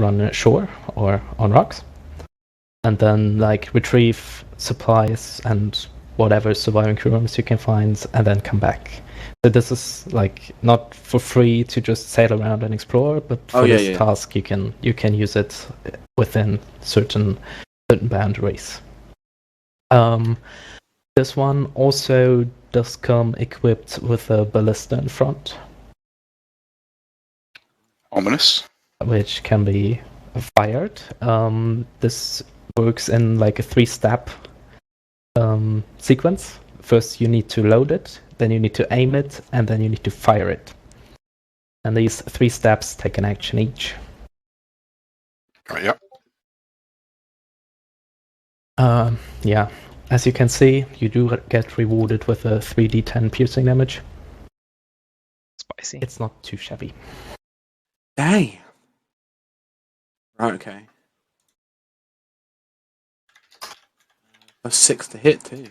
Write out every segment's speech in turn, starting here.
run ashore or on rocks, and then like retrieve supplies and whatever surviving crew members you can find, and then come back. So this is like not for free to just sail around and explore, but for this task you can use it within certain boundaries. This one also does come equipped with a ballista in front. Ominous. Which can be fired. This works in like a 3-step sequence. First you need to load it, then you need to aim it, and then you need to fire it. And these 3 steps take an action each. Yep. Yeah. As you can see, you do get rewarded with a 3d10 piercing damage. Spicy. It's not too shabby. Dang. Right, okay. That's 6 to hit too.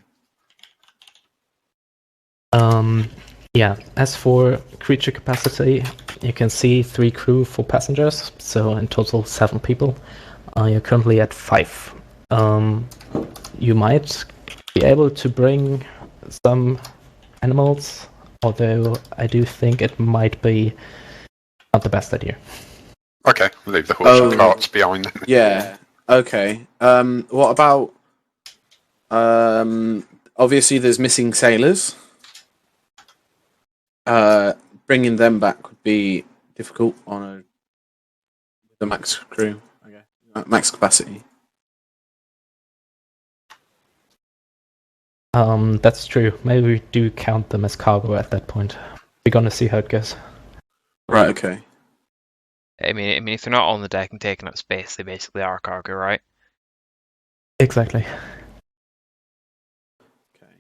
Yeah, as for creature capacity, you can see 3 crew, 4 passengers, so in total 7 people. You're currently at 5. You might be able to bring some animals, although I do think it might be not the best idea. Okay, we'll leave the horse and carts behind them. Yeah, okay. What about... obviously there's missing sailors. Bringing them back would be difficult on the max crew, I guess. Max capacity. That's true. Maybe we do count them as cargo at that point. We're gonna see how it goes. Right, okay. I mean, if they're not on the deck and taking up space, they basically are cargo, right? Exactly. Okay.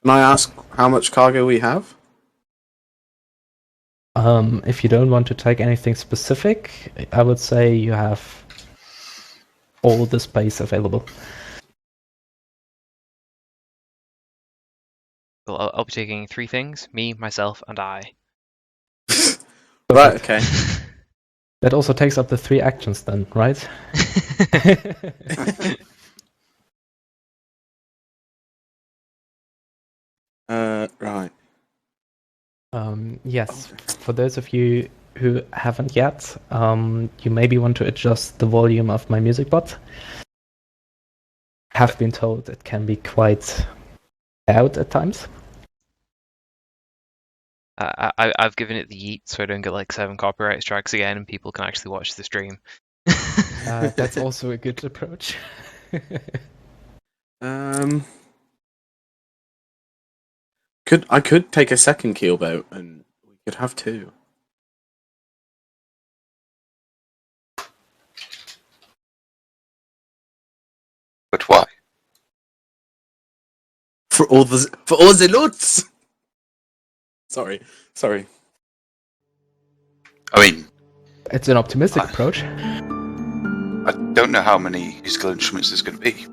Can I ask how much cargo we have? If you don't want to take anything specific, I would say you have all the space available. Well, I'll be taking 3 things: me, myself, and I. Right, okay. That also takes up the 3 actions then, right? Right. Yes, for those of you who haven't yet, you maybe want to adjust the volume of my music bot. Have been told it can be quite loud at times. I've given it the yeet so I don't get like 7 copyright strikes again and people can actually watch the stream. That's also a good approach. I could take a second keelboat and we could have 2. But why? For all the loot. Sorry. I mean, It's an optimistic approach. I don't know how many musical instruments there's going to be.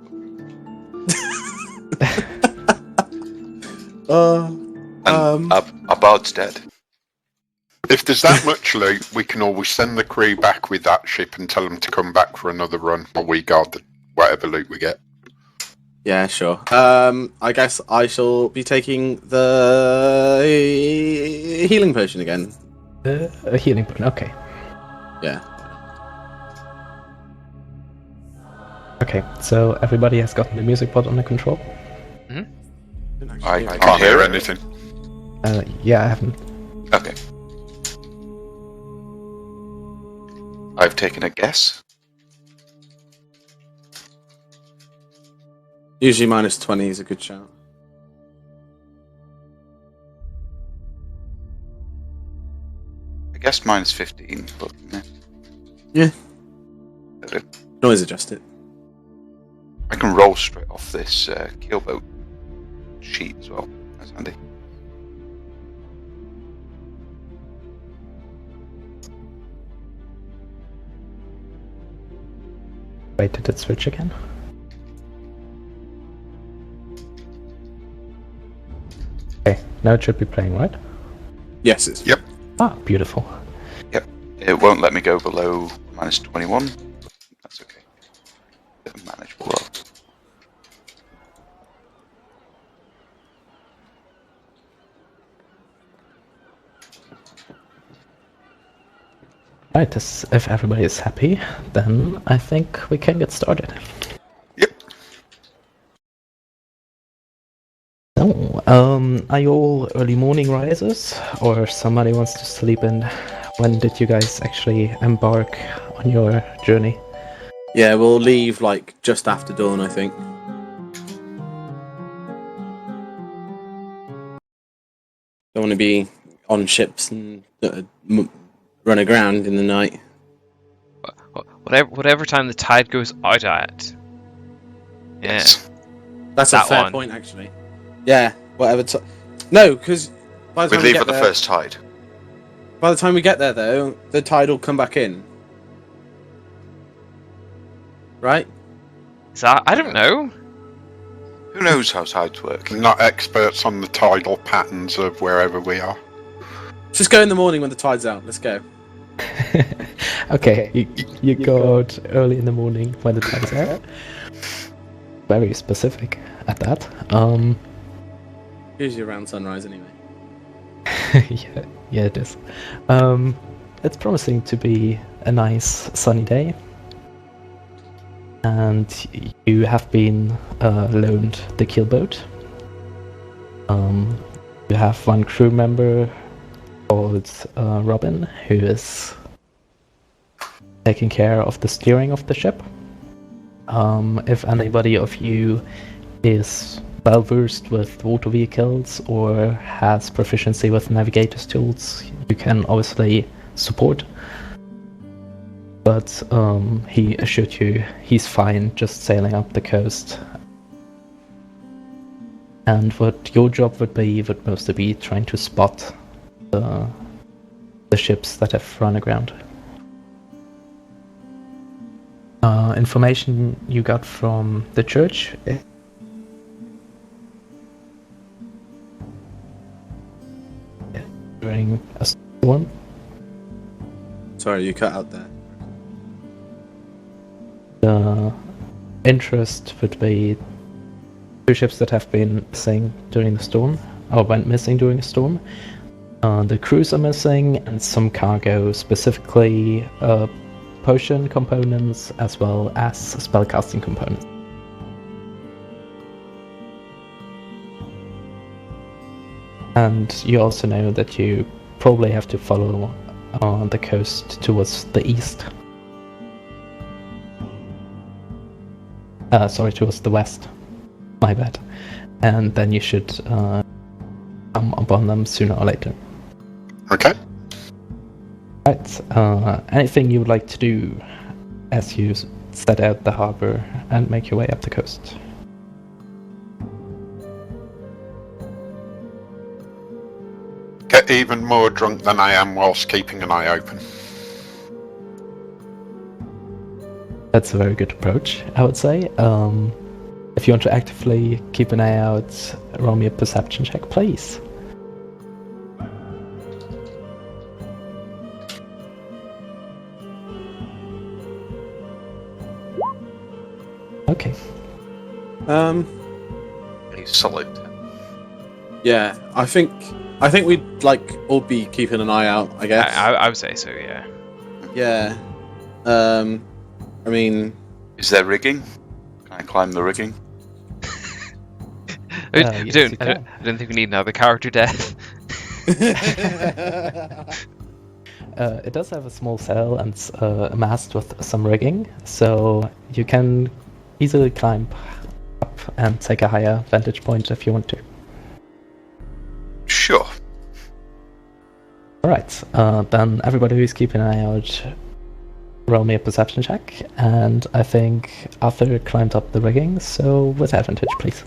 Our bard's dead. If there's that much loot, we can always send the crew back with that ship and tell them to come back for another run while we guard whatever loot we get. Yeah, sure. I guess I shall be taking the healing potion again. A healing potion, okay. Yeah. Okay, so everybody has gotten the music bot under control? I Can't hear anything. Yeah, I haven't. Okay. I've taken a guess. Usually minus 20 is a good shout. I guess minus 15, but Yeah. Okay. Always adjust it. I can roll straight off this keelboat sheet as well. That's handy. Wait, did it switch again? Okay, now it should be playing, right? Yes, it's. Yep. Ah, beautiful. It won't let me go below -21. That's okay. Manageable. Right, if everybody is happy, then I think we can get started. Yep. So, are you all early morning risers, or somebody wants to sleep in? When did you guys actually embark on your journey? Yeah, we'll leave like just after dawn, I think. Don't want to be on ships and run aground in the night. Whatever time the tide goes out at. Yeah. Yes. That's a That fair one. point, actually. Yeah, whatever. No, because by the We time we leave get at the there, first tide. by the time we get there, though, the tide will come back in. Right? So I don't know. Who knows how tides work? We're not experts on the tidal patterns of wherever we are. Just go in the morning when the tide's out. Let's go. Okay, you go out early in the morning when the tide is out. Very specific at that. Usually around sunrise, anyway. yeah, it is. It's promising to be a nice sunny day. And you have been loaned the keelboat. You have one crew member called Robin, who is taking care of the steering of the ship. If anybody of you is well versed with water vehicles or has proficiency with navigator's tools, you can obviously support. But he assured you he's fine just sailing up the coast. And what your job would mostly be trying to spot the ships that have run aground. Information you got from the church. During a storm. Sorry, you cut out there. The interest would be 2 ships that have been missing during the storm, or went missing during the storm. The crews are missing, and some cargo, specifically potion components as well as spellcasting components. And you also know that you probably have to follow the coast towards the east. Towards the west. My bad. And then you should come upon them sooner or later. Okay. Right. Anything you would like to do as you set out the harbor and make your way up the coast? Get even more drunk than I am whilst keeping an eye open. That's a very good approach, I would say. If you want to actively keep an eye out, roll me a perception check, please. Okay. A solid 10. Yeah, I think we'd like all be keeping an eye out. I guess. I would say so, yeah. Yeah. I mean, Is there rigging? Can I climb the rigging? I Yes, you don't think we need another character death. It does have a small sail and a mast with some rigging, so you can easily climb up and take a higher vantage point if you want to. Sure. Alright, then everybody who's keeping an eye out, roll me a perception check, and I think Arthur climbed up the rigging, so with advantage, please.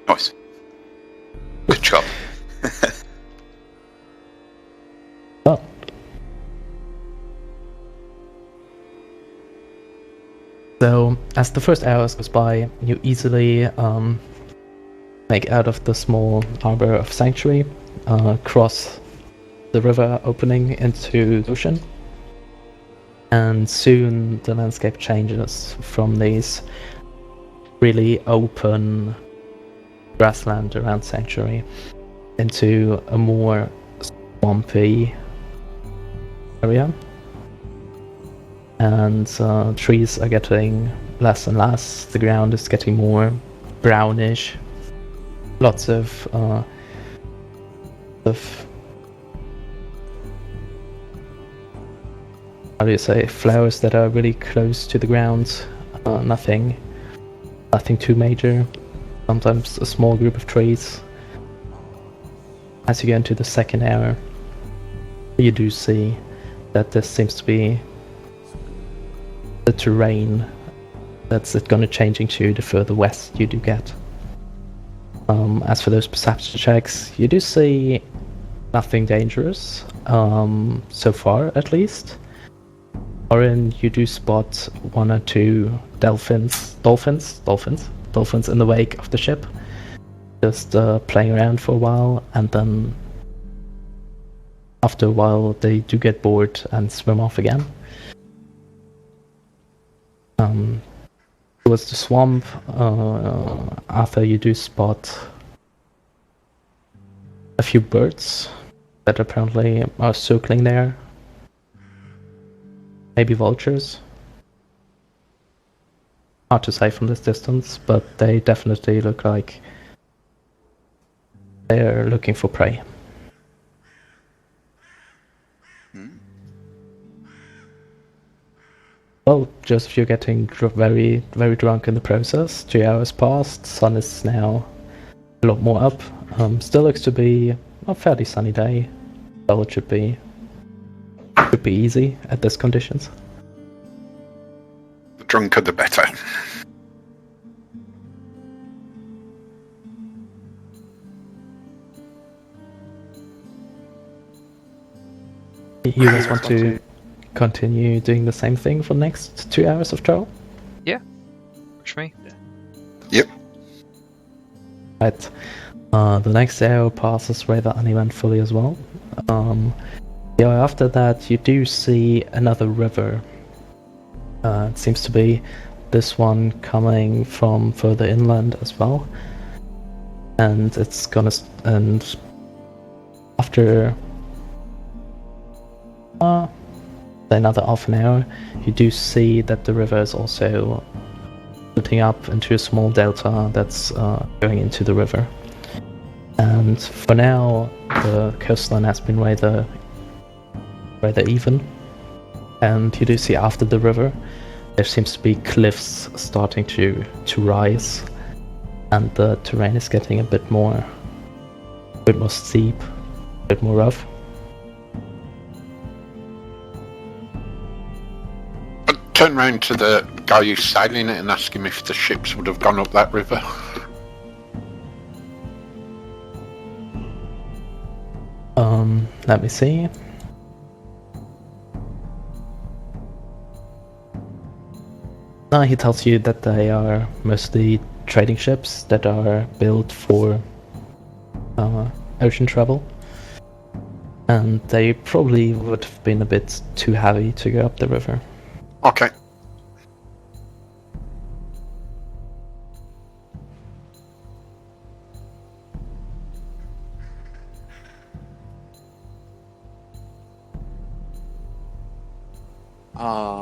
Nice. Good job. Well, So, as the first hours goes by, you easily make out of the small harbor of Sanctuary, cross the river opening into the ocean, and soon the landscape changes from these really open grassland around Sanctuary into a more swampy area. And trees are getting less and less, the ground is getting more brownish, lots of how do you say, flowers that are really close to the ground, nothing too major, sometimes a small group of trees. As you get into the second hour, you do see that this seems to be the terrain that's going to changing to the further west you do get. As for those perception checks, you do see nothing dangerous, so far at least. Orryn, you do spot one or two dolphins in the wake of the ship, just playing around for a while, and then after a while they do get bored and swim off again. Towards the swamp, Arthur, you do spot a few birds that apparently are circling there. Maybe vultures. Hard to say from this distance, but they definitely look like they're looking for prey. Well, Joseph, you're getting very, very drunk in the process. 2 hours passed, sun is now a lot more up. Still looks to be a fairly sunny day. Well, it should be easy at these conditions. The drunker the better. You guys want to continue doing the same thing for the next 2 hours of travel? Push me. Yep. Right. The next hour passes rather uneventfully as well. The hour after that, you do see another river. It seems to be this one coming from further inland as well. And it's gonna... and after... another half an hour, you do see that the river is also splitting up into a small delta that's going into the river. And for now, the coastline has been rather even. And you do see after the river, there seems to be cliffs starting to rise, and the terrain is getting a bit more steep, a bit more rough. Turn round to the guy who's sailing it and ask him if the ships would have gone up that river. Let me see. He tells you that they are mostly trading ships that are built for ocean travel. And they probably would have been a bit too heavy to go up the river. Okay.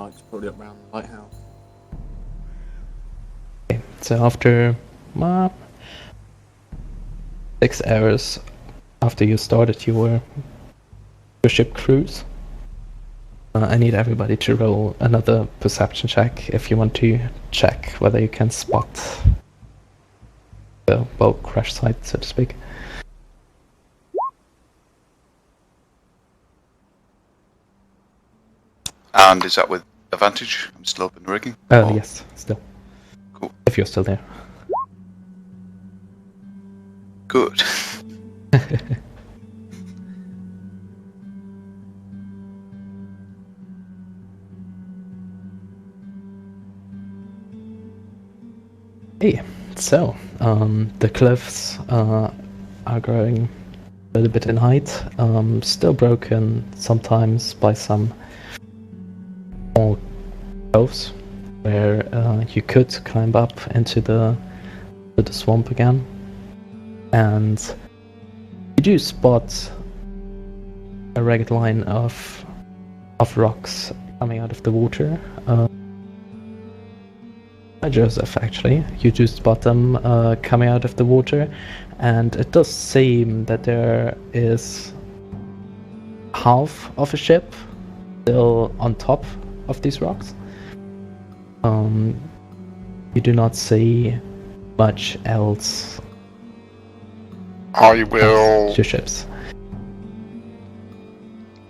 It's probably up around the lighthouse. Okay, so after 6 hours after you started your ship cruise, I need everybody to roll another perception check if you want to check whether you can spot the boat crash site, so to speak. And is that with advantage? I'm still up in the rigging. Oh, yes, still. Cool. If you're still there. Good. Hey, so the cliffs are growing a little bit in height, still broken sometimes by some small coves where you could climb up into the swamp again, and you do spot a ragged line of rocks coming out of the water. Joseph, actually, you do spot them coming out of the water, and it does seem that there is half of a ship still on top of these rocks. You do not see much else. I will. Two ships.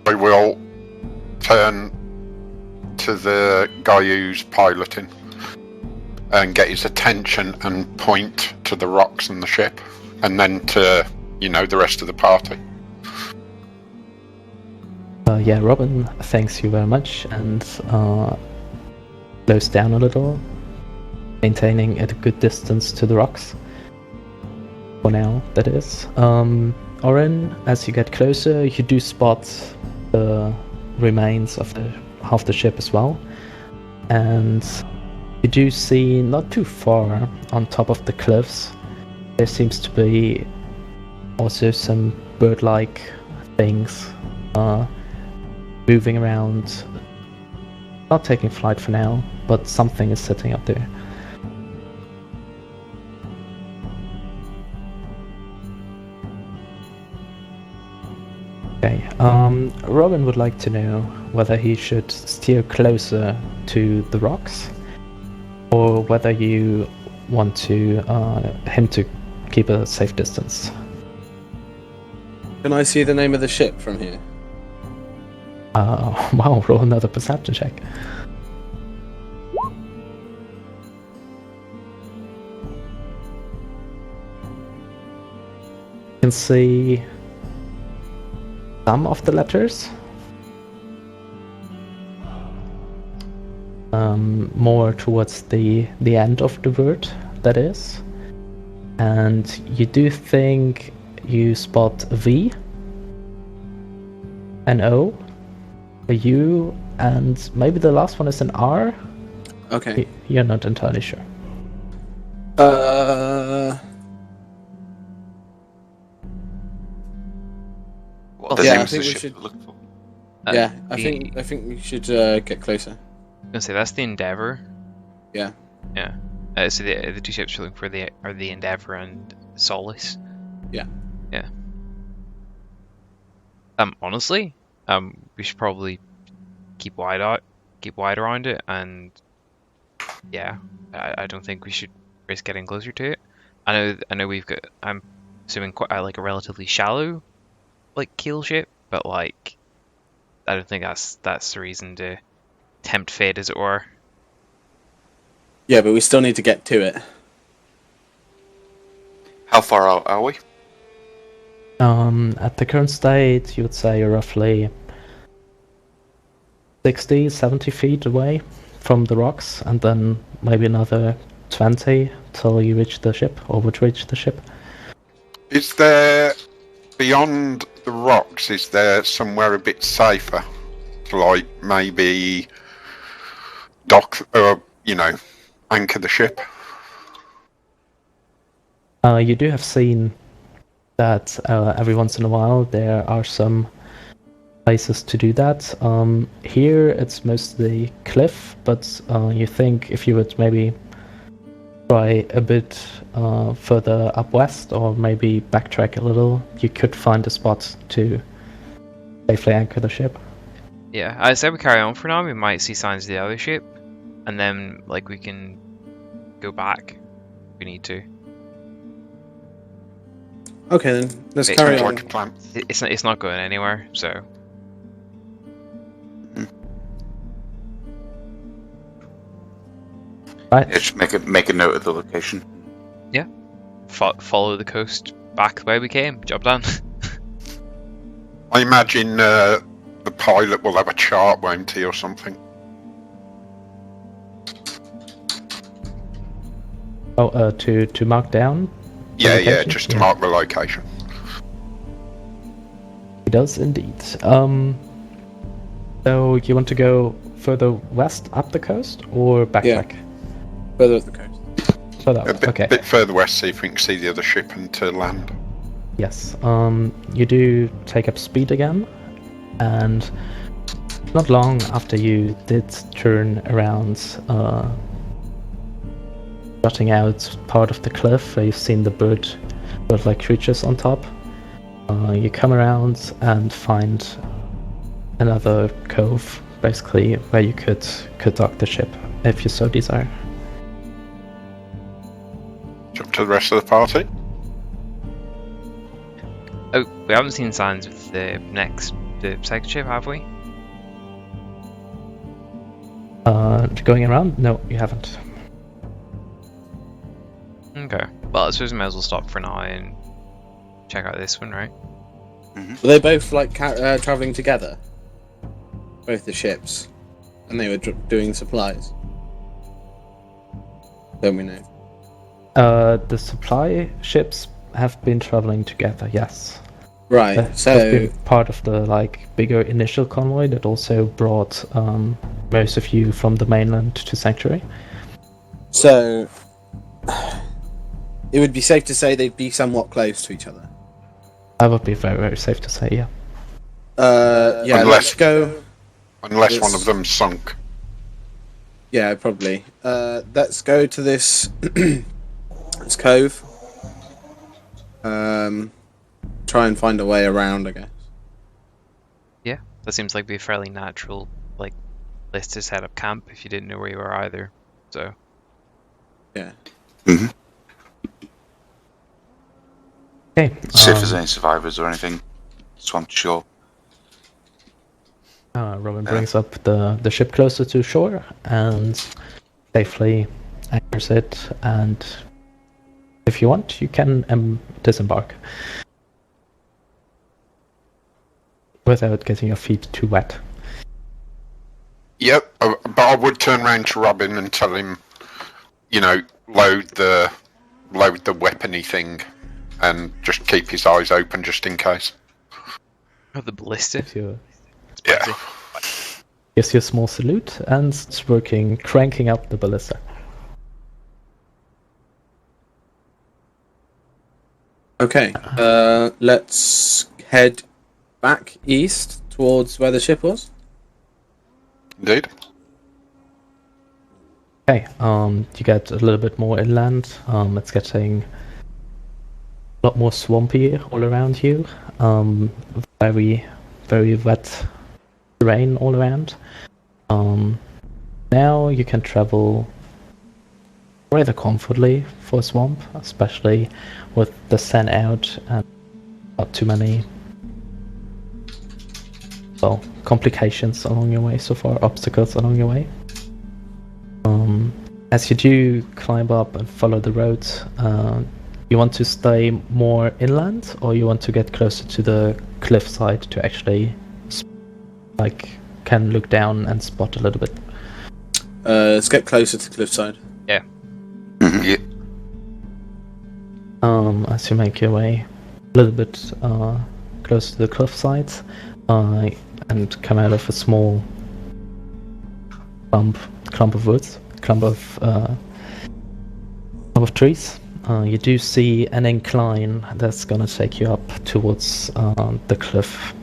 I will turn to the guy who's piloting and get his attention and point to the rocks and the ship, and then to, the rest of the party. Yeah, Robin thanks you very much and slows down a little, maintaining at a good distance to the rocks. For now, that is. Orryn, as you get closer, you do spot the remains of half the ship as well, and you do see not too far on top of the cliffs there seems to be also some bird-like things moving around, not taking flight for now, but something is sitting up there. Okay, Robin would like to know whether he should steer closer to the rocks, or whether you want to him to keep a safe distance. Can I see the name of the ship from here? Wow, roll another perception check. You can see some of the letters. More towards the end of the word, that is. And you do think you spot a V, an O, a U, and maybe the last one is an R? Okay. You're not entirely sure. What the Yeah, name I of the think we ship should- to look for? Yeah, I think we should get closer. I'm gonna say that's the Endeavour. Yeah. Yeah. So the two ships you're looking for are the Endeavour and Solace. Yeah. Yeah. Honestly, we should probably keep wide around it, and yeah, I don't think we should risk getting closer to it. I know we've got, I'm assuming, quite like a relatively shallow like keel ship, but like I don't think that's the reason to tempt fate, as it were. Yeah, but we still need to get to it. How far out are we? At the current state, you would say you're roughly 60, 70 feet away from the rocks, and then maybe another 20 till you reach the ship, or would reach the ship. Is there, beyond the rocks, is there somewhere a bit safer to, like, maybe dock, or, anchor the ship? You do have seen that every once in a while there are some places to do that. Here it's mostly cliff, but you think if you would maybe try a bit further up west, or maybe backtrack a little, you could find a spot to safely anchor the ship. Yeah, I said we carry on for now. We might see signs of the other ship, and then like we can go back if we need to. Okay, then let's It carry Sounds on. like a plan. It's not going anywhere, so Right. Yeah, just make a note of the location. follow the coast back the way we came. Job done. I imagine the pilot will have a chart, won't he, or something? Oh, to mark down? the Yeah, location? just to mark the location. It does indeed. So you want to go further west up the coast or backtrack? Further up the coast. Further A up, bit, okay. bit further west, see if we can see the other ship and to land. Yes. You do take up speed again, and not long after you did turn around, jutting out part of the cliff where you've seen the bird-like creatures on top, you come around and find another cove, basically, where you could dock the ship if you so desire. Jump to the rest of the party. Oh, we haven't seen signs of the second ship, have we? Going around? No, you haven't. Okay. Well, I suppose we might as well stop for now and check out this one, right? Were they both like traveling together? Both the ships, and they were doing supplies. Don't we know? The supply ships have been traveling together, yes. Right. Have So been part of the bigger initial convoy that also brought most of you from the mainland to Sanctuary. So it would be safe to say they'd be somewhat close to each other. That would be very, very safe to say, yeah. Yeah. Let's go. Unless one of them sunk. Yeah, probably. Let's go to this this cove. Try and find a way around, I guess. Yeah, that seems like be a fairly natural place to set up camp if you didn't know where you were either. So Yeah. Okay. See if there's any survivors or anything. Swam to shore. Robin brings up the ship closer to shore and safely anchors it, and if you want, you can disembark without getting your feet too wet. Yep, but I would turn around to Robin and tell him, load the weapony thing, and just keep his eyes open just in case. oh, the ballista. Yeah. Gives you a small salute and it's cranking up the ballista. Okay. Let's head back east towards where the ship was. Indeed. Okay, you get a little bit more inland. It's getting a lot more swampy all around you. Very, very wet terrain all around. Now you can travel rather comfortably for a swamp, especially with the sun out and not too many complications along your way so far, obstacles along your way. As you do climb up and follow the roads, you want to stay more inland, or you want to get closer to the cliffside to actually can look down and spot a little bit? Let's get closer to the cliffside. Yeah. Yeah. As you make your way a little bit closer to the cliffside, and come out of a small clump of woods, clump of trees, you do see an incline that's gonna take you up towards the cliff,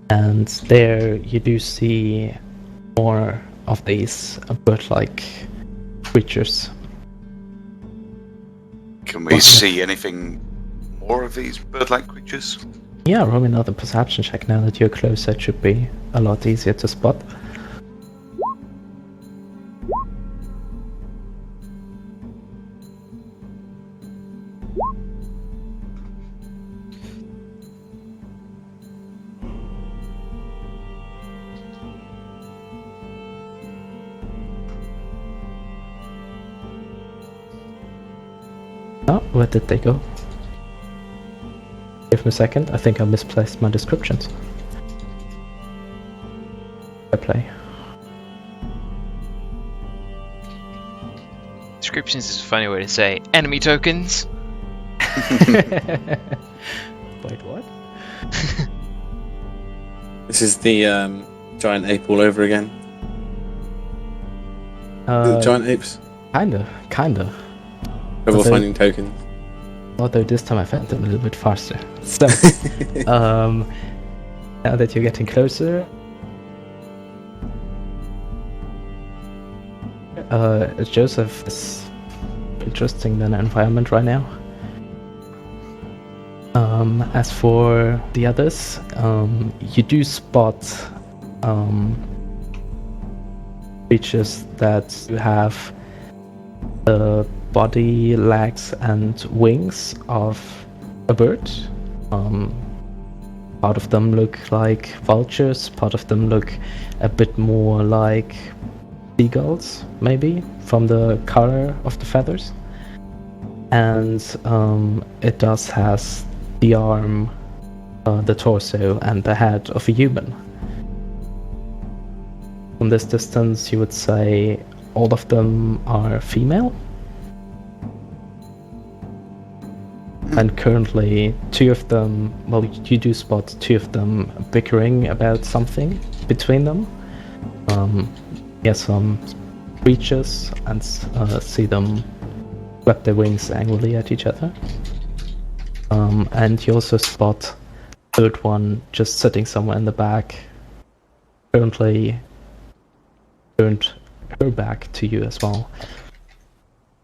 and there you do see more of these bird-like creatures. Can we see anything more of these bird-like creatures? Yeah, roll another perception check now that you're closer. It should be a lot easier to spot. Oh, where did they go? Give me a second, I think I misplaced my descriptions. I play. inscriptions is a funny way to say enemy tokens. Wait, what? This is the giant ape all over again. The giant apes. Kinda. Trouble Okay. finding tokens. Although this time I found them a little bit faster. So, now that you're getting closer, Joseph is interesting than environment right now. As for the others, you do spot creatures that have the body, legs, and wings of a bird. Part of them look like vultures, part of them look a bit more like seagulls, maybe, from the color of the feathers. And it does has the arm, the torso, and the head of a human. From this distance, you would say all of them are female. And currently, two of them, well, you do spot two of them bickering about something between them. Some creatures, and see them flap their wings angrily at each other. And you also spot the third one just sitting somewhere in the back, currently turned her back to you as well,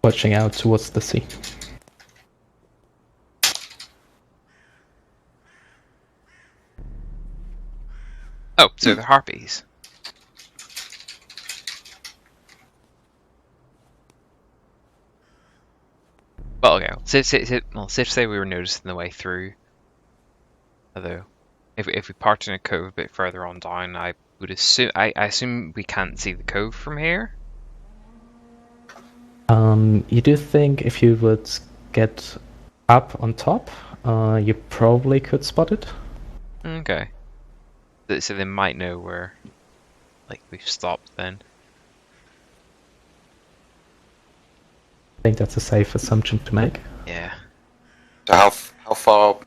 watching out towards the sea. Oh, so they're harpies. Well, okay. Say we were noticing the way through. Although, if we parked in a cove a bit further on down, I would assume I assume we can't see the cove from here. You do think if you would get up on top, you probably could spot it. Okay. So they might know where, like, we've stopped then. I think that's a safe assumption to make. Yeah. So how far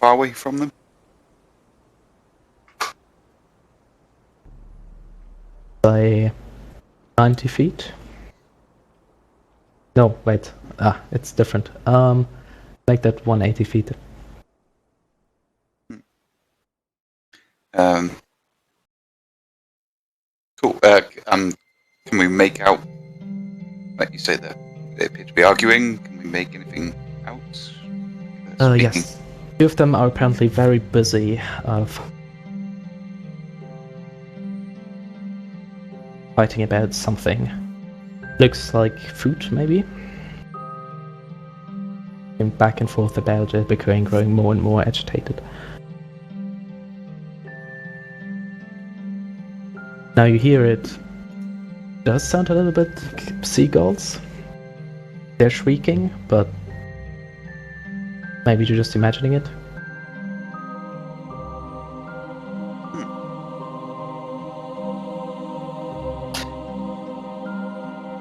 are we from them? Say 90 feet. No, wait. It's different. Like that 180 feet. Cool. Can we make out? Like you say, they appear to be arguing. Can we make anything out? Speaking? Yes. Two of them are apparently very busy fighting about something. Looks like food, maybe. Going back and forth about it, becoming growing more and more agitated. Now you hear it. Does sound a little bit like seagulls. They're shrieking, but maybe you're just imagining it.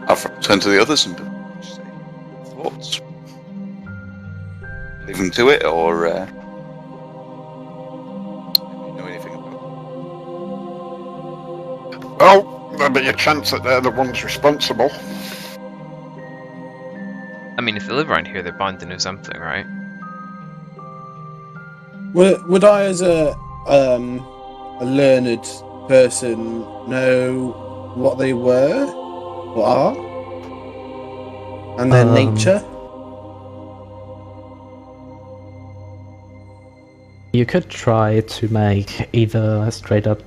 I'll turn to the others and just say thoughts. Leave them to it, or know anything about it? Well, there'll be a chance that they're the ones responsible. I mean, if they live around here, they're bound to know something, right? Would I, as a learned person, know what they were or are, and their nature? You could try to make either a straight up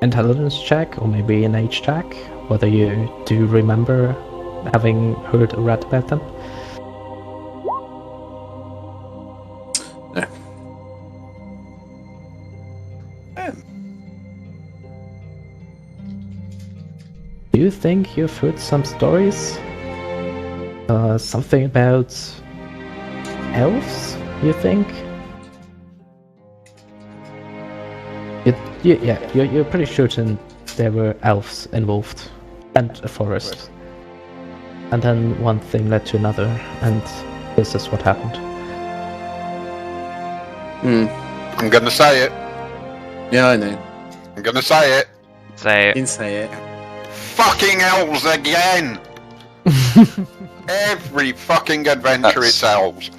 intelligence check or maybe an age check, whether you do remember having heard or read about them. No. Do you think you've heard some stories? Something about elves, you think? You're pretty certain there were elves involved and a forest. And then one thing led to another, and this is what happened. I'm gonna say it. Yeah, I know. I'm gonna say it. Say You it. can say it. Fucking elves again! Every fucking adventure That's- it's elves.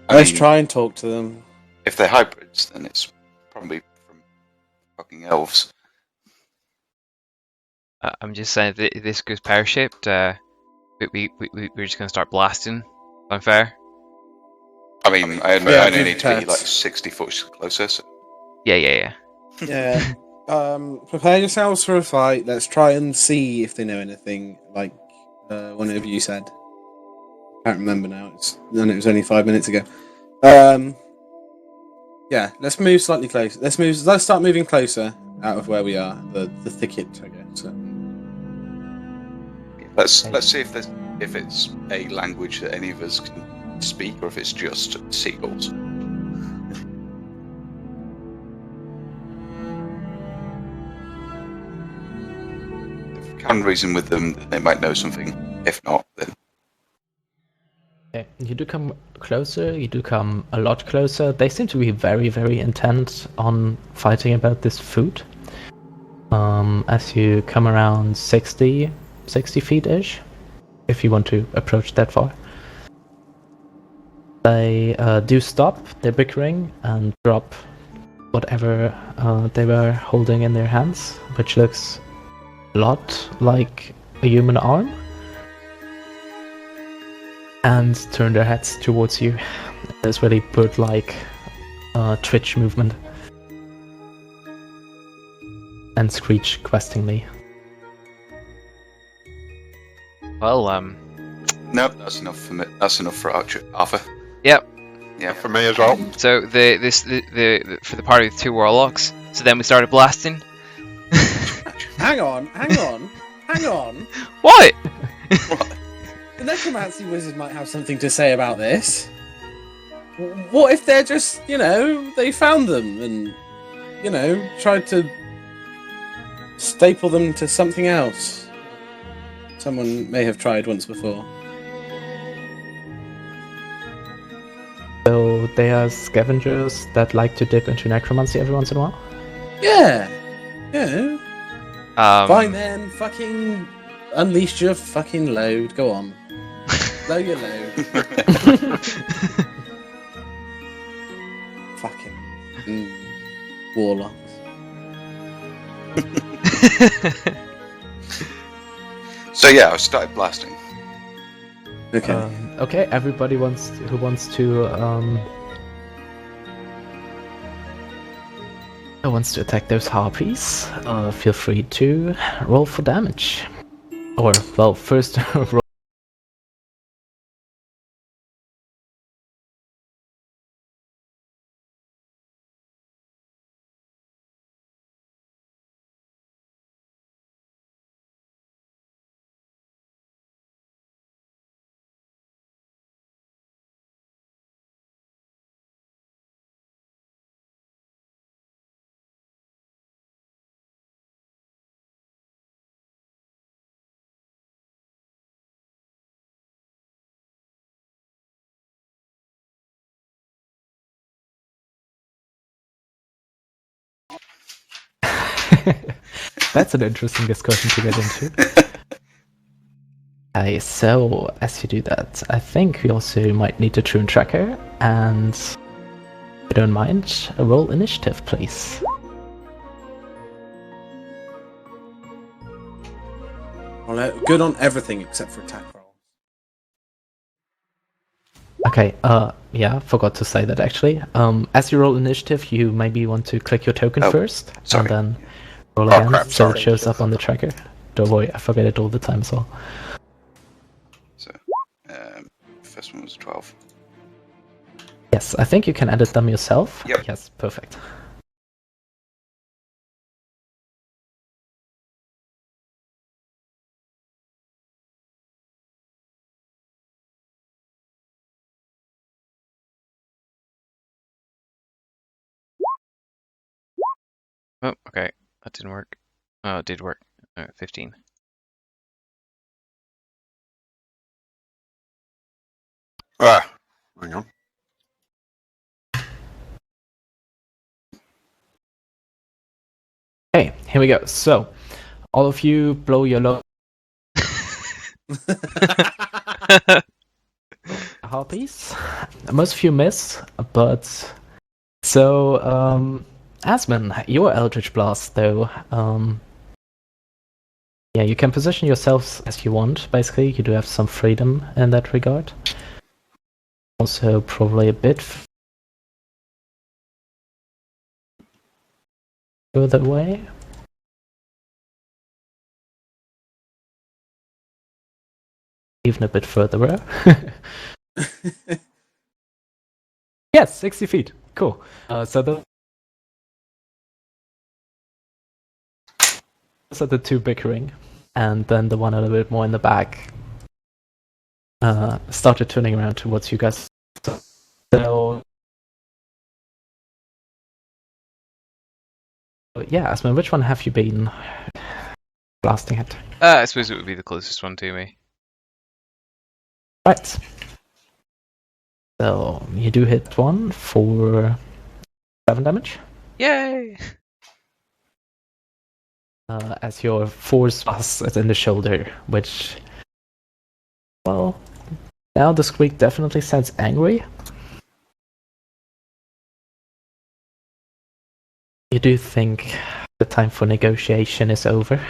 Let's mean, try and talk to them. If they're hybrids, then it's probably from fucking elves. I'm just saying, if this goes pear-shaped, we're just gonna start blasting. Unfair? I mean, I only, Yeah, I only need to be that's- like 60 foot closer. So. Yeah. Yeah. Prepare yourselves for a fight. Let's try and see if they know anything, like one of you said. Can't remember now. It was only 5 minutes ago. Yeah, let's move slightly closer. Let's start moving closer out of where we are, the thicket, I guess. Let's see if it's a language that any of us can speak, or if it's just seagulls. If we can reason with them, then they might know something. If not, then Okay, you do come closer, you do come a lot closer. They seem to be very, very intent on fighting about this food. As you come around 60 feet-ish, if you want to approach that far. They do stop their bickering and drop whatever they were holding in their hands, which looks a lot like a human arm, and turn their heads towards you. There's really bird-like twitch movement, and screech questingly. Well, nope, that's enough for me. That's enough for Arthur. Yep. Yeah. For me as well. So the for the party with 2 warlocks. So then we started blasting. Hang on. What? The necromancy wizard might have something to say about this. What if they're just, they found them and, tried to staple them to something else? Someone may have tried once before. So they are scavengers that like to dip into necromancy every once in a while? Yeah. Fine Um, then, fucking unleash your fucking load. Go on. Blow your load. Fucking warlocks. So yeah, I started blasting. Okay. Okay, everybody who wants to attack those harpies, feel free to roll for damage. Or, well, first roll. That's an interesting discussion to get into. Okay, so as you do that, I think we also might need a Trune Tracker, and if you don't mind, roll initiative, please. Well, good on everything except for attack roll. Okay, yeah, forgot to say that actually. As you roll initiative, you maybe want to click your token first, sorry. and then roll Oh, again, crap, so sorry. it shows up on the tracker. Don't worry, I forget it all the time, so. So first one was 12. Yes, I think you can edit them yourself. Yep. Yes, perfect. oh, okay, that didn't work. Oh, it did work. 15. Hang on. Okay, here we go. So, all of you blow your low harpies. Most of you miss, but so Azmyn, your Eldritch Blast though. Yeah, you can position yourselves as you want. Basically, you do have some freedom in that regard. Also, probably a bit further away. Even a bit further away. Yes, 60 feet. Cool. So those are the two bickering. And then the one a little bit more in the back started turning around towards you guys. So yeah, Asman, which one have you been blasting at? I suppose it would be the closest one to me. Right. So you do hit one for 7 damage. Yay! As your force busts it in the shoulder, which, well, now the squeak definitely sounds angry. You do think the time for negotiation is over.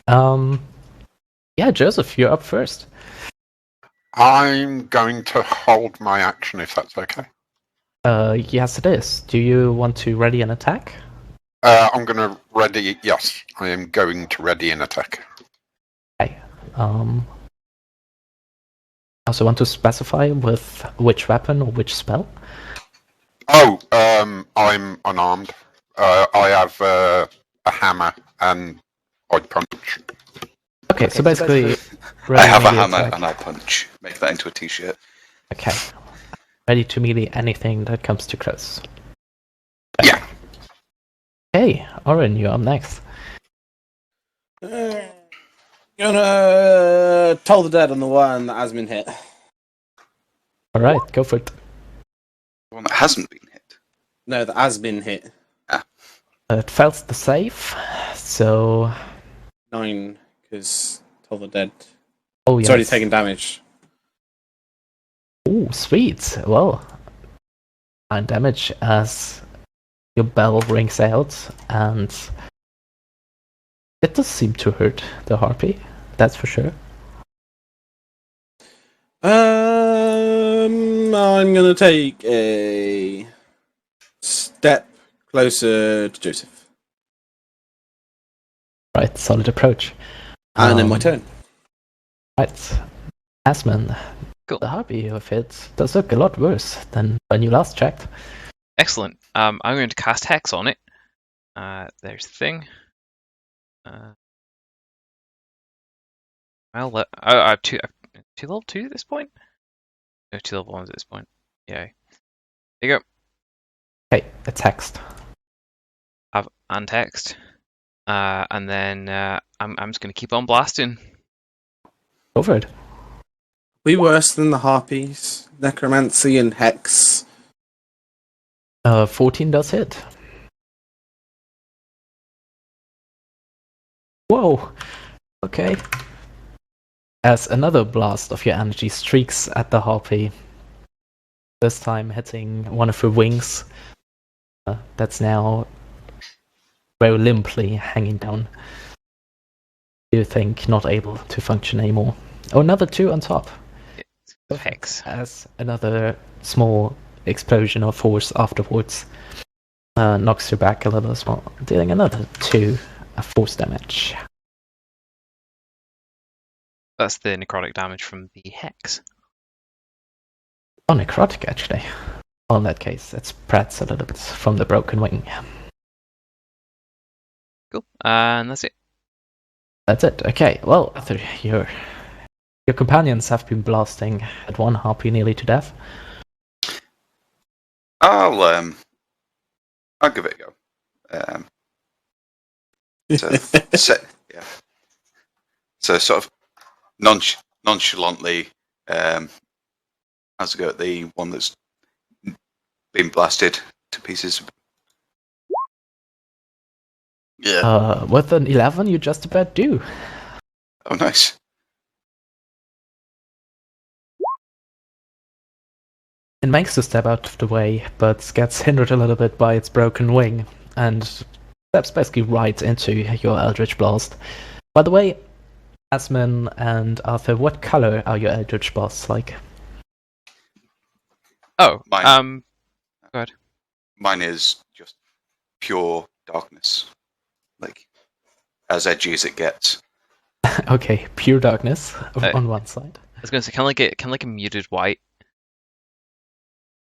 Yeah, Joseph, you're up first. I'm going to hold my action if that's okay. Yes, it is. Do you want to ready an attack? I'm going to ready. Yes, I am going to ready an attack. Okay. Also want to specify with which weapon or which spell? Oh, I'm unarmed. I have a hammer and I punch. Okay, so basically, I ready have a melee hammer attack. and I punch. Make that into a t-shirt. Okay. Ready to melee anything that comes too close. Yeah. Hey, Orryn, you're up next. Gonna toll the dead on the one that has been hit. Alright, go for it. The one that hasn't been hit. No, that has been hit. It fails the save, so... 9, because toll the dead. Oh, It's yes. already taken damage. Ooh, sweet. Well, 9 damage as your bell rings out, and it does seem to hurt the harpy, that's for sure. I'm gonna take a step closer to Joseph. Right, solid approach. And then my turn. Right, Azmyn, Cool. the harpy you have hit does look a lot worse than when you last checked. Excellent. I'm going to cast Hex on it. There's the thing. Well, I have two level 2 at this point? No, 2 level 1s at this point. Yay. There you go. Okay, it's hexed. Have and text. And then I'm just going to keep on blasting. Go for it. We worse than the harpies, necromancy, and hex. 14 does hit. Whoa! Okay. As another blast of your energy streaks at the harpy, this time hitting one of her wings. That's now very limply hanging down. You think not able to function anymore. Oh, another 2 on top. Hex. As another small explosion of force afterwards knocks her back a little as well, dealing another 2 force damage. That's the necrotic damage from the Hex. Oh, necrotic actually. Well, in that case, it spreads a little bit from the broken wing. Cool. And that's it. That's it. Okay, well, Arthur, your companions have been blasting at one harpy nearly to death. I'll give it a go. So sort of nonchalantly has a go at the one that's been blasted to pieces. Yeah. With an 11, you just about do. Oh, nice. It makes a step out of the way, but gets hindered a little bit by its broken wing, and steps basically right into your Eldritch Blast. By the way, Azmyn and Arthur, what color are your Eldritch Blasts like? Oh, Mine. Go ahead. Mine is just pure darkness, like as edgy as it gets. Okay, pure darkness on one side, I was going to say, kind of like a muted white.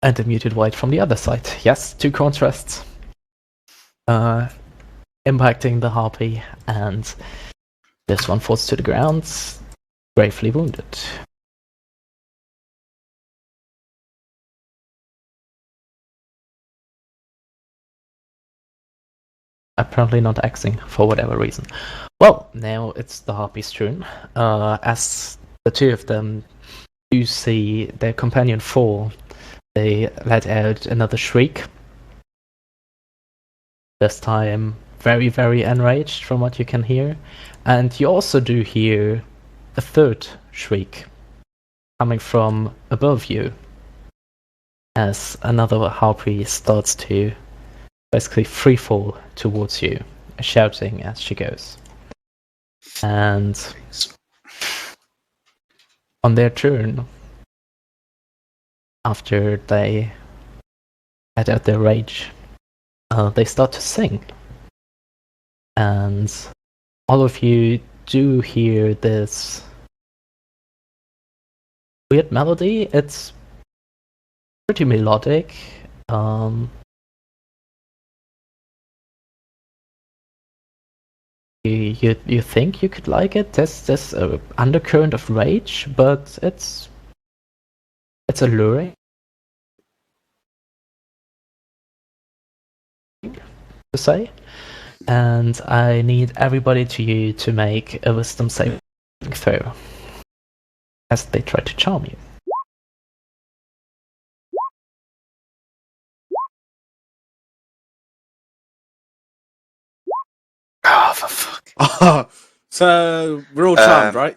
and a muted white from the other side. Yes, two contrasts. Impacting the harpy, and this one falls to the ground, gravely wounded. Apparently not axing for whatever reason. Well, now it's the harpy's turn. As the two of them do see their companion fall, they let out another shriek. This time very, very enraged from what you can hear. And you also do hear a third shriek coming from above you as another harpy starts to basically free fall towards you, shouting as she goes. And on their turn, after they let out their rage, they start to sing. And all of you do hear this weird melody. It's pretty melodic. You think you could like it? There's this undercurrent of rage, but it's alluring to say. And I need everybody to make a wisdom saving throw as they try to charm you. Oh, for fuck. So we're all charmed, right?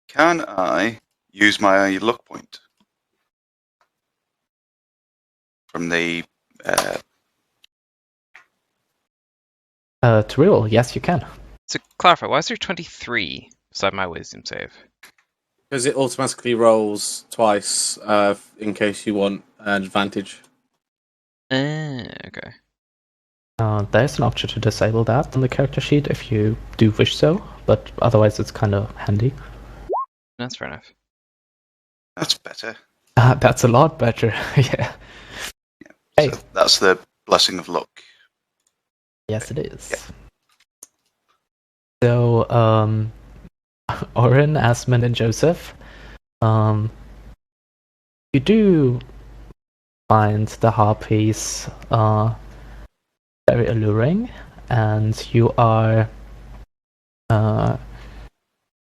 Can I use my luck point from the To roll, yes, you can. To clarify, why is there 23 beside my wisdom save? Because it automatically rolls twice in case you want an advantage. Okay. There's an option to disable that on the character sheet if you do wish so, but otherwise it's kind of handy. That's fair enough. That's better. That's a lot better, yeah. Hey. So that's the blessing of luck. Yes, it is. Yeah. So, Orryn, Azmyn, and Joseph, you do find the harpies very alluring, and you are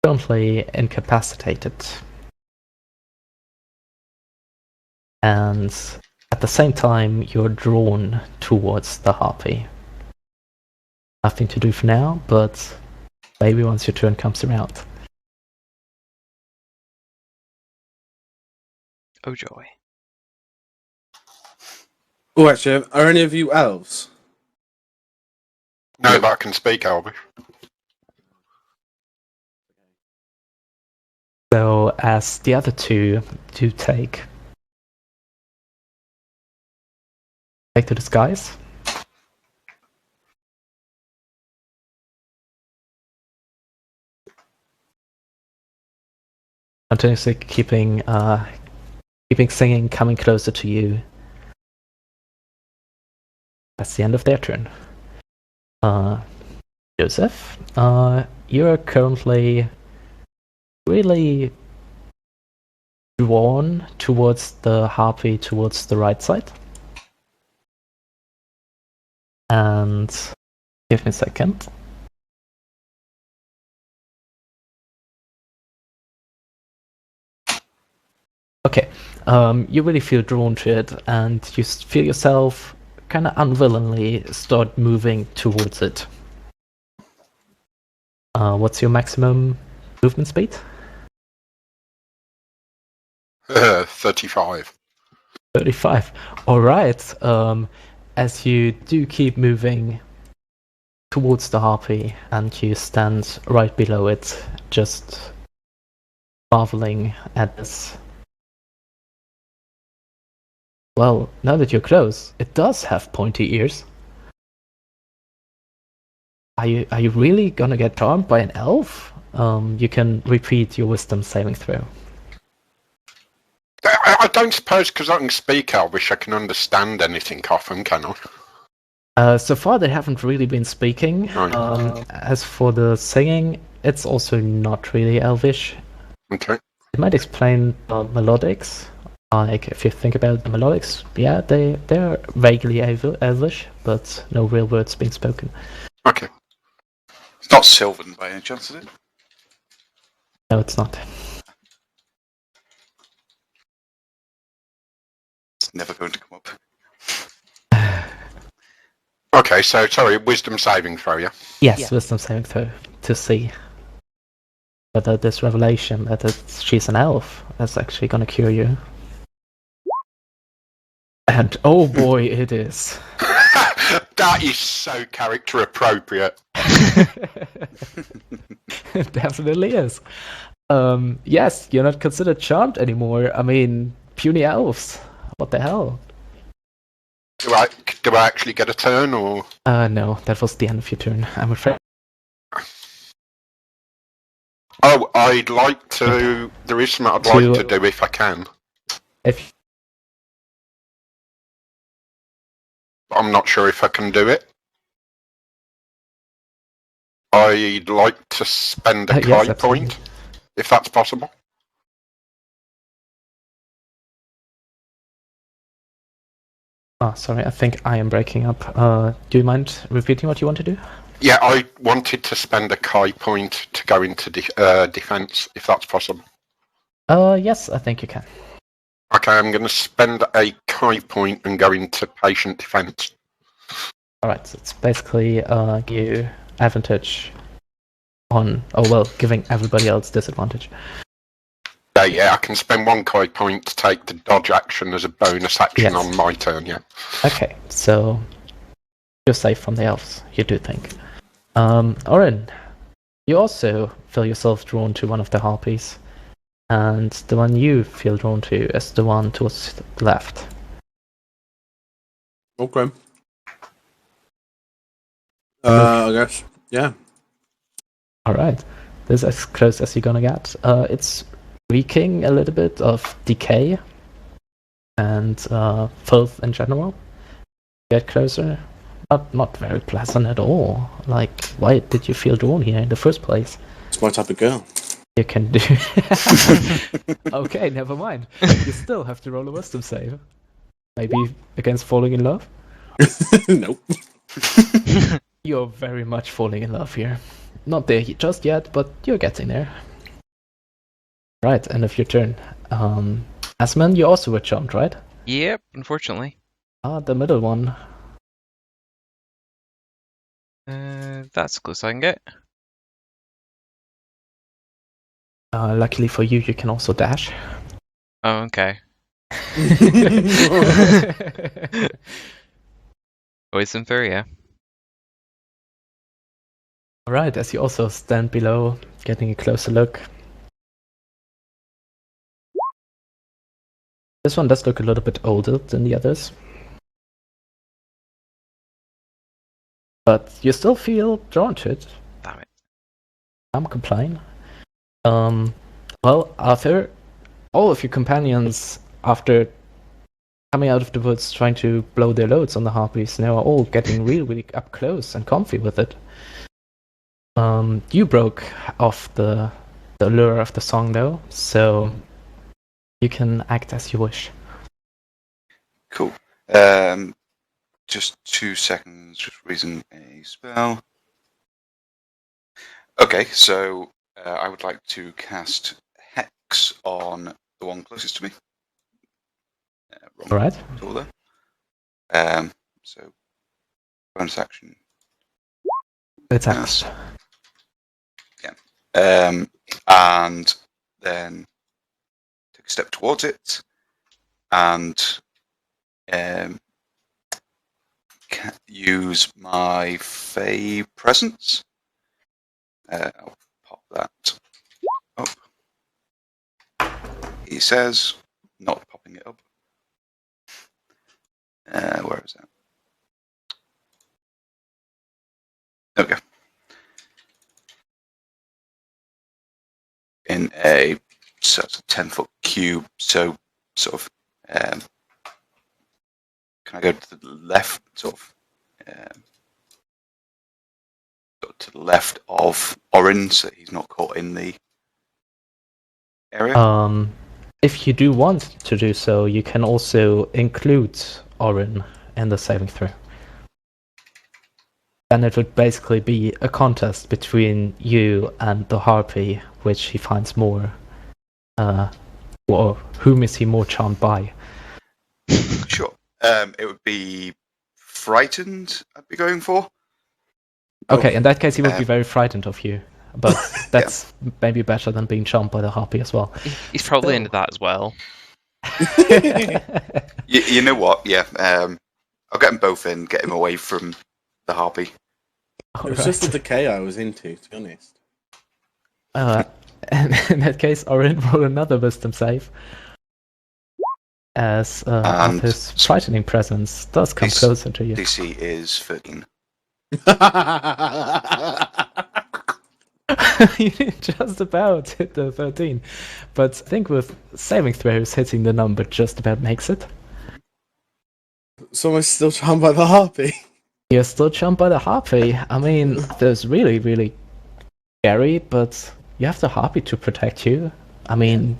currently incapacitated. And at the same time, you're drawn towards the harpy. Nothing to do for now, but maybe once your turn comes around. Oh joy. Oh, actually, are any of you elves? No, but I can speak Elvish. So, as the other two do take to disguise. Continuously keeping singing, coming closer to you. That's the end of their turn. Joseph, you're currently really drawn towards the harpy, towards the right side. And give me a second. You really feel drawn to it, and you feel yourself kind of unwillingly start moving towards it. What's your maximum movement speed? 35. 35. All right. As you do keep moving towards the harpy, and you stand right below it, just marveling at this. Well, now that you're close, it does have pointy ears. Are you really gonna get charmed by an elf? You can repeat your wisdom saving throw. I don't suppose because I can speak Elvish, I can understand anything off them, can I? So far, they haven't really been speaking. Right. As for the singing, it's also not really Elvish. Okay. It might explain melodics. Like, if you think about the melodics, yeah, they're vaguely Elvish, but no real words being spoken. Okay. It's not Sylvan by any chance, is it? No, it's not. It's never going to come up. Okay, so sorry, wisdom saving throw, yeah? Yes, wisdom saving throw to see whether this revelation that she's an elf is actually going to cure you. And oh boy, it is. That is so character appropriate. It definitely is. Yes, you're not considered charmed anymore. I mean, puny elves. What the hell? Do I actually get a turn, or? No, that was the end of your turn, I'm afraid. Oh, I'd like to. There is something I'd like to do if I can. If I'm not sure if I can do it. I'd like to spend a yes, kite point, if that's possible. Oh, sorry, I think I am breaking up. Do you mind repeating what you want to do? Yeah, I wanted to spend a Kai point to go into defense, if that's possible. Yes, I think you can. Okay, I'm going to spend a Kai point and go into patient defense. Alright, so it's basically you advantage on, giving everybody else disadvantage. Yeah, I can spend one Kai point to take the dodge action as a bonus action on my turn, yeah. Okay, so you're safe from the elves, you do think. Orryn, you also feel yourself drawn to one of the harpies, and the one you feel drawn to is the one towards the left. Okay. I guess. Yeah. Alright, this is as close as you're gonna get. It's reeking a little bit of decay and filth in general. Get closer. Not very pleasant at all. Like, why did you feel drawn here in the first place? It's my type of girl. You can do. Okay, never mind. You still have to roll a wisdom save. Maybe against falling in love? Nope. You're very much falling in love here. Not there just yet, but you're getting there. Right, end of your turn. Azmyn, you also were charmed, right? Yep, unfortunately. The middle one. That's close I can get. Luckily for you, you can also dash. Oh, okay. Wisdom throw, yeah. Alright, as you also stand below, getting a closer look. This one does look a little bit older than the others. But you still feel drawn to it. Damn it. I'm complying. Well, Arthur, all of your companions, after coming out of the woods trying to blow their loads on the harpies, now are all getting really, really up close and comfy with it. You broke off the allure of the song though, so you can act as you wish. Cool. Just 2 seconds, just raising a spell. Okay, so I would like to cast Hex on the one closest to me. wrong All right. tool there. So bonus action. It's Yes. X. And then take a step towards it, and use my Fey presence. I'll pop that up. He says, not popping it up. Where is that? There we go. In a 10-foot cube, so sort of. Can I go to the left, sort of to the left of Orryn, so he's not caught in the area? If you do want to do so, you can also include Orryn in the saving throw. Then it would basically be a contest between you and the harpy, which he finds more, or whom is he more charmed by? Sure. It would be frightened. I'd be going for. Okay, in that case, he would be very frightened of you, but that's maybe better than being charmed by the harpy as well. He's probably into that as well. You know what? Yeah. I'll get them both in. Get him away from the harpy. It was just the decay I was into, to be honest. In that case, Orryn roll another wisdom save. As his frightening presence does come closer to you. DC is 13. You just about hit the 13. But I think with saving throws, hitting the number just about makes it. So am I still charmed by the harpy? You're still charmed by the harpy. I mean, there's really, really scary, but you have the harpy to protect you. I mean,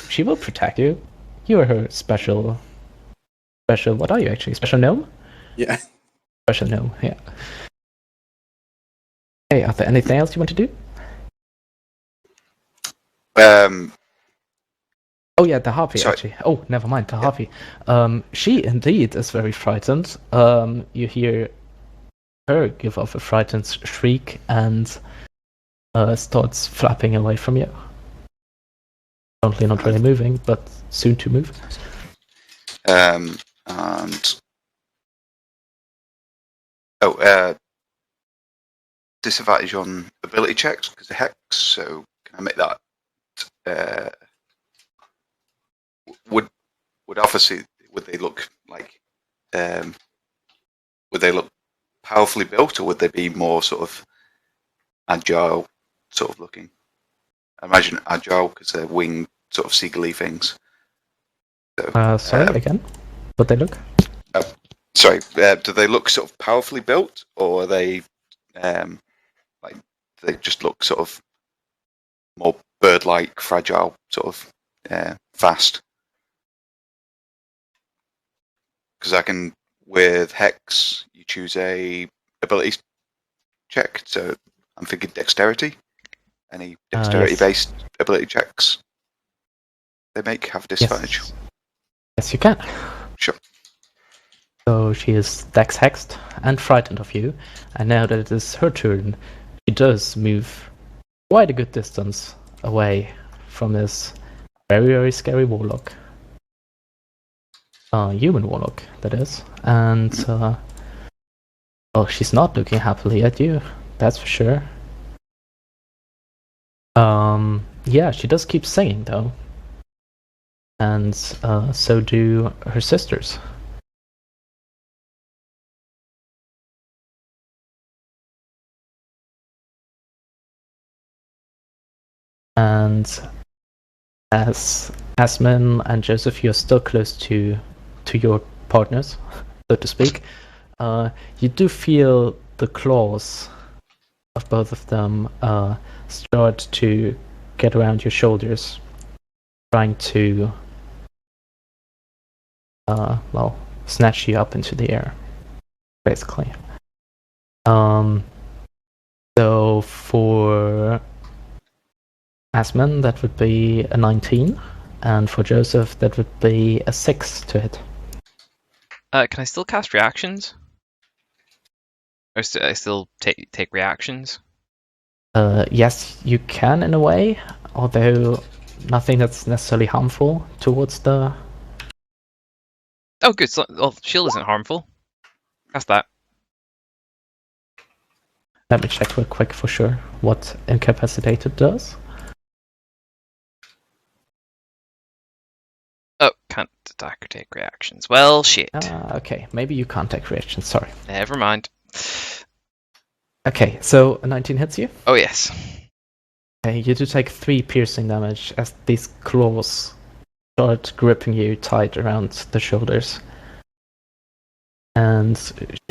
she will protect you. You are her special. What are you actually? Special gnome? Yeah. Special gnome. Yeah. Hey, are there anything else you want to do? Oh yeah, the harpy actually. Oh, never mind, the harpy. She indeed is very frightened. You hear her give off a frightened shriek and starts flapping away from you. Currently not really moving, but soon to move. And disadvantage on ability checks because of hex. So can I make that? Would obviously would they look like? Would they look powerfully built, or would they be more sort of agile, sort of looking? I imagine agile because they're winged, sort of seagull-y things. So, sorry again. Would they look? Sorry, do they look sort of powerfully built, or are they like they just look sort of more bird-like, fragile, sort of fast? Because I can, with Hex, you choose a ability check. So I'm thinking dexterity. Any dexterity-based ability checks they make have disadvantage. Yes, you can. Sure. So she is dex hexed and frightened of you, and now that it is her turn, she does move quite a good distance away from this very, very scary warlock. Human warlock, that is. And, well, she's not looking happily at you, that's for sure. Yeah, she does keep singing, though. And, so do her sisters. And as Azmyn and Joseph, you're still close to your partners, so to speak. You do feel the claws of both of them start to get around your shoulders, trying to, well, snatch you up into the air, basically. So for Azmyn, that would be a 19, and for Joseph, that would be a 6 to hit. Can I still cast reactions? Or I still take reactions? Yes, you can in a way, although nothing that's necessarily harmful towards the... Oh, good. So, well, shield isn't harmful. Cast that. Let me check real quick for sure what incapacitated does. Oh, can't attack or take reactions. Well, shit. Okay, maybe you can't take reactions, sorry. Never mind. Okay, so a 19 hits you. Oh, yes. Okay, you do take 3 piercing damage as these claws start gripping you tight around the shoulders. And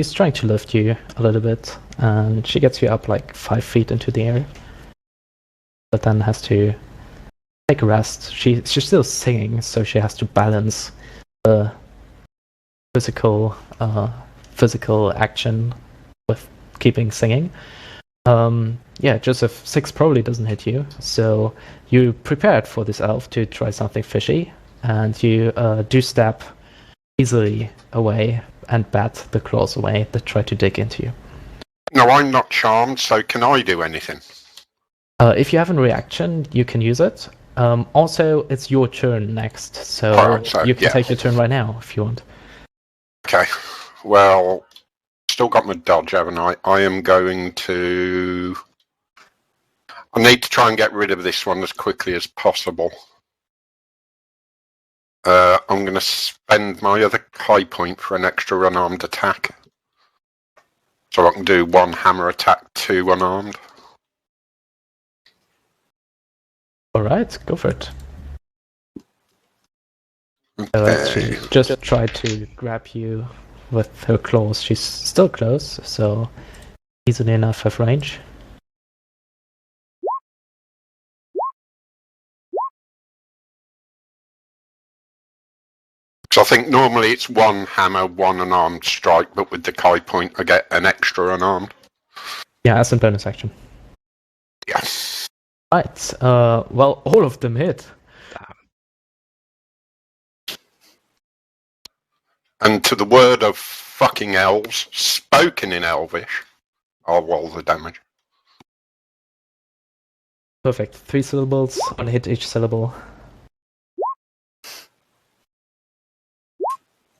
she's trying to lift you a little bit, and she gets you up like 5 feet into the air. But then has to take a rest. She's still singing, so she has to balance the physical action with keeping singing. Yeah, Joseph, 6 probably doesn't hit you, so you prepared for this elf to try something fishy, and you do step easily away and bat the claws away that try to dig into you. No, I'm not charmed, so can I do anything? If you have a reaction, you can use it. Also, it's your turn next, so Alright, so, you can yeah. take your turn right now if you want. Okay, well, still got my dodge, haven't I? I am going to... I need to try and get rid of this one as quickly as possible. I'm going to spend my other high point for an extra unarmed attack. So I can do 1 hammer attack, 2 unarmed. Alright, go for it. She just tried to grab you with her claws. She's still close, so easily enough of range. So I think normally it's 1 hammer, 1 unarmed strike, but with the high point I get an extra unarmed. Yeah, as a bonus action. Yes. Right, well, all of them hit. And to the word of fucking elves, spoken in Elvish, I'll roll the damage. Perfect. 3 syllables, 1 hit each syllable.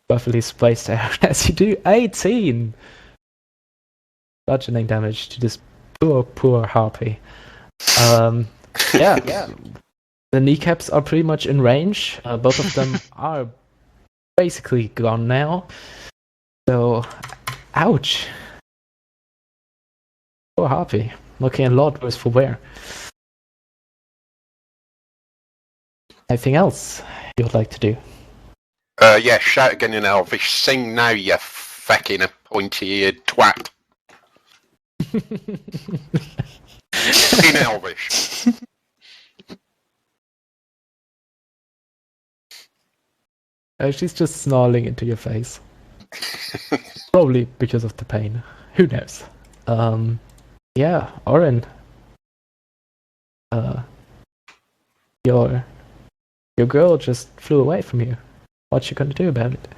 Perfectly spaced out as you do 18 bludgeoning damage to this poor harpy. Yeah. The kneecaps are pretty much in range. Both of them are basically gone now. So, ouch. Poor harpy. Looking a lot worse for wear. Anything else you would like to do? Yeah, shout again in Elvish. Sing now, you fecking pointy-eared twat. In Elvish. She's just snarling into your face. Probably because of the pain. Who knows? Yeah, Orryn. Your girl just flew away from you. What you gonna do about it?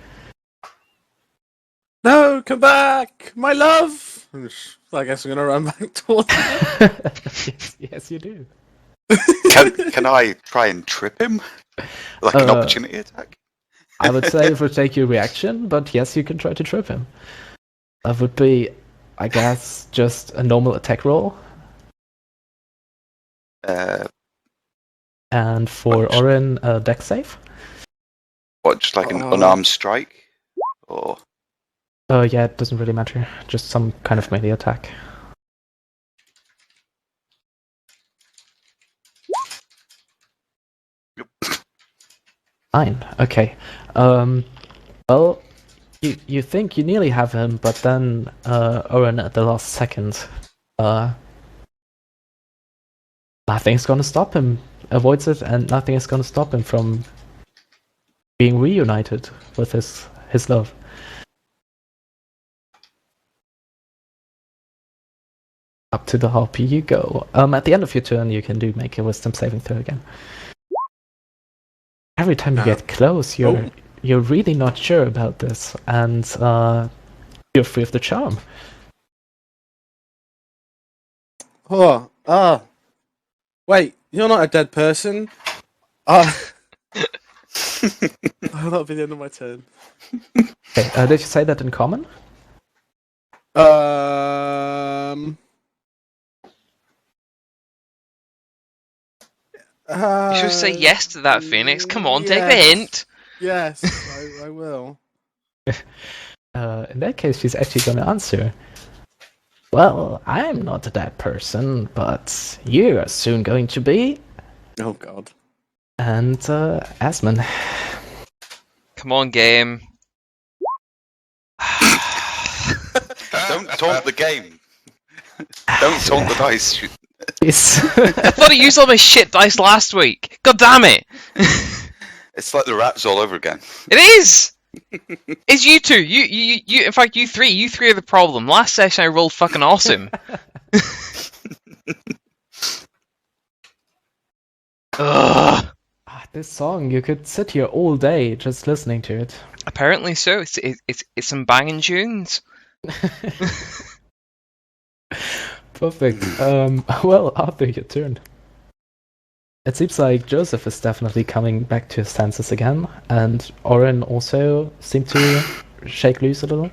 No, come back, my love. I guess I'm gonna run back towards him. yes, you do. Can I try and trip him? Like an opportunity attack? I would say it would take your reaction, but yes, you can try to trip him. That would be, I guess, just a normal attack roll. And for Orryn, dex save. What, just like an unarmed strike? Or Yeah, it doesn't really matter. Just some kind of melee attack. Fine. Okay. Well, you think you nearly have him, but then Orryn at the last second, nothing's gonna stop him. Avoids it, and nothing is gonna stop him from being reunited with his love. Up to the harpy you go. At the end of your turn, you can make a wisdom saving throw again. every time you get close, you're really not sure about this, and you're free of the charm. Wait, you're not a dead person? Oh, that'll be the end of my turn. Okay, did you say that in common? You should say yes to that, Phoenix. Come on, take the hint. Yes, I will. In that case, she's actually going to answer. Well, I'm not a dead person, but you are soon going to be. Oh, God. And, Azmyn. Come on, game. Don't taunt the game. Don't taunt the dice. Yes. I thought I used all my shit dice last week. God damn it! It's like the rats all over again. It is. It's you two. You. In fact, you three. You three are the problem. Last session I rolled fucking awesome. Ugh. This song, you could sit here all day just listening to it. Apparently so. It's some banging tunes. Perfect. Well, Arthur, your turn. It seems like Joseph is definitely coming back to his senses again, and Orryn also seemed to shake loose a little.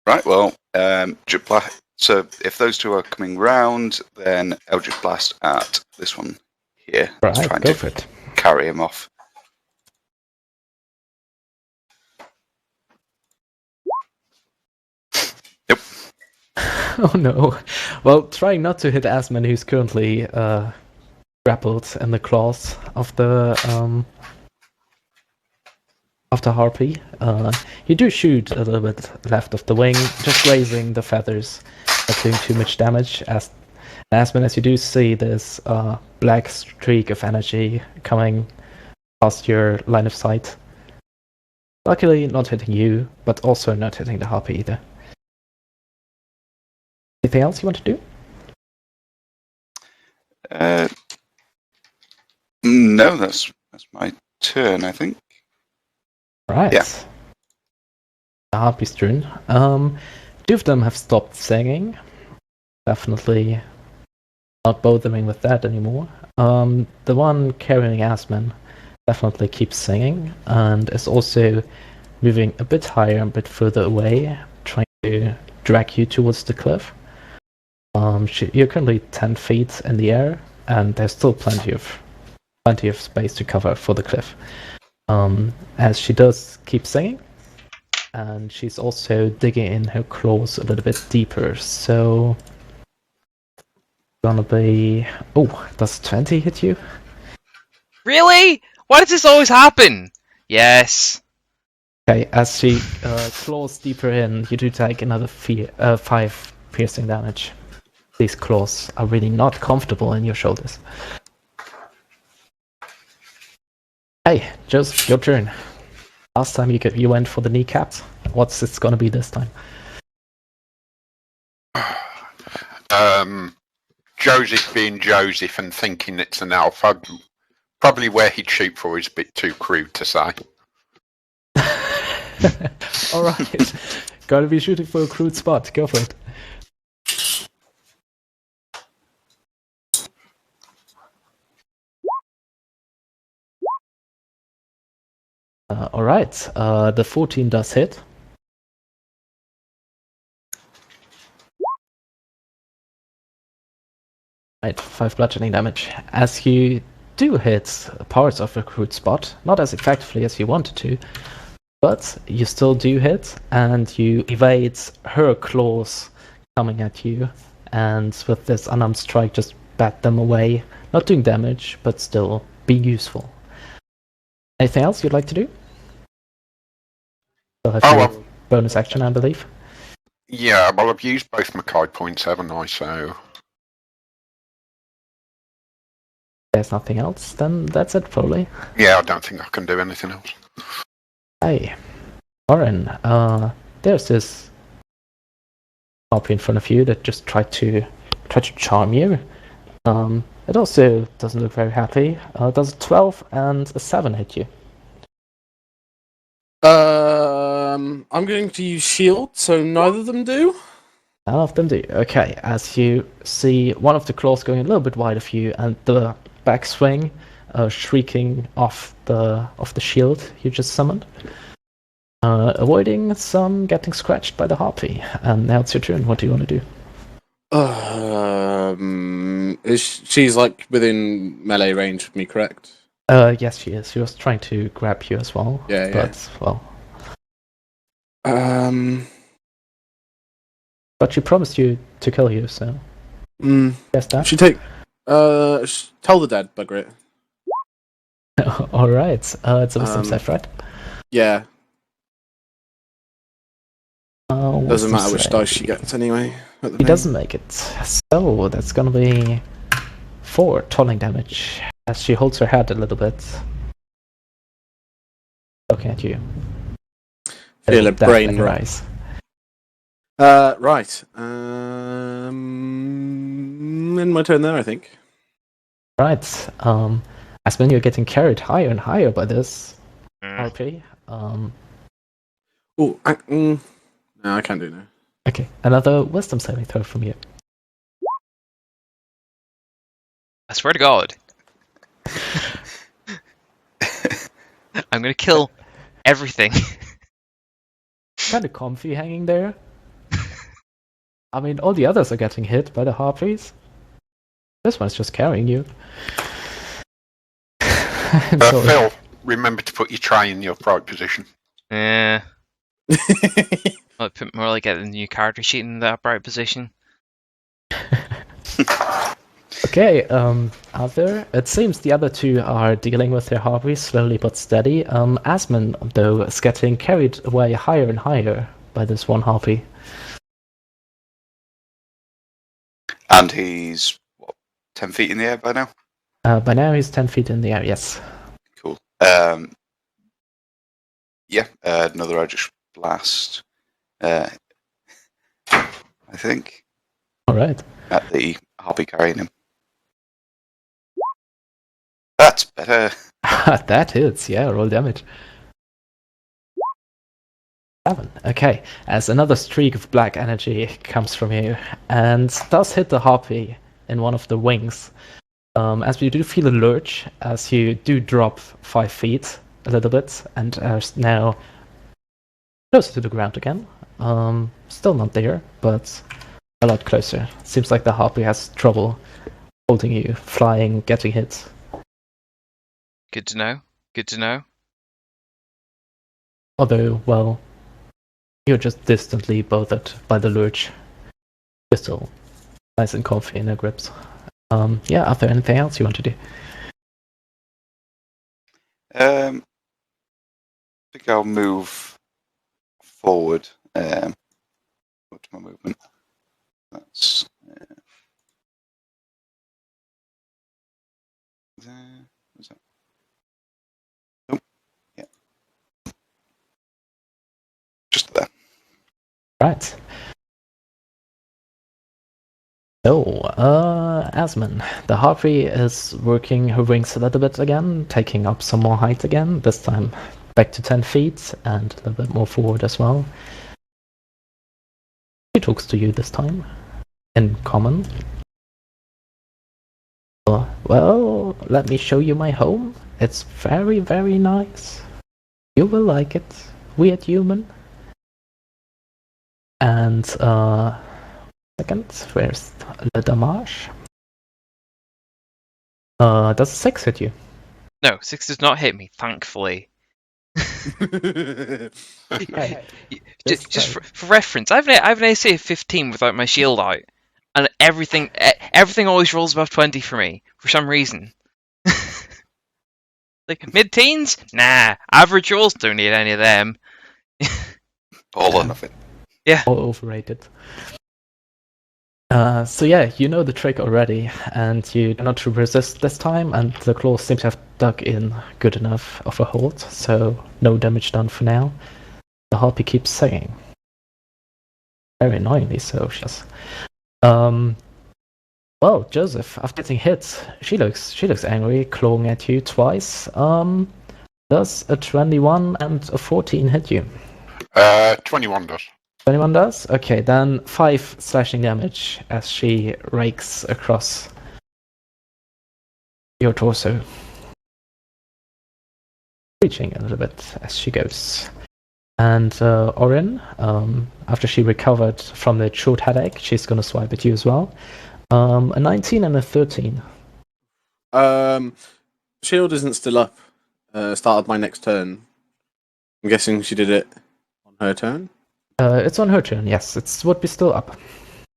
Right, well, so if those two are coming round, then Eldritch Blast at this one here. Right, trying go to for it. carry him off. Yep. Oh no. Well, trying not to hit Azmyn, who's currently grappled in the claws of the harpy. You do shoot a little bit left of the wing, just grazing the feathers, not doing too much damage. Azmyn, as you do see this black streak of energy coming past your line of sight. Luckily, not hitting you, but also not hitting the harpy either. Anything else you want to do? No, that's my turn, I think. Right. Yeah. The harpy's turn. Two of them have stopped singing. Definitely not bothering with that anymore. The one carrying Azmyn definitely keeps singing and is also moving a bit higher, a bit further away, trying to drag you towards the cliff. You're currently 10 feet in the air, and there's still plenty of space to cover for the cliff. As she does keep singing, and she's also digging in her claws a little bit deeper. So, gonna be. Oh, does 20 hit you? Really? Why does this always happen? Yes. Okay, as she claws deeper in, you do take another 5 piercing damage. These claws are really not comfortable in your shoulders. Hey, Joseph, your turn. Last time you went for the kneecaps. What's it gonna be this time? Joseph being Joseph and thinking it's an elf. Probably where he'd shoot for is a bit too crude to say. Alright. Gotta be shooting for a crude spot. Go for it. Alright. The 14 does hit. Right, 5 bludgeoning damage. As you do hit parts of the crude spot, not as effectively as you wanted to, but you still do hit, and you evade her claws coming at you, and with this unarmed strike just bat them away, not doing damage, but still being useful. Anything else you'd like to do? Still have your bonus action, I believe. Yeah, well, I've used both Mackay points, haven't I? So There's nothing else, then that's it, probably. yeah, I don't think I can do anything else. Hey, Orryn, there's this harpy in front of you that just tried to charm you. It also doesn't look very happy. Does a 12 and a 7 hit you? I'm going to use shield, so neither of them do. None of them do. Okay, as you see one of the claws going a little bit wide of you, and the backswing shrieking off the shield you just summoned, avoiding some getting scratched by the harpy. And now it's your turn. What do you want to do? She's like within melee range of me, correct? Yes, she is. She was trying to grab you as well. Yeah, but, well. Um. But she promised you to kill you, so. Guess that. She take. Tell the dead, bugger it. Alright, it's a wisdom save, right? Yeah. Doesn't Wisdom matter which save. dice she gets anyway. He doesn't make it. So that's gonna be 4 tolling damage as she holds her head a little bit. Looking at you. Feel a Death brain in her rot. eyes. Right. In my turn there, I think. Right. Azmyn, you're getting carried higher and higher by this RP. Oh, no, I can't do now. Okay, another wisdom saving throw from you. I swear to God. I'm gonna kill everything. Kind of comfy hanging there. I mean, all the others are getting hit by the harpies. This one's just carrying you. Phil, remember to put your try in the upright position. Yeah. I'll put more like get the new character sheet in the upright position. Okay, Arthur, it seems the other two are dealing with their harpies slowly but steady. Azmyn, though, is getting carried away higher and higher by this one harpy. And he's, what, 10 feet in the air by now? By now he's 10 feet in the air, yes. Cool. Yeah, another Eldritch Blast, I think, Alright. at the harpy carrying him. That's better. That hits, yeah, roll damage. 7. Okay, as another streak of black energy comes from you and does hit the harpy in one of the wings. As you do feel a lurch, as you do drop 5 feet a little bit and are now closer to the ground again. Still not there, but a lot closer. Seems like the harpy has trouble holding you, flying, getting hit. Good to know. Good to know. Although, well, you're just distantly bothered by the lurch. You're still nice and comfy in their grips. Yeah, are there anything else you want to do? I think I'll move forward. What's my movement? That's there. What's that? Oh, yeah. Just there. Right. So, Azmyn, the harpy is working her wings a little bit again, taking up some more height again, this time back to 10 feet and a little bit more forward as well. She talks to you this time, in common. Well, let me show you my home. It's very, very nice. You will like it, weird human. And, second, where's Le Damage? Does a 6 hit you? No, 6 does not hit me, thankfully. Hey, Just for reference, I have an AC of 15 without my shield out, and everything always rolls above 20 for me for some reason. Like mid-teens? Nah, average rolls don't need any of them. All or nothing. Yeah. all overrated. So yeah, you know the trick already, and you do not resist this time, and the claws seem to have dug in good enough of a hold, so no damage done for now. The harpy keeps singing. Very annoyingly so, she does. Well, Joseph, after getting hit, she looks angry, clawing at you twice. Does a 21 and a 14 hit you? 21 does. 21 does? Okay, then 5 slashing damage as she rakes across your torso. Reaching a little bit as she goes. And Orryn, after she recovered from the short headache, she's gonna swipe at you as well. A 19 and a 13. Shield isn't still up. Started my next turn. I'm guessing she did it on her turn. It's on her turn, yes. It would be still up.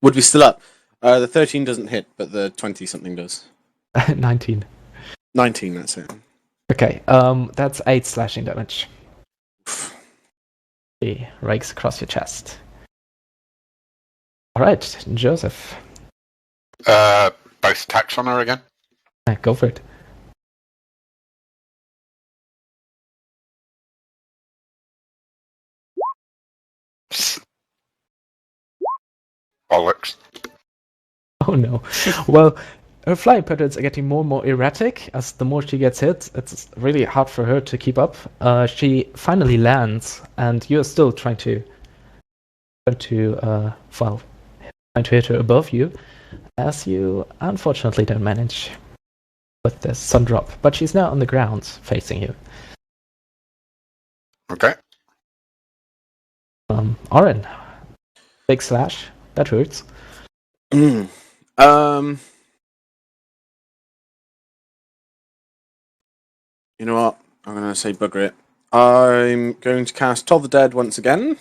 Would be still up. The 13 doesn't hit, but the 20 something does. 19. 19, that's it. Okay, that's 8 slashing damage. She rakes across your chest. Alright, Joseph. Both attacks on her again. Go for it. Bollocks. Oh no. Well, her flying patterns are getting more and more erratic as the more she gets hit. It's really hard for her to keep up. She finally lands, and you're still trying to hit her above you, as you unfortunately don't manage with this sun drop. But she's now on the ground, facing you. Okay. Orryn, big slash. That hurts. You know what? I'm going to say bugger it. I'm going to cast Toll the Dead once again.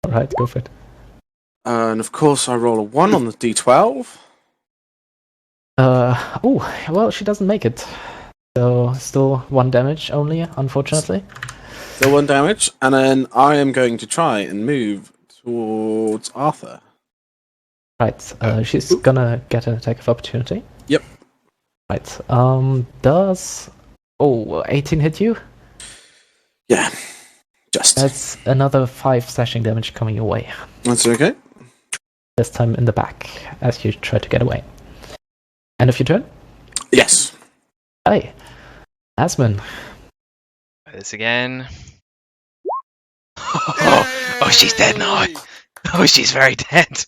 Alright, go for it. And of course I roll a 1 on the d12. Oh, well, she doesn't make it. So, still 1 damage only, unfortunately. Still 1 damage. And then I am going to try and move towards Arthur. Right, she's gonna get an attack of opportunity. Yep. Right, does... Oh, 18 hit you? Yeah, just. That's another 5 slashing damage coming your way. That's okay. This time in the back, as you try to get away. End of your turn? Yes. Hey, Azmyn. This again. Oh, she's dead now. Oh, she's very dead.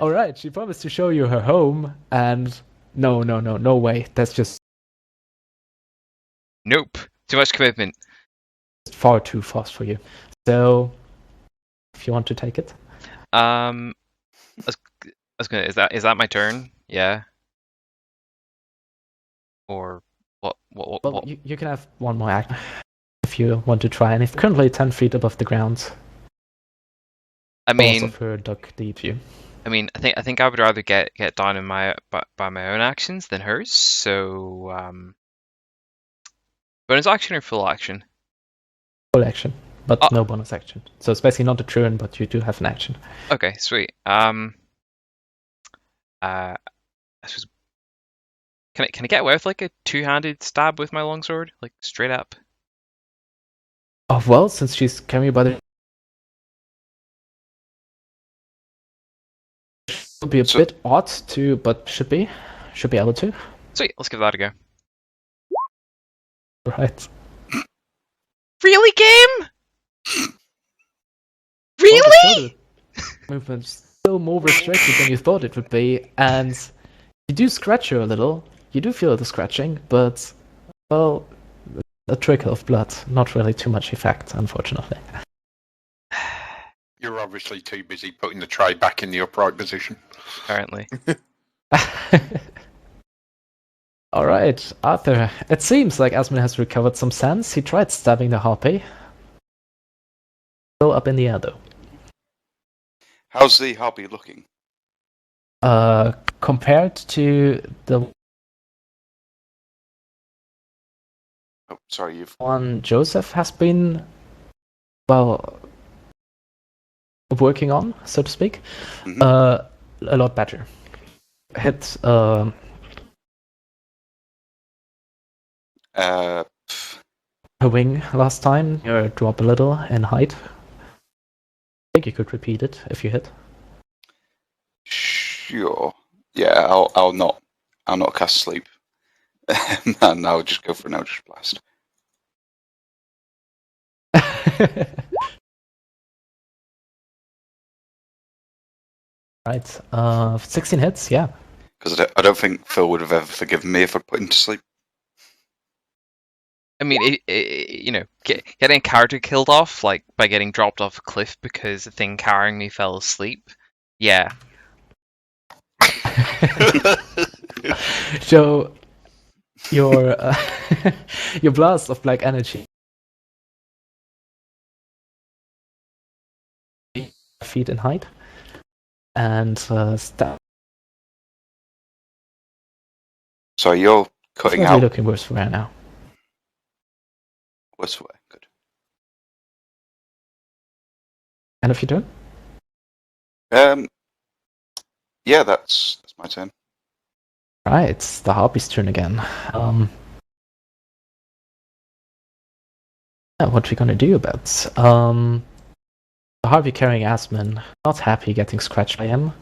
Alright, she promised to show you her home, and no way. That's just Nope. Too much commitment. far too fast for you. So, if you want to take it. I was gonna. Is that my turn? Yeah. Or what? Well, you can have one more act if you want to try, and if currently 10 feet above the ground. I mean, of her dug deep you. I think I would rather get down in by my own actions than hers. So, bonus action or full action? Full action, but no bonus action. So it's basically not a turn, but you do have an action. Okay, sweet. I suppose, can I get away with like a 2-handed stab with my longsword, like straight up? Oh well, since she's carrying you by the, it'll be a bit odd to, but should be able to. Sweet, let's give that a go. Right. Really, game? Well, Really? Movement's still more restricted than you thought it would be, and you do scratch her a little. You do feel the scratching, but well, a trickle of blood, not really too much effect, unfortunately. You're obviously too busy putting the tray back in the upright position. Apparently. Alright, Arthur. It seems like Azmyn has recovered some sense. He tried stabbing the harpy. Still up in the air, though. How's the harpy looking? Compared to the Oh, sorry, you've... one Joseph has been, well, working on, so to speak, Mhm. A lot better. Hit her wing last time. You drop a little in height, think you could repeat it if you hit. Sure. Yeah, I'll not cast sleep. And I'll just go for an Eldritch Blast. Right, 16 hits, yeah. Because I don't think Phil would have ever forgiven me if I'd put him to sleep. I mean, getting a character killed off, like, by getting dropped off a cliff because the thing carrying me fell asleep. Yeah. So, your your blast of black energy feet in height, and So you're cutting definitely out. looking worse for right now. What's the way? Good. And if you turn? Yeah, that's my turn. Right, it's the Harpy's turn again. What are we gonna do about the Harpy carrying Azmyn? Not happy getting scratched by him.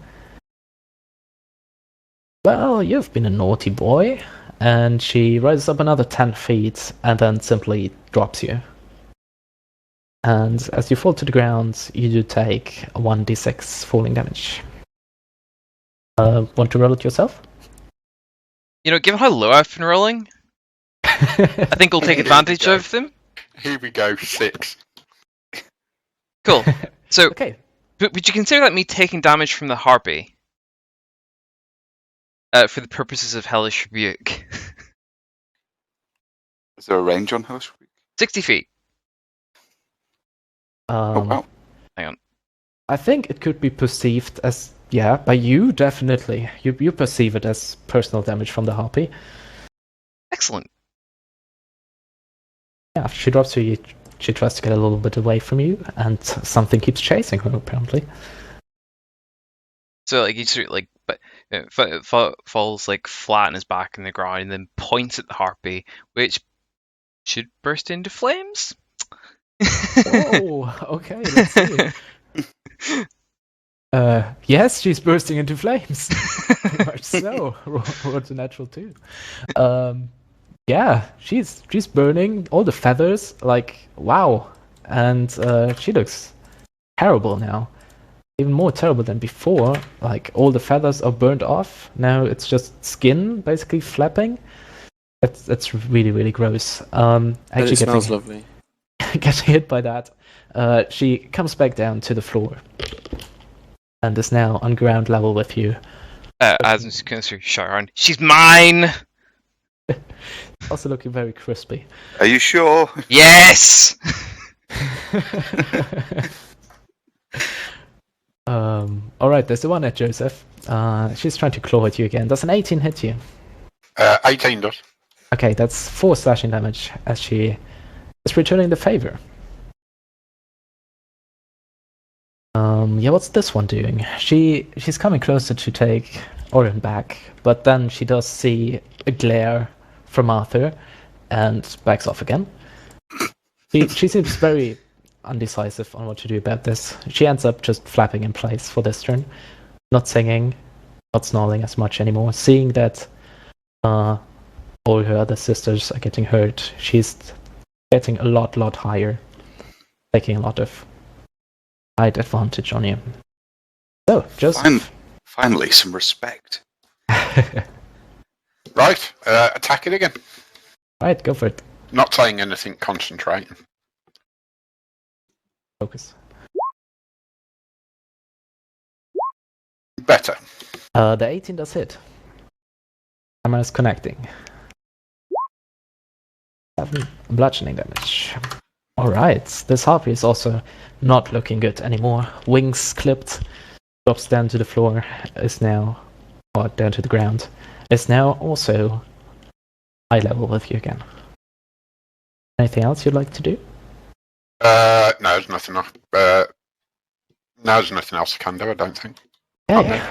Well, you've been a naughty boy, and she rises up another 10 feet and then simply drops you. And as you fall to the ground, you do take 1d6 falling damage. Want to roll it yourself? Given how low I've been rolling, I think we'll take advantage of them. Here we go, 6. Cool. So, Okay. would you consider that me taking damage from the Harpy? For the purposes of Hellish Rebuke. Is there a range on Hellish Rebuke? 60 feet. Oh wow. Hang on. I think it could be perceived as, by you, definitely. You perceive it as personal damage from the Harpy. Excellent. Yeah, after she drops you, she tries to get a little bit away from you, and something keeps chasing her, apparently. So, like, he sort of, like, falls, like, flat on his back in the ground and then points at the Harpy, which should burst into flames? Oh, okay, let's see. Yes, she's bursting into flames. Very much so. Rolled a natural 2. Yeah, she's burning. All the feathers, like, wow. And she looks terrible now. Even more terrible than before. Like, all the feathers are burnt off. Now it's just skin, basically, flapping. That's really, really gross. And Actually, it smells lovely. getting hit by that, she comes back down to the floor and is now on ground level with you. As going to shout around, she's mine! Also looking very crispy. Are you sure? Yes! Alright, there's the one at Joseph. She's trying to claw at you again. Does an 18 hit you? 18 does. Okay, that's 4 slashing damage as she is returning the favor. What's this one doing? She's coming closer to take Orryn back, but then she does see a glare from Arthur and backs off again. She seems very undecisive on what to do about this. She ends up just flapping in place for this turn, not singing, not snarling as much anymore. Seeing that all her other sisters are getting hurt, she's getting a lot higher, taking a lot of height advantage on you. So, Joseph. Finally, some respect. Right, attack it again. Right, go for it. Not saying anything, concentrate. Focus. Better. The 18 does hit. Hammer is connecting. 7 bludgeoning damage. Alright, this Harpy is also not looking good anymore. Wings clipped, drops down to the floor, or down to the ground, is now also eye level with you again. Anything else you'd like to do? No, there's nothing else. There's nothing else I can do, I don't think. Okay.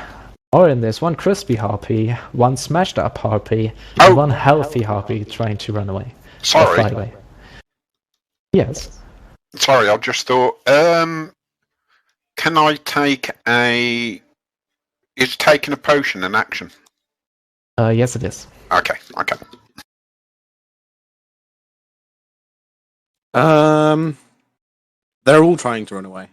Orryn, there's one crispy Harpy, one smashed up Harpy, and one healthy Harpy trying to run away. Sorry. Fly away. Yes. Sorry, I just thought, Can I take a... Is taking a potion an action? Yes, it is. Okay. They're all trying to run away.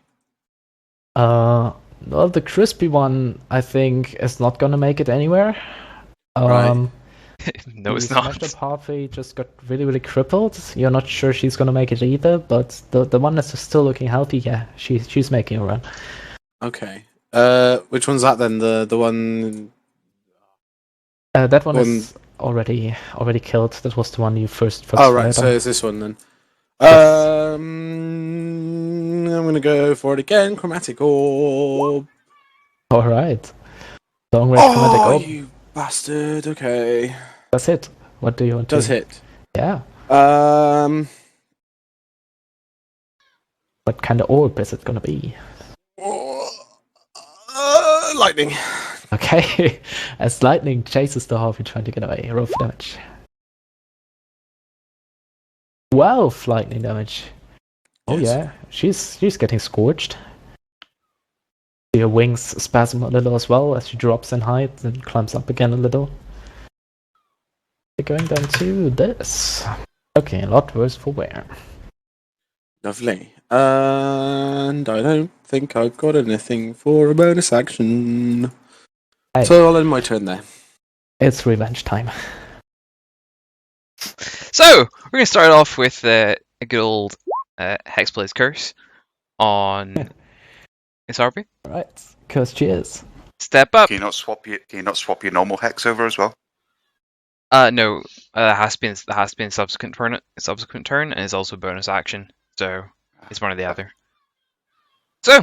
Well, the crispy one, I think, is not gonna make it anywhere. Right. No, it's the not. smashed up Harvey just got really, really crippled. You're not sure she's gonna make it either, but the one that's still looking healthy, yeah, she's making a run. Okay. Which one's that then? The one. That one is already killed. That was the one you first Oh right, fired so on. it's this one then. Yes. I'm gonna go for it again. Chromatic orb. All right. Long range chromatic Oh, orb. you bastard! Okay. That's it. What do you want Does to? hit. Yeah. Um. What kind of orb is it gonna be? Lightning. Okay. As lightning chases the Harvey trying to get away. Roll for damage. 12 lightning damage. Oh Yes. yeah, she's getting scorched. Your wings spasm a little as well as she drops in height and climbs up again a little. They're going down to this. Okay, a lot worse for wear. Lovely. And I don't think I've got anything for a bonus action. Hey. So I'll end my turn there. It's revenge time. So we're going to start off with a good old Hexblade's Curse on SRP. Right, cursed she is. Step up. Can you not swap your normal hex over as well? No, has been subsequent turn, and is also bonus action. So it's one or the other. So.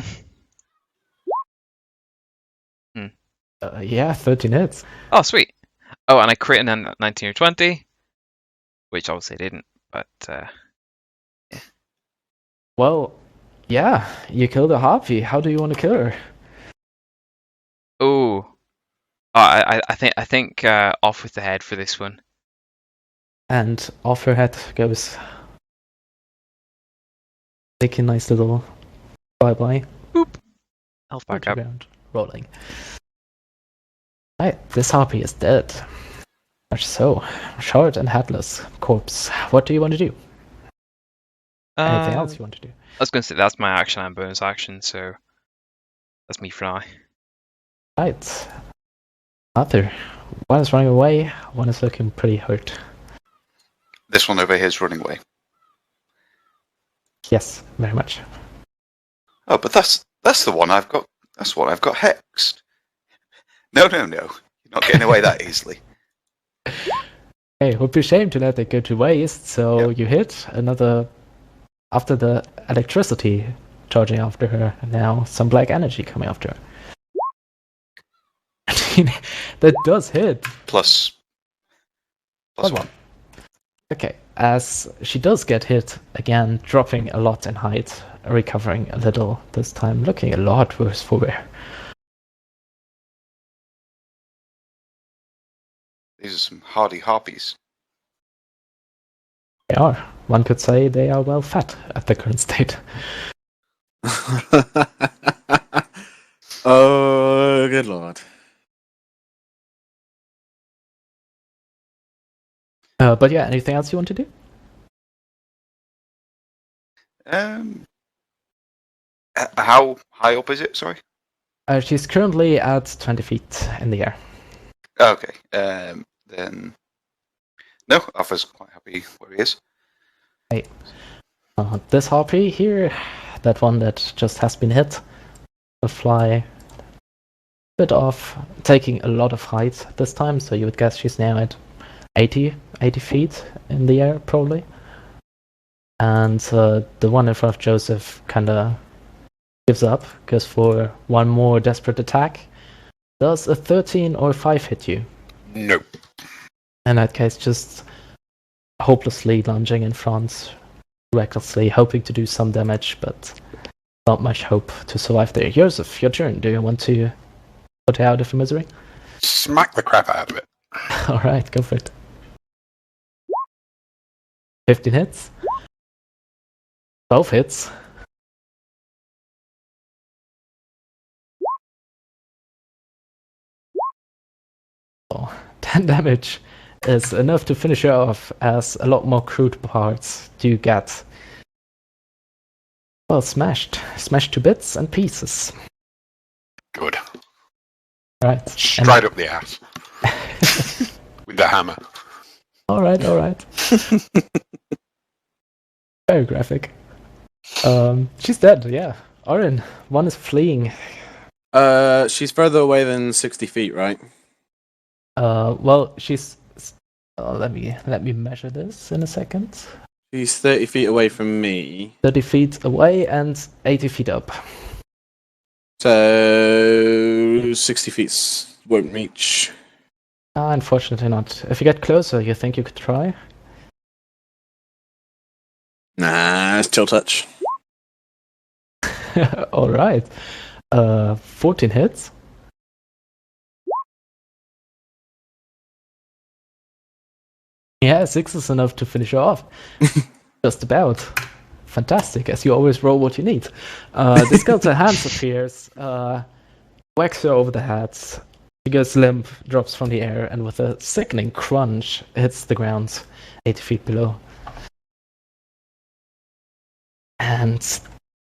Yeah, 13 hits. Oh, sweet. Oh, and I crit in 19 or 20, which obviously I didn't, but yeah. Well, yeah, you killed a Harpy. How do you want to kill her? Oh, I think off with the head for this one. And off her head goes. Take a nice little bye-bye. Boop. Health back up. Ground, rolling. Right, this Harpy is dead. Much so. Short and headless corpse. What do you want to do? Anything else you want to do? I was going to say that's my action and bonus action, so that's me for now. Right. Arthur. One is running away, one is looking pretty hurt. This one over here is running away. Yes, very much. Oh, but that's the one I've got. That's what I've got hexed. No. You're not getting away that easily. Hey, it would be a shame to let it go to waste, so Yep. you hit another... After the electricity charging after her, and now some black energy coming after her. I mean, that does hit. Plus one. Okay, as she does get hit, again, dropping a lot in height, recovering a little this time, looking a lot worse for wear. These are some hardy harpies. They are. One could say they are well fed at the current state. Oh, good lord. But yeah, anything else you want to do? How high up is it? Sorry. She's currently at 20 feet in the air. Okay. Then no, Arthur's quite happy where he is. Hey. This harpy here, that one that just has been hit, will fly a bit off, taking a lot of height this time, so you would guess she's now at 80 feet in the air, probably. And the one in front of Joseph kind of gives up, goes for one more desperate attack. Does a 13 or 5 hit you? Nope. In that case, just hopelessly lunging in front, recklessly, hoping to do some damage, but not much hope to survive there. Joseph, your turn. Do you want to put her out of her misery? Smack the crap out of it. Alright, go for it. 15 hits. 12 hits. 10 damage is enough to finish her off, as a lot more crude parts do get, well, smashed to bits and pieces. Good. Right. Straight up the ass. With the hammer. All right. Very graphic. She's dead. Yeah. Orryn, one is fleeing. She's further away than 60 feet, right? Well, she's. Let me measure this in a second. She's 30 feet away from me. 30 feet away and 80 feet up. So 60 feet won't reach. Unfortunately not. If you get closer, you think you could try? Nah, it's chill touch. All right. 14 hits. Yeah, 6 is enough to finish her off. Just about. Fantastic, as you always roll what you need. The skeleton hands appears, whacks her over the head. She goes limp, drops from the air, and with a sickening crunch, hits the ground 80 feet below. And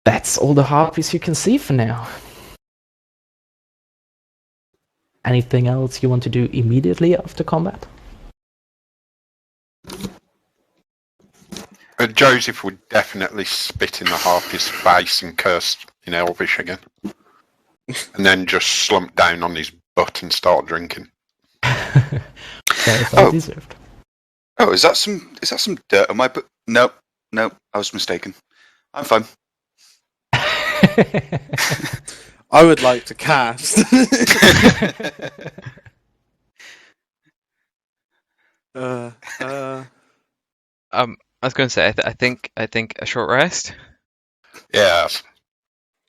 that's all the harpies you can see for now. Anything else you want to do immediately after combat? Joseph would definitely spit in the harpy's face and curse in Elvish again. And then just slump down on his butt and start drinking. Very deserved. Oh, is that some dirt on my butt? No, I was mistaken. I'm fine. I would like to cast. I was going to say, I think a short rest. Yes.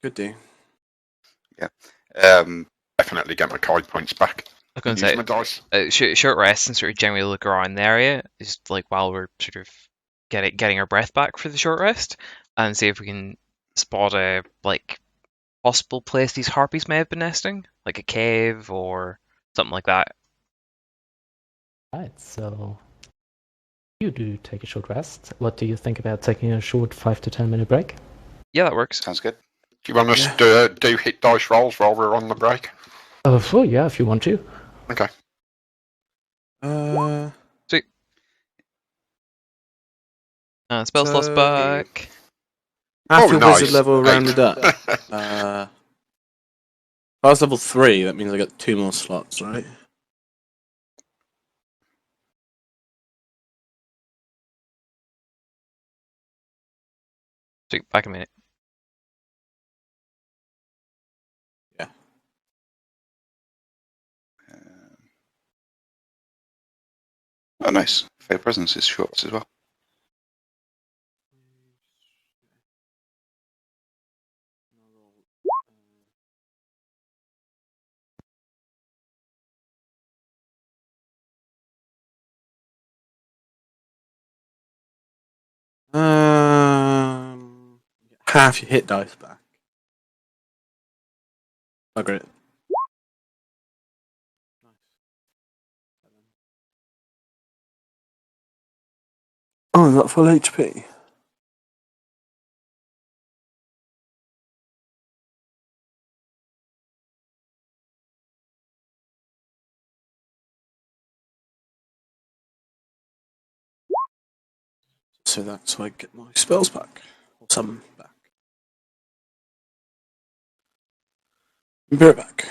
Could do. Yeah. Definitely get my Kai points back. I was going Use to my dice. say, short rest and sort of generally look around the area, just like while we're sort of getting our breath back for the short rest, and see if we can spot a possible place these harpies may have been nesting, like a cave or something like that. Right, so you do take a short rest. What do you think about taking a short 5 to 10 minute break? Yeah, that works. Sounds good. Do you want us to do hit dice rolls while we're on the break? Oh, yeah, if you want to. Okay. Sweet. Spell slots back. Half your nice. wizard level 8. rounded up. If I was level 3, that means I got 2 more slots, right? Sweet. Back in a minute. Yeah. Oh, nice. Fair presence is short as well. Half your hit dice back. Oh, great. Oh, is that full HP? So that's how I get my spells back. Or some back. Be right back.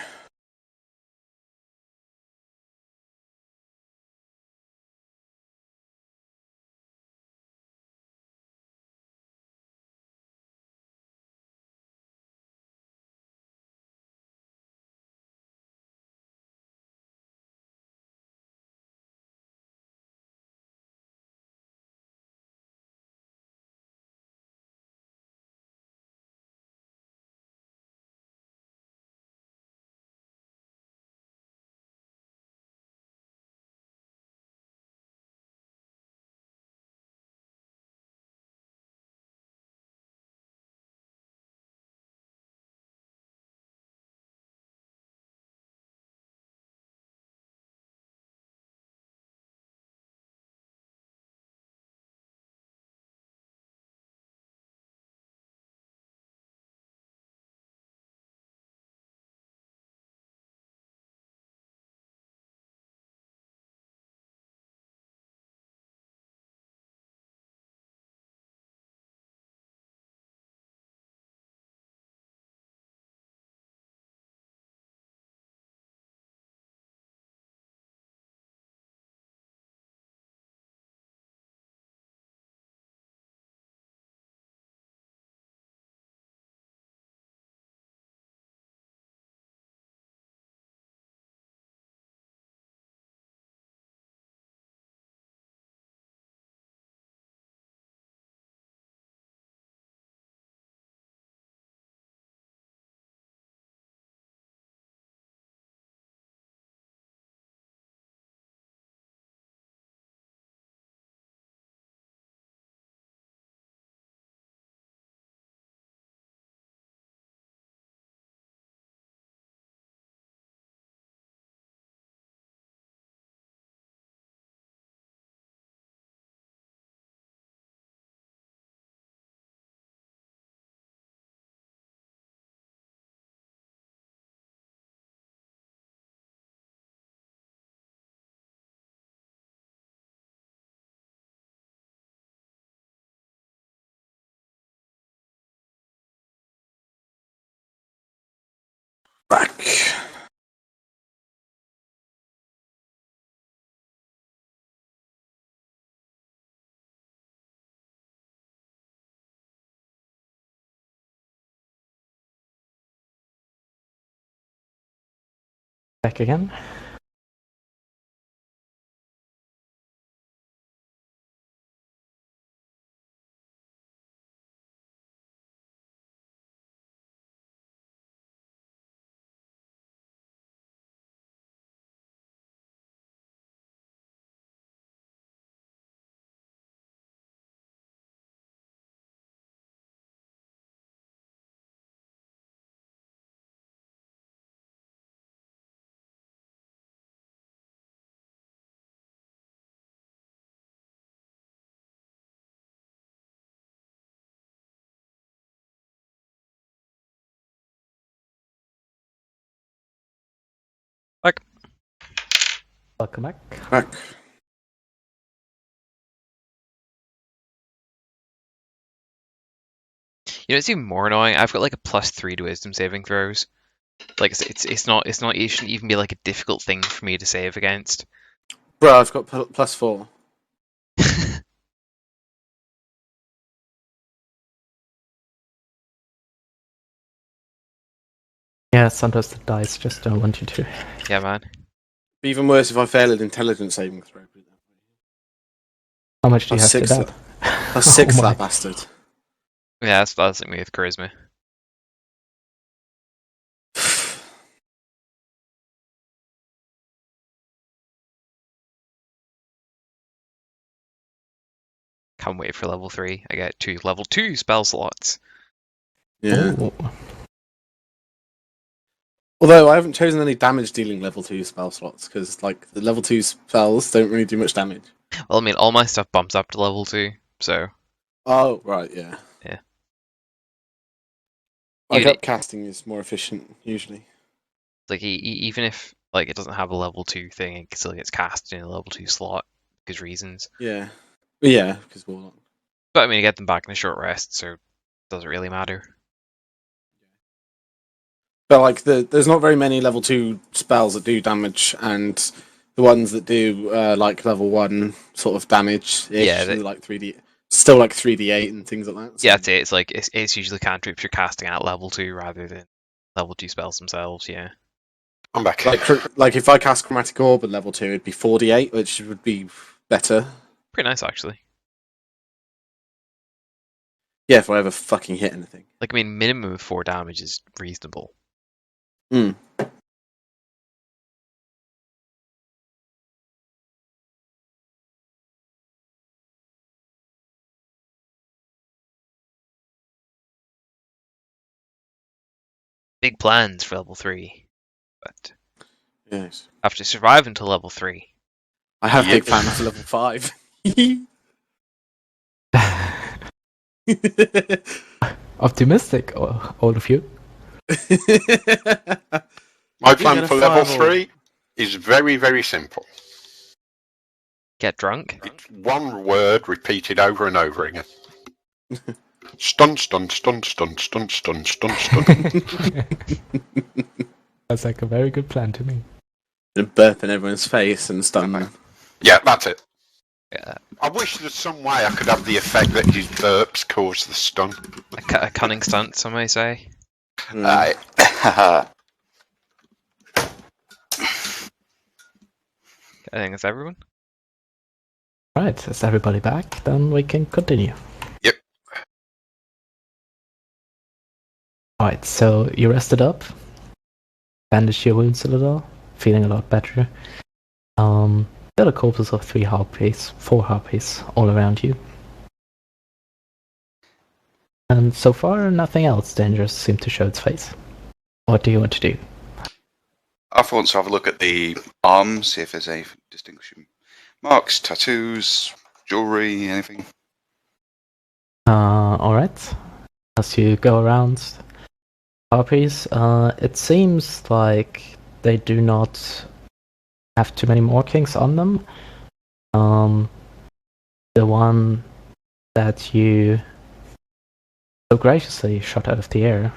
Back. Back again. Back. Welcome back. Back. You know, it's even more annoying. I've got like a +3 to wisdom saving throws. Like it's not it shouldn't even be like a difficult thing for me to save against. Bro, I've got +4. Yeah, sometimes the dice just don't want you to. Yeah, man. Be even worse if I fail an intelligence saving throw. How much do you have +6 to that? +6 Oh my. that bastard. Yeah, that's like me with charisma. Can't wait for level 3. I get 2 level 2 spell slots. Yeah. Ooh. Although I haven't chosen any damage dealing level 2 spell slots because like the level 2 spells don't really do much damage. Well, I mean, all my stuff bumps up to level 2, so Oh right, yeah. Yeah. Like Even upcasting is more efficient usually. like even if like it doesn't have a level 2 thing, it still gets cast in a level 2 slot because reasons. Yeah. But yeah, because Warlock. But I mean, I get them back in a short rest, so it doesn't really matter. But like there's not very many level 2 spells that do damage, and the ones that do like level 1 sort of damage Yeah, like 3D still like 3d8 and things like that. So. Yeah, that's it. It's like it's usually cantrips you're casting at level 2 rather than level 2 spells themselves. Yeah. I'm back. Like if I cast Chromatic Orb at level 2, it'd be 4d8, which would be better. Pretty nice, actually. Yeah, if I ever fucking hit anything. Like, I mean, minimum of 4 damage is reasonable. Hmm. Big plans for level 3, but Yes. have to survive until level 3. I have Yep. big plans for level 5. Optimistic, all of you. My Being plan at a for level fireball. 3 is very, very simple. Get drunk. It's one word repeated over and over again. Stun, stun, stun, stun, stun, stun, stun, stun. That's like a very good plan to me. And burp in everyone's face and stun them. Yeah, that's it. Yeah, I wish there's some way I could have the effect that his burps cause the stun. a cunning stunt, some may say. Mm. I think that's everyone. Right, is everybody back? Then we can continue. Yep. Alright, so you rested up, bandaged your wounds a little, feeling a lot better. Got a corpus of 4 harpies all around you. And so far, nothing else dangerous seemed to show its face. What do you want to do? I want to have a look at the arms, see if there's any distinguishing marks, tattoos, jewelry, anything. Alright. As you go around harpies, it seems like they do not have too many markings on them. The one that you so graciously shot out of the air,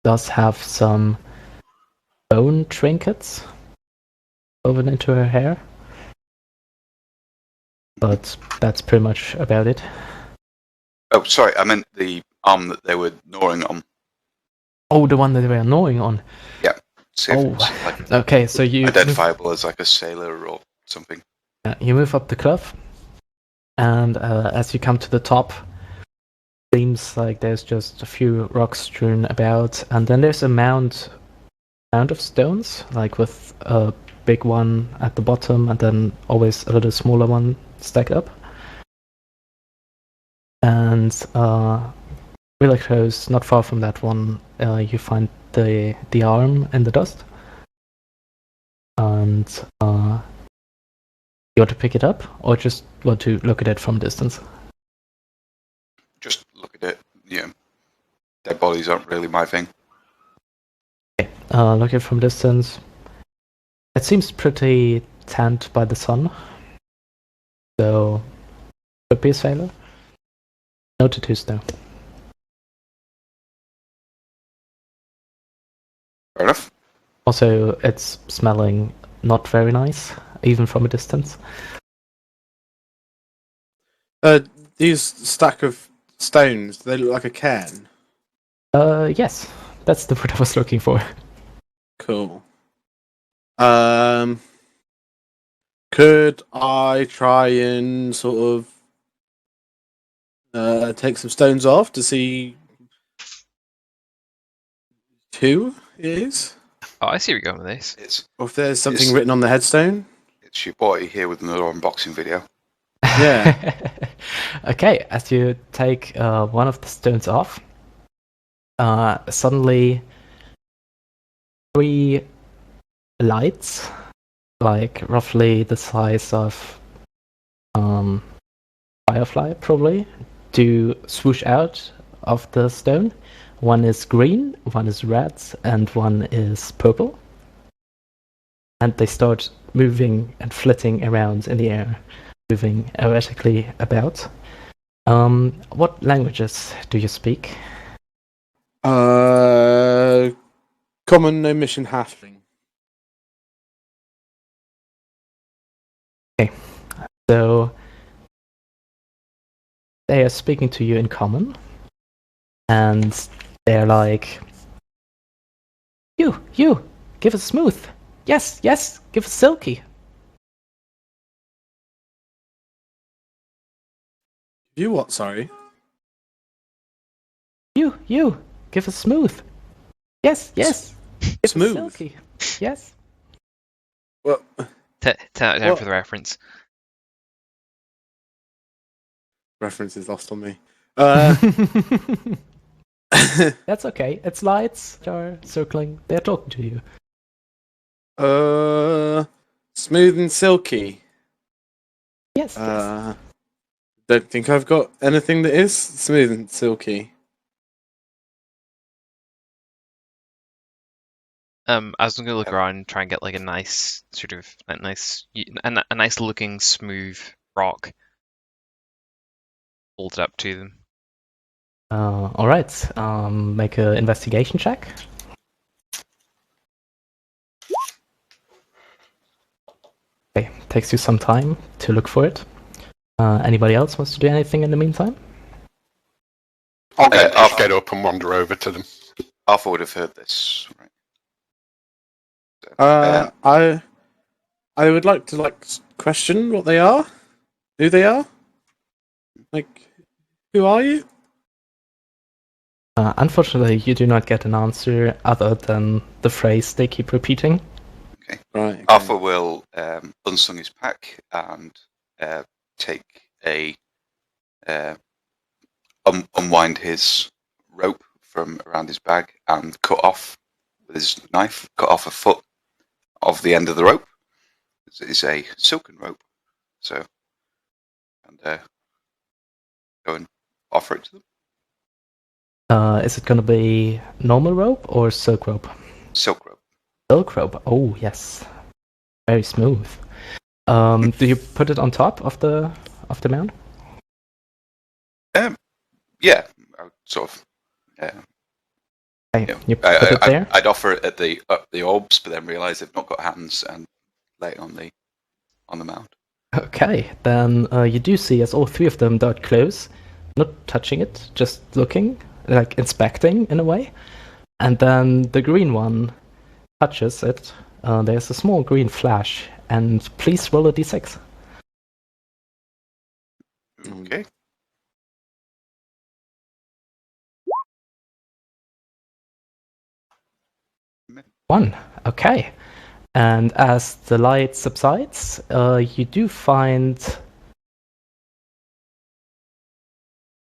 does have some bone trinkets woven into her hair. But that's pretty much about it. Oh, sorry, I meant the arm that they were gnawing on. Oh, the one that they were gnawing on. Yeah. See if it's like okay. So you identifiable as like a sailor or something. you move up the cliff, and as you come to the top, seems like there's just a few rocks strewn about, and then there's a mound of stones, like with a big one at the bottom, and then always a little smaller one stacked up. And really close, not far from that one, you find the arm in the dust. And you want to pick it up, or just want to look at it from a distance? Just look at it. Yeah. Dead bodies aren't really my thing. Okay, look at it from a distance. It seems pretty tanned by the sun. So, could be a sailor. No tattoos though. Fair enough. Also, it's smelling not very nice, even from a distance. These stack of stones, they look like a cairn. Yes, that's the word I was looking for. Cool. Could I try and sort of take some stones off to see who it is? Oh, I see where you're going with this. It's Or if there's something written on the headstone? it's your boy here with another unboxing video. Yeah. Okay, as you take one of the stones off, suddenly 3 lights, like roughly the size of firefly, probably, do swoosh out of the stone. One is green, one is red, and one is purple. And they start moving and flitting around in the air, moving erratically about. What languages do you speak? Common no mission halfling. Okay, so they are speaking to you in common, and they're like, you, give us smooth. Yes, give us silky. You what, sorry? You, give us smooth. Yes, give us Smooth? silky. Yes. Well, 10 out of 10 What? for the reference. reference is lost on me. That's okay. It's lights that are circling. They're talking to you. Smooth and silky. Yes. Don't think I've got anything that is smooth and silky. I was gonna look around and try and get like a nice sort of a nice looking smooth rock. Hold it up to them. All right. Make an investigation check. Okay, takes you some time to look for it. Anybody else wants to do anything in the meantime? I'll I'll- get up and wander over to them. Arthur would have heard this, right? I would like to question what they are, who they are. Who are you? Unfortunately, you do not get an answer other than the phrase they keep repeating. Right. Okay. Arthur will unsung his pack and take a unwind his rope from around his bag and cut off with his knife, cut off a foot of the end of the rope. It's a silken rope, so and go and offer it to them. Is it going to be normal rope or silk rope? Silk rope. Silk rope. Oh yes, very smooth. Do you put it on top of the mound? Yeah, I would sort of Okay, Yeah. you put it there? I'd offer it at the orbs, but then realise they've not got hands and lay it on the mound. Okay, then you do see as all three of them dart close, not touching it, just looking, like inspecting in a way. And then the green one touches it. There's a small green flash, and please roll a d6. Okay. One. Okay. And as the light subsides, you do find.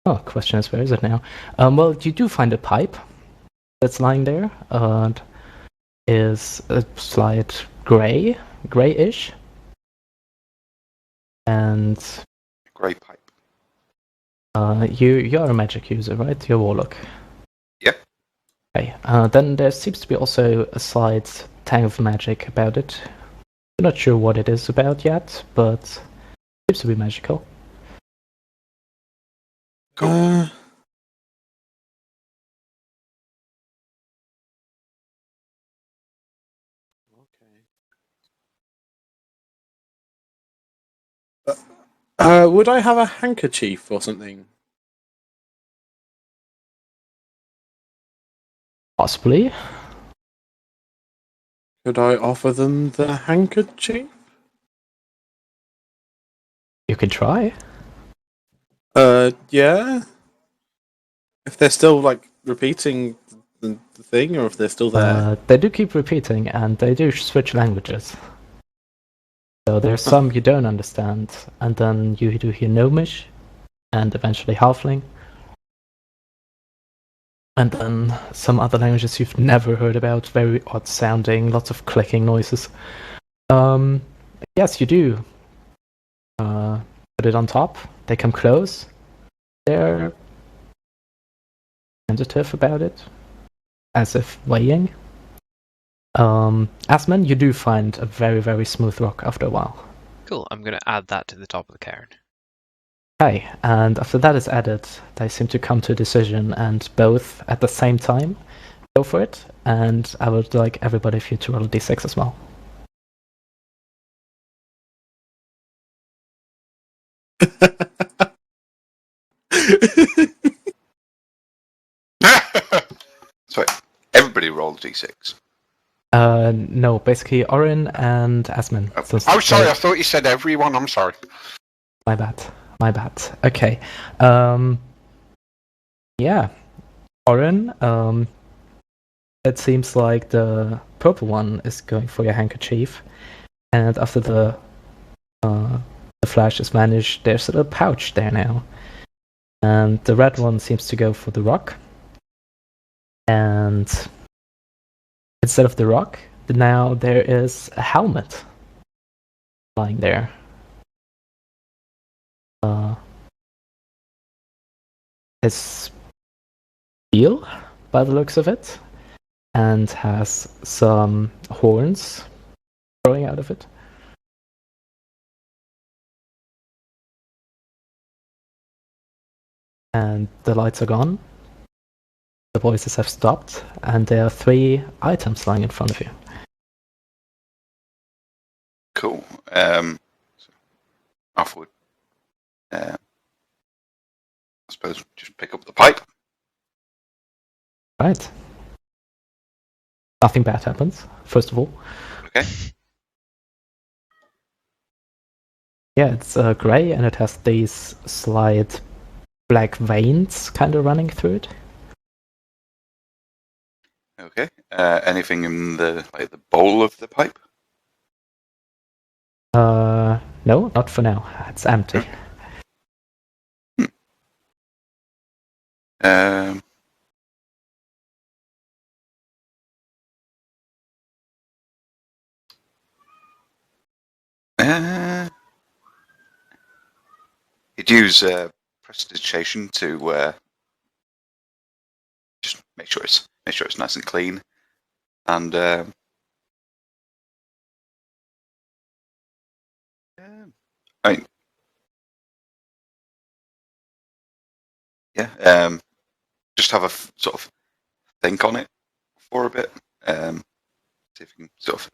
Oh, question is, where is it now? Well, you do find a pipe that's lying there. Is a slight grayish, and Grey pipe. you're a magic user, right? You're Warlock. Yep. Okay. Then there seems to be also a slight tang of magic about it. I'm not sure what it is about yet, but it seems to be magical. Cool. Would I have a handkerchief or something? Possibly. Could I offer them the handkerchief? You can try. Yeah. If they're still like repeating the thing, or if they're still there. They do keep repeating, and they do switch languages. So there's some you don't understand, and then you do hear Gnomish, and eventually Halfling. And then some other languages you've never heard about, very odd sounding, lots of clicking noises. Yes, you do. Put it on top. They come close. They're sensitive about it, as if weighing. Azmyn, you do find a very, very smooth rock after a while. Cool. I'm going to add that to the top of the cairn. Okay, and after that is added, they seem to come to a decision and both at the same time go for it. And I would like everybody of you to roll a d6 as well. Sorry, everybody rolled a d6. No, basically Orryn and Azmyn. So, Oh, sorry, I thought you said everyone. I'm sorry. My bad. Okay. Yeah. Orryn, it seems like the purple one is going for your handkerchief. And after the flash has vanished, there's a little pouch there now. And the red one seems to go for the rock. And instead of the rock, now there is a helmet lying there. It's steel by the looks of it, and has some horns growing out of it. And the lights are gone. The voices have stopped, and there are 3 items lying in front of you. Cool. Afterward. I suppose just pick up the pipe. Right. Nothing bad happens, first of all. Okay. Yeah, it's grey, and it has these slight black veins kind of running through it. Okay. Anything in the bowl of the pipe? No, not for now. It's empty. Um, you'd use prestidigitation to just make sure it's nice and clean, and I mean, yeah, just have a sort of think on it. for a bit. See if we can sort of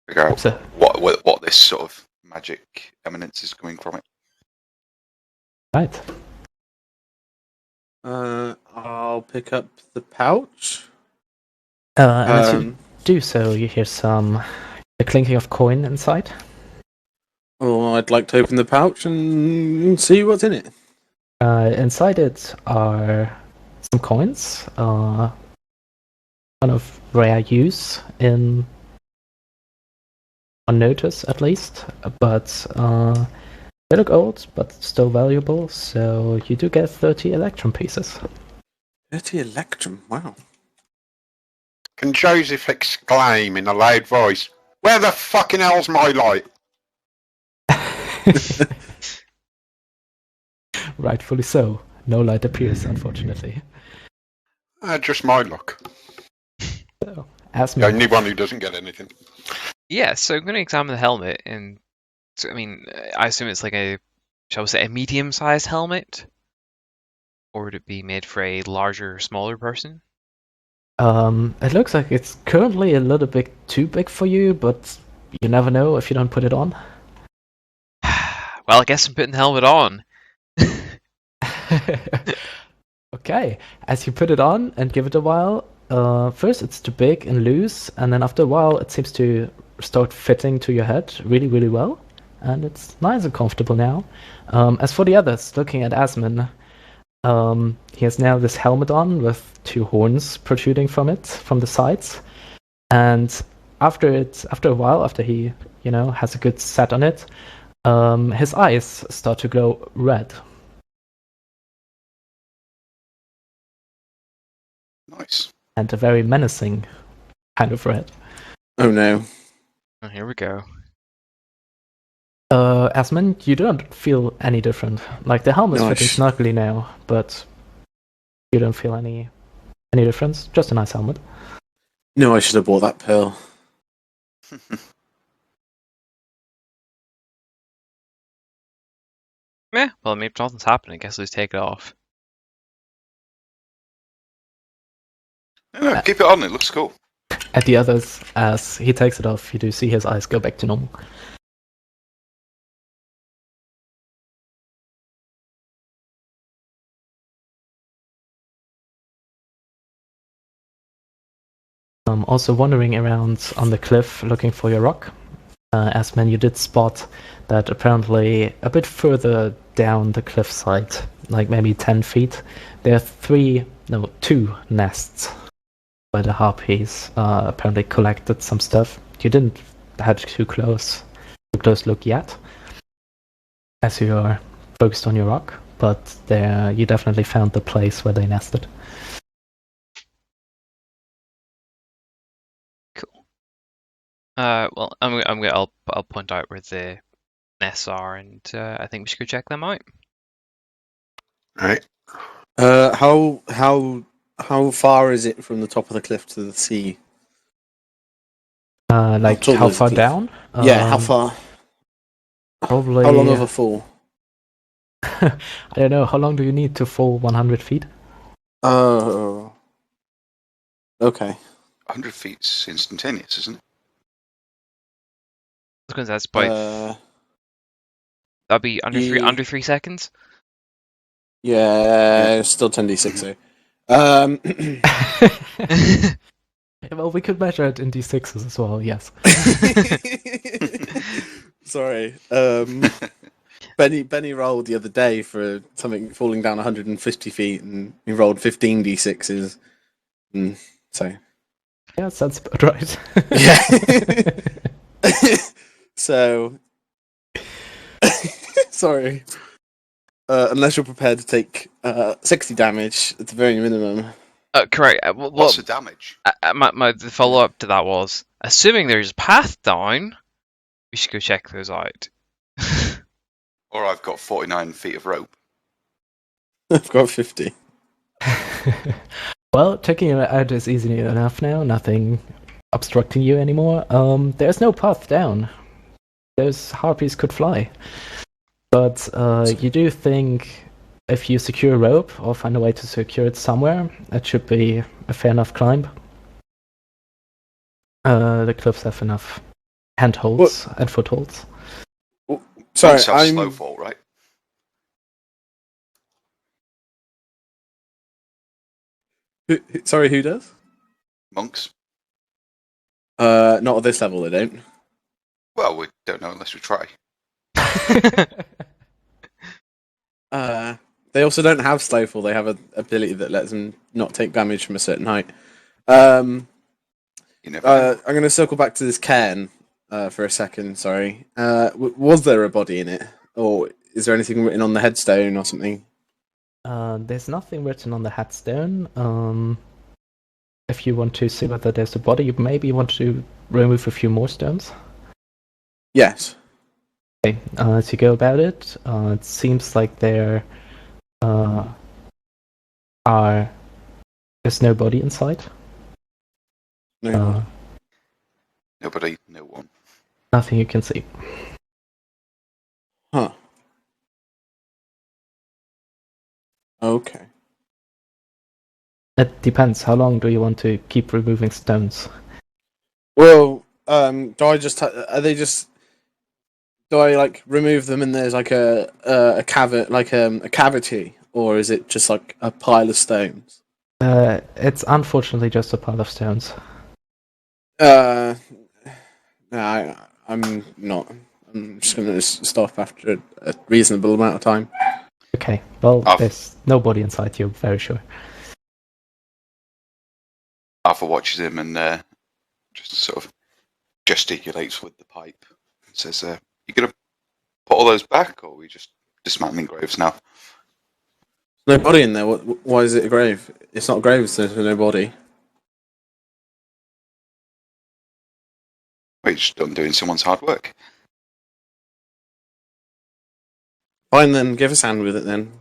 figure out So, what this sort of magic eminence is coming from it. right. I'll pick up the pouch. And as you do so, you hear the clinking of coin inside. Oh, I'd like to open the pouch and see what's in it. Inside it are some coins, kind of rare use on notice at least, but they look old, but still valuable, so you do get 30 electrum pieces. 30 electrum, wow. Can Joseph exclaim in a loud voice, "Where the fucking hell's my light?" Rightfully so. No light appears, unfortunately. Just my luck. So, The Azmyn, only one who doesn't get anything. Yeah, so I'm going to examine the helmet, and so, I mean, I assume it's like shall we say, a medium-sized helmet, or would it be made for a larger, smaller person? it looks like it's currently a little bit too big for you, but you never know if you don't put it on. Well, I guess I'm putting the helmet on. Okay, as you put it on and give it a while, first it's too big and loose, and then after a while it seems to start fitting to your head really, really well, and it's nice and comfortable now. As for the others, looking at Azmyn, he has now this helmet on with 2 horns protruding from it, from the sides, and after a while, after he, has a good set on it, his eyes start to glow red. Nice. And a very menacing kind of red. Oh no. Oh, here we go. Azmyn, you don't feel any different. Like, the helmet's Nice. fitting snugly now, but you don't feel any difference. Just a nice helmet. No, I should have bought that pearl. Yeah, well, I mean, if nothing's happening, I guess I'll just take it off. No, keep it on. It looks cool. At the others, as he takes it off, you do see his eyes go back to normal. Also wandering around on the cliff looking for your rock. Azmyn, you did spot that apparently a bit further down the cliffside, like maybe 10 feet, there are 2 nests where the harpies apparently collected some stuff. You didn't have too close look yet, as you are focused on your rock, but there you definitely found the place where they nested. Well, I'll point out where the nests are, and I think we should go check them out. Right. How far is it from the top of the cliff to the sea? Like, tall how is the far cliff? down? Yeah, how far? Probably. How long of a fall? I don't know. How long do you need to fall 100 feet? Oh. Okay. 100 feet's instantaneous, isn't it? I was going to say that's about that'd be under yeah. under 3 seconds. Yeah, still 10d6 though. Well, we could measure it in d6s as well, yes. Sorry. Benny rolled the other day for something falling down 150 feet, and he rolled 15 d6s. So. Yeah, sounds about right. Yeah. So. Sorry. Unless you're prepared to take 60 damage at the very minimum. Correct. What's the damage? The follow-up to that was, assuming there's a path down, we should go check those out. Or I've got 49 feet of rope. I've got 50. Well, checking it out is easy enough now. Nothing obstructing you anymore. There's no path down. Those harpies could fly. But you do think if you secure a rope or find a way to secure it somewhere, it should be a fair enough climb. The cliffs have enough handholds and footholds. Sorry, Monks have I'm slow fall, right? sorry. Who does? Monks. Not at this level. They don't. Well, we don't know unless we try. They also don't have slowfall. They have an ability that lets them not take damage from a certain height. You never know. I'm going to circle back to this cairn for a second. Sorry. Was there a body in it, or is there anything written on the headstone or something? There's nothing written on the headstone. If you want to see whether there's a body, you maybe want to remove a few more stones. Yes. Okay. As you go about it, it seems like there there's no body inside. No. Nobody, no one. Nothing you can see. Huh. Okay. It depends. How long do you want to keep removing stones? Well, do I just are they just? Do I like remove them and there's like a cavity, or is it just like a pile of stones? It's unfortunately just a pile of stones. No, I'm not. I'm just going to stop after a reasonable amount of time. Okay, well, Oh. there's no body inside, you're very sure. Arthur watches him and just sort of gesticulates with the pipe. And says, you going to put all those back, or are we just dismantling graves now? No body in there. Why is it a grave? It's not a grave, so there's no body. We're just done doing someone's hard work. Fine then, give us a hand with it then.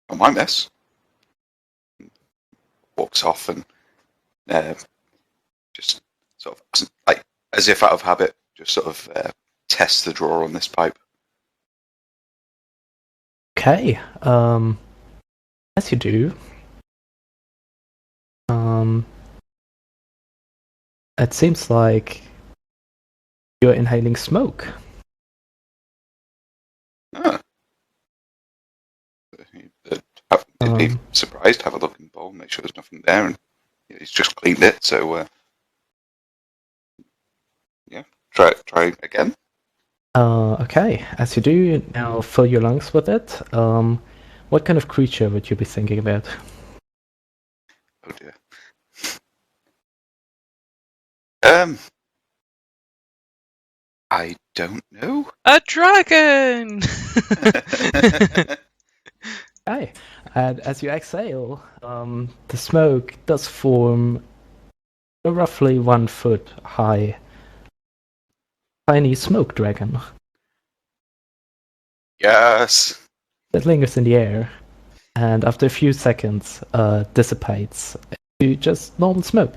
Not my mess. Walks off and just sort of, like, as if out of habit, just sort of tests the drawer on this pipe. Okay, as you do, it seems like you're inhaling smoke. Ah. He'd be surprised, have a look in the bowl, make sure there's nothing there, and he's just cleaned it, so yeah, try again. Okay, as you do, you now fill your lungs with it. What kind of creature would you be thinking about? Oh dear. I don't know. A dragon! Okay, and as you exhale, the smoke does form a roughly 1 foot high tiny smoke dragon Yes. that lingers in the air, and after a few seconds dissipates to just normal smoke.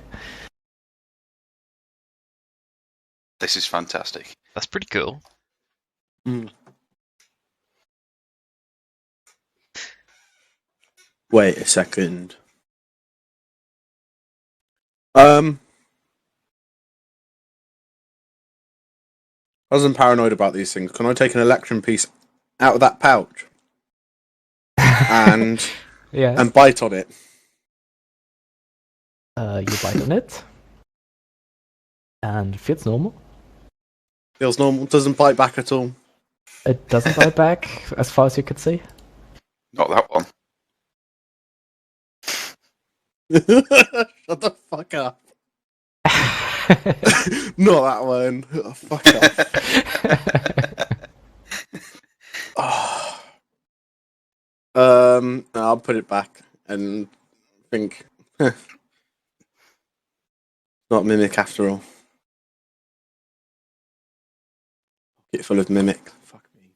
This is fantastic. That's pretty cool. Wait a second. I wasn't paranoid about these things. Can I take an electrum piece out of that pouch and Yes. and bite on it? You bite on it, and feels normal. Feels normal. Doesn't bite back at all. It doesn't bite back, as far as you can see. Not that one. Shut the fuck up. Not that one. Oh, fuck off. I'll put it back and think. Not mimic after all. Pocket full of mimic. Fuck me.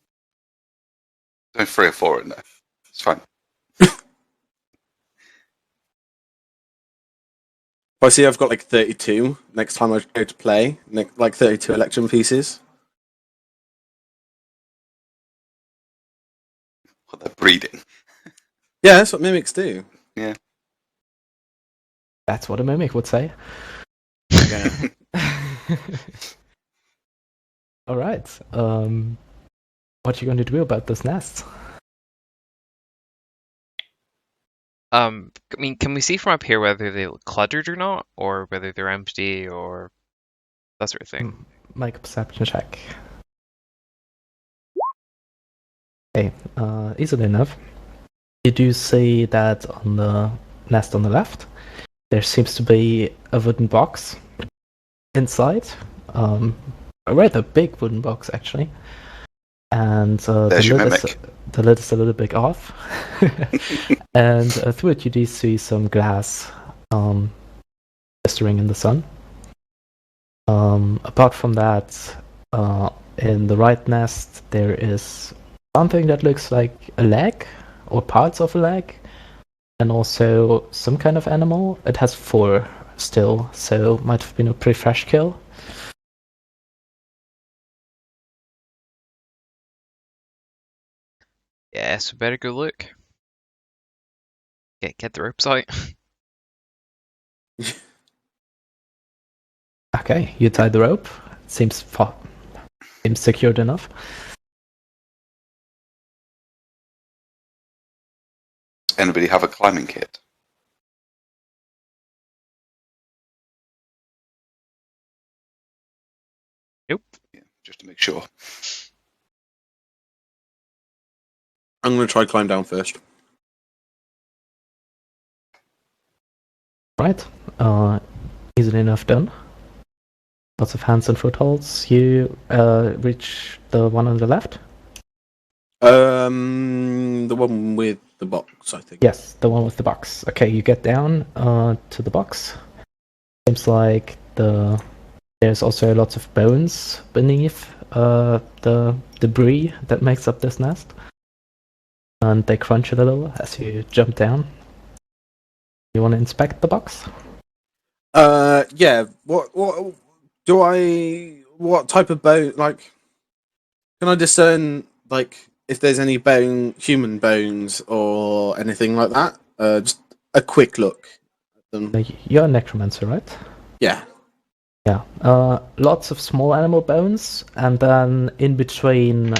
There's 3 or 4 in there. It's fine. I see I've got like 32 next time I go to play. Like 32 electrum pieces. Well, they're breeding. Yeah, that's what mimics do. Yeah. That's what a mimic would say. Yeah. All right. What are you going to do about this nest? I mean, can we see from up here whether they look cluttered or not, or whether they're empty, or that sort of thing? Make a perception check. Okay, easily enough. You do see that on the nest on the left, there seems to be a wooden box inside. A rather big wooden box, actually. And the There's your lid mimic. the lid is a little bit off. And through it, you do see some glass blistering in the sun. Apart from that, in the right nest, there is something that looks like a leg or parts of a leg, and also some kind of animal. It has 4 still, so might have been a pretty fresh kill. Yeah, so better go look. Get the ropes out. Okay, you tied the rope. Seems secured enough. Does anybody have a climbing kit? Nope. Yeah, just to make sure. I'm going to try climb down first. Right. Easily enough done. Lots of hands and footholds. You reach the one on the left? The one with the box, I think. Yes, the one with the box. Okay, you get down to the box. Seems like there's also lots of bones beneath the debris that makes up this nest. And they crunch a little as you jump down. You want to inspect the box? Yeah. What type of bone? Like, can I discern if there's any human bones or anything like that? Just a quick look at them. You're a necromancer, right? Yeah. Yeah. Lots of small animal bones, and then in between,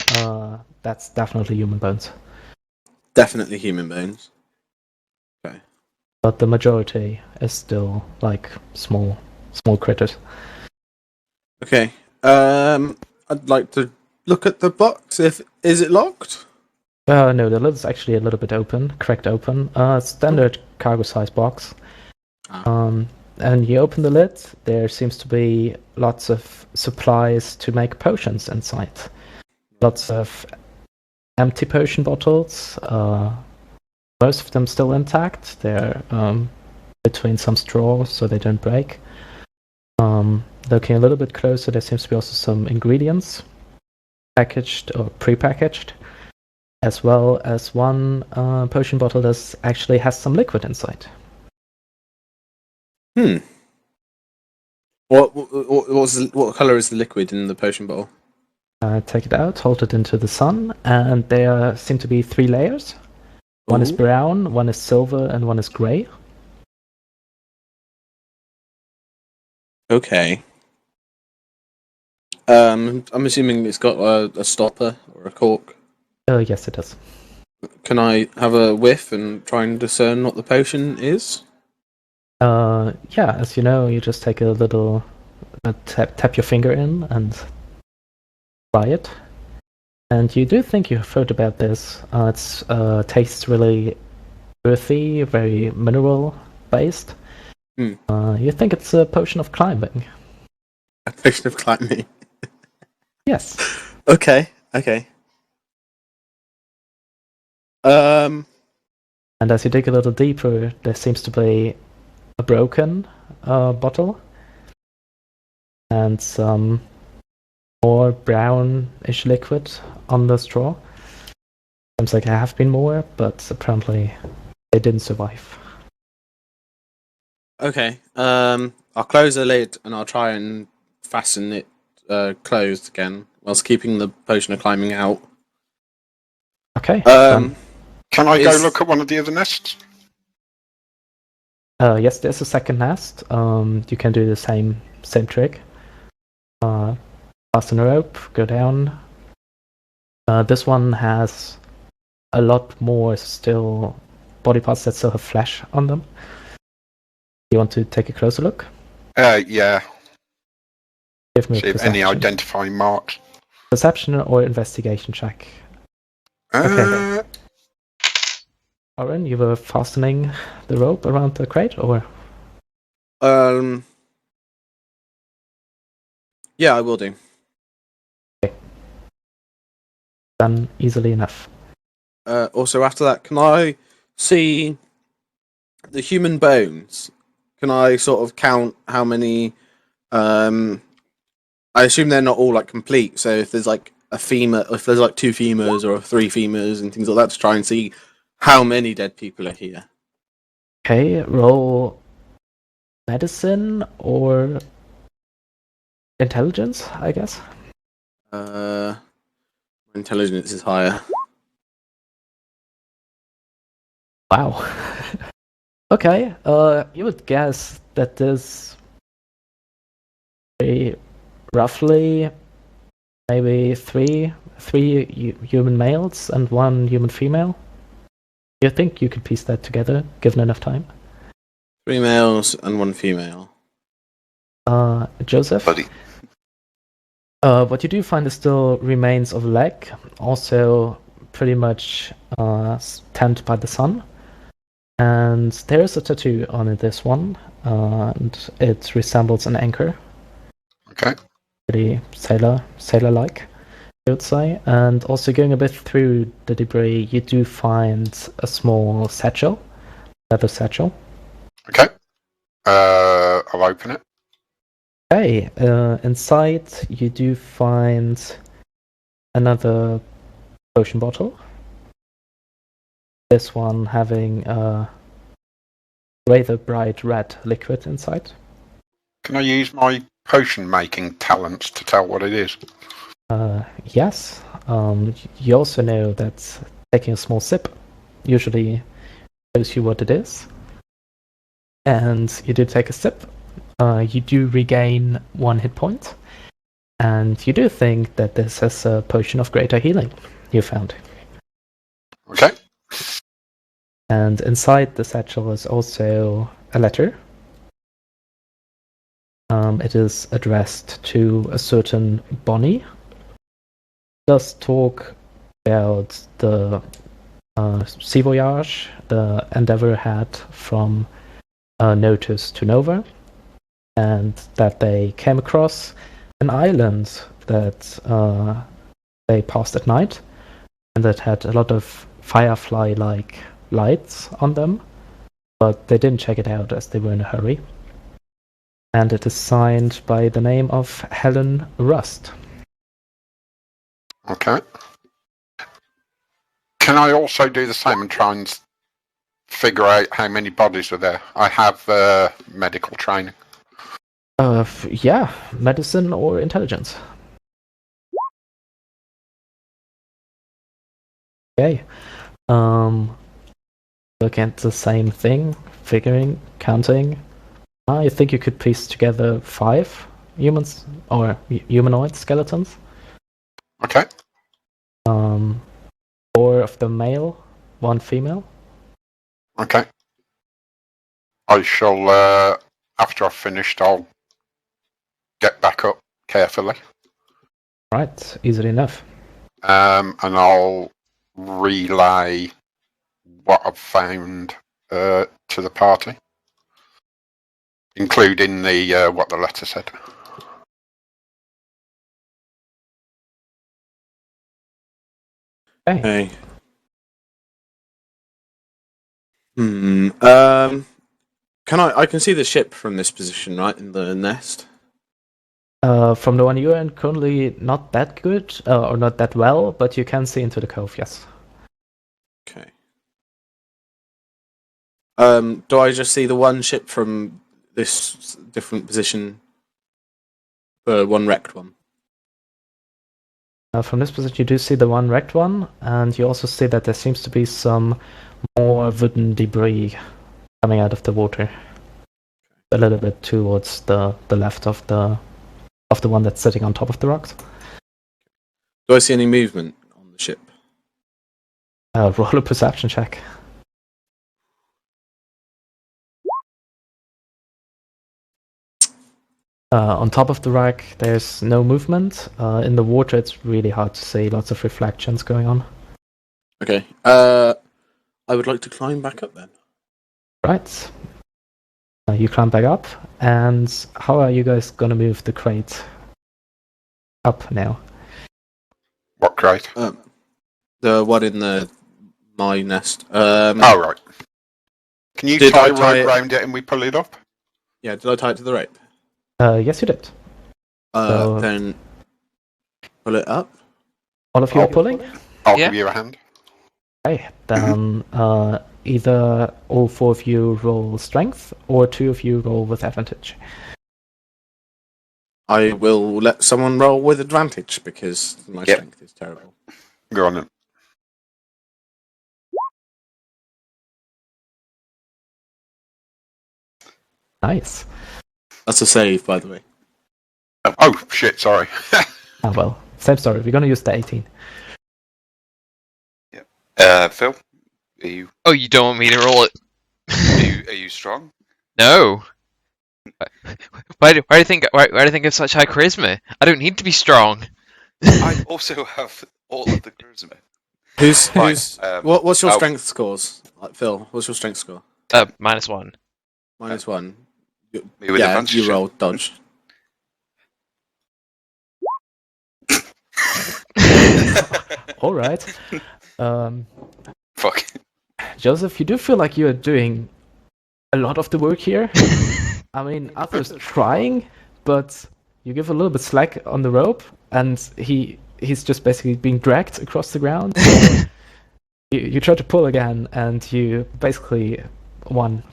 that's definitely human bones. Definitely human bones. Okay. But the majority is still like small critters. Okay. I'd like to look at the box. Is it locked? No, the lid's actually a little bit open, cracked open. Standard cargo size box. And you open the lid, there seems to be lots of supplies to make potions inside. Lots of empty potion bottles, most of them still intact. They're between some straw so they don't break. Looking a little bit closer, there seems to be also some ingredients, packaged or pre-packaged, as well as one potion bottle that actually has some liquid inside. What color is the liquid in the potion bottle? Take it out, hold it into the sun, and there seem to be 3 layers. One is Ooh. brown, one is silver, and one is grey. Okay. I'm assuming it's got a stopper or a cork. Yes, it does. Can I have a whiff and try and discern what the potion is? Yeah, as you know, you just take a little tap your finger in and try it. And you do think you've heard about this. It's tastes really earthy, very mineral based. You think it's a potion of climbing. A potion of climbing. Yes. Okay. And as you dig a little deeper, there seems to be a broken bottle and some more brownish liquid on the straw. Seems like there have been more, but apparently they didn't survive. Okay. I'll close the lid and I'll try and fasten it closed again, whilst keeping the potion of climbing out. Okay. Can I go look at one of the other nests? Yes, there's a second nest. You can do the same trick. Fasten a rope, go down. This one has a lot more still body parts that still have flesh on them. You want to take a closer look? Yeah. Give me See a if any perception. identifying marks. Perception or investigation check. Okay. Orryn, you were fastening the rope around the crate, or? Yeah, I will do. Done easily enough. Also, after that, can I see the human bones? Can I sort of count how many? I assume they're not all like complete. So if there's like a femur, if there's like 2 femurs or 3 femurs and things like that, to try and see how many dead people are here. Okay, roll medicine or intelligence, I guess. Intelligence is higher. Wow. Okay, you would guess that there's roughly maybe three human males and 1 human female. You think you could piece that together, given enough time? 3 males and 1 female. Joseph? Buddy. What you do find is still remains of a leg, also pretty much tanned by the sun. And there is a tattoo on this one, and it resembles an anchor. Okay. Pretty sailor-like, I would say. And also going a bit through the debris, you do find a small satchel, leather satchel. Okay. I'll open it. Okay, inside you do find another potion bottle. This one having a rather bright red liquid inside. Can I use my potion making talents to tell what it is? Yes. You also know that taking a small sip usually shows you what it is. And you do take a sip. You do regain 1 hit point. And you do think that this is a potion of greater healing you found. Okay. And inside the satchel is also a letter. It is addressed to a certain Bonnie. It does talk about the sea voyage the Endeavour had from Notus to Nova, and that they came across an island that they passed at night, and that had a lot of firefly-like lights on them, but they didn't check it out as they were in a hurry. And it is signed by the name of Helen Rust. Okay. Can I also do the same and try and figure out how many bodies are there? I have medical training. Yeah, medicine or intelligence. Okay. Look at the same thing, figuring, counting. I think you could piece together 5 humans or humanoid skeletons. Okay. 4 of them male, 1 female. Okay. I shall, after I've finished, I'll get back up carefully. Right, easily enough. And I'll relay what I've found to the party, including the what the letter said. Okay. Can I can see the ship from this position, right, in the nest? From the one you're in, currently not that good, or not that well, but you can see into the cove, yes. Okay. Do I just see the one ship from this different position? The one wrecked one? From this position, you do see the one wrecked one, and you also see that there seems to be some more wooden debris coming out of the water. a little bit towards the left of the one that's sitting on top of the rocks. Do I see any movement on the ship? Roll a perception check. On top of the rock, there's no movement. In the water, it's really hard to see. Lots of reflections going on. Okay. I would like to climb back up then. Right. You climb back up, and how are you guys gonna move the crate up now? What crate? The one in my nest. Oh, right. Can you Did tie I a tie rope it- round it and we pull it up? Yeah, did I tie it to the rope? Yes, you did. So- Then pull it up. All of you are pulling? I'll Yeah. give you a hand. Okay, then either all 4 of you roll strength, or 2 of you roll with advantage. I will let someone roll with advantage because my Yep. strength is terrible. Go on then. Nice. That's a save, by the way. Oh, shit, sorry. Ah, well, same story. We're gonna use the 18. Phil, are you Oh, you don't want me to roll it? are you strong? No. Why do you think I have such high charisma? I don't need to be strong. I also have all of the charisma. Who's what's your oh. strength scores? Like Phil, what's your strength score? -1. -1. Me with Yeah, advantage. you roll dodge. All right. Fuck. Joseph, you do feel like you're doing a lot of the work here. I mean, Arthur's trying, but you give a little bit slack on the rope, and he's just basically being dragged across the ground. So you try to pull again, and you basically on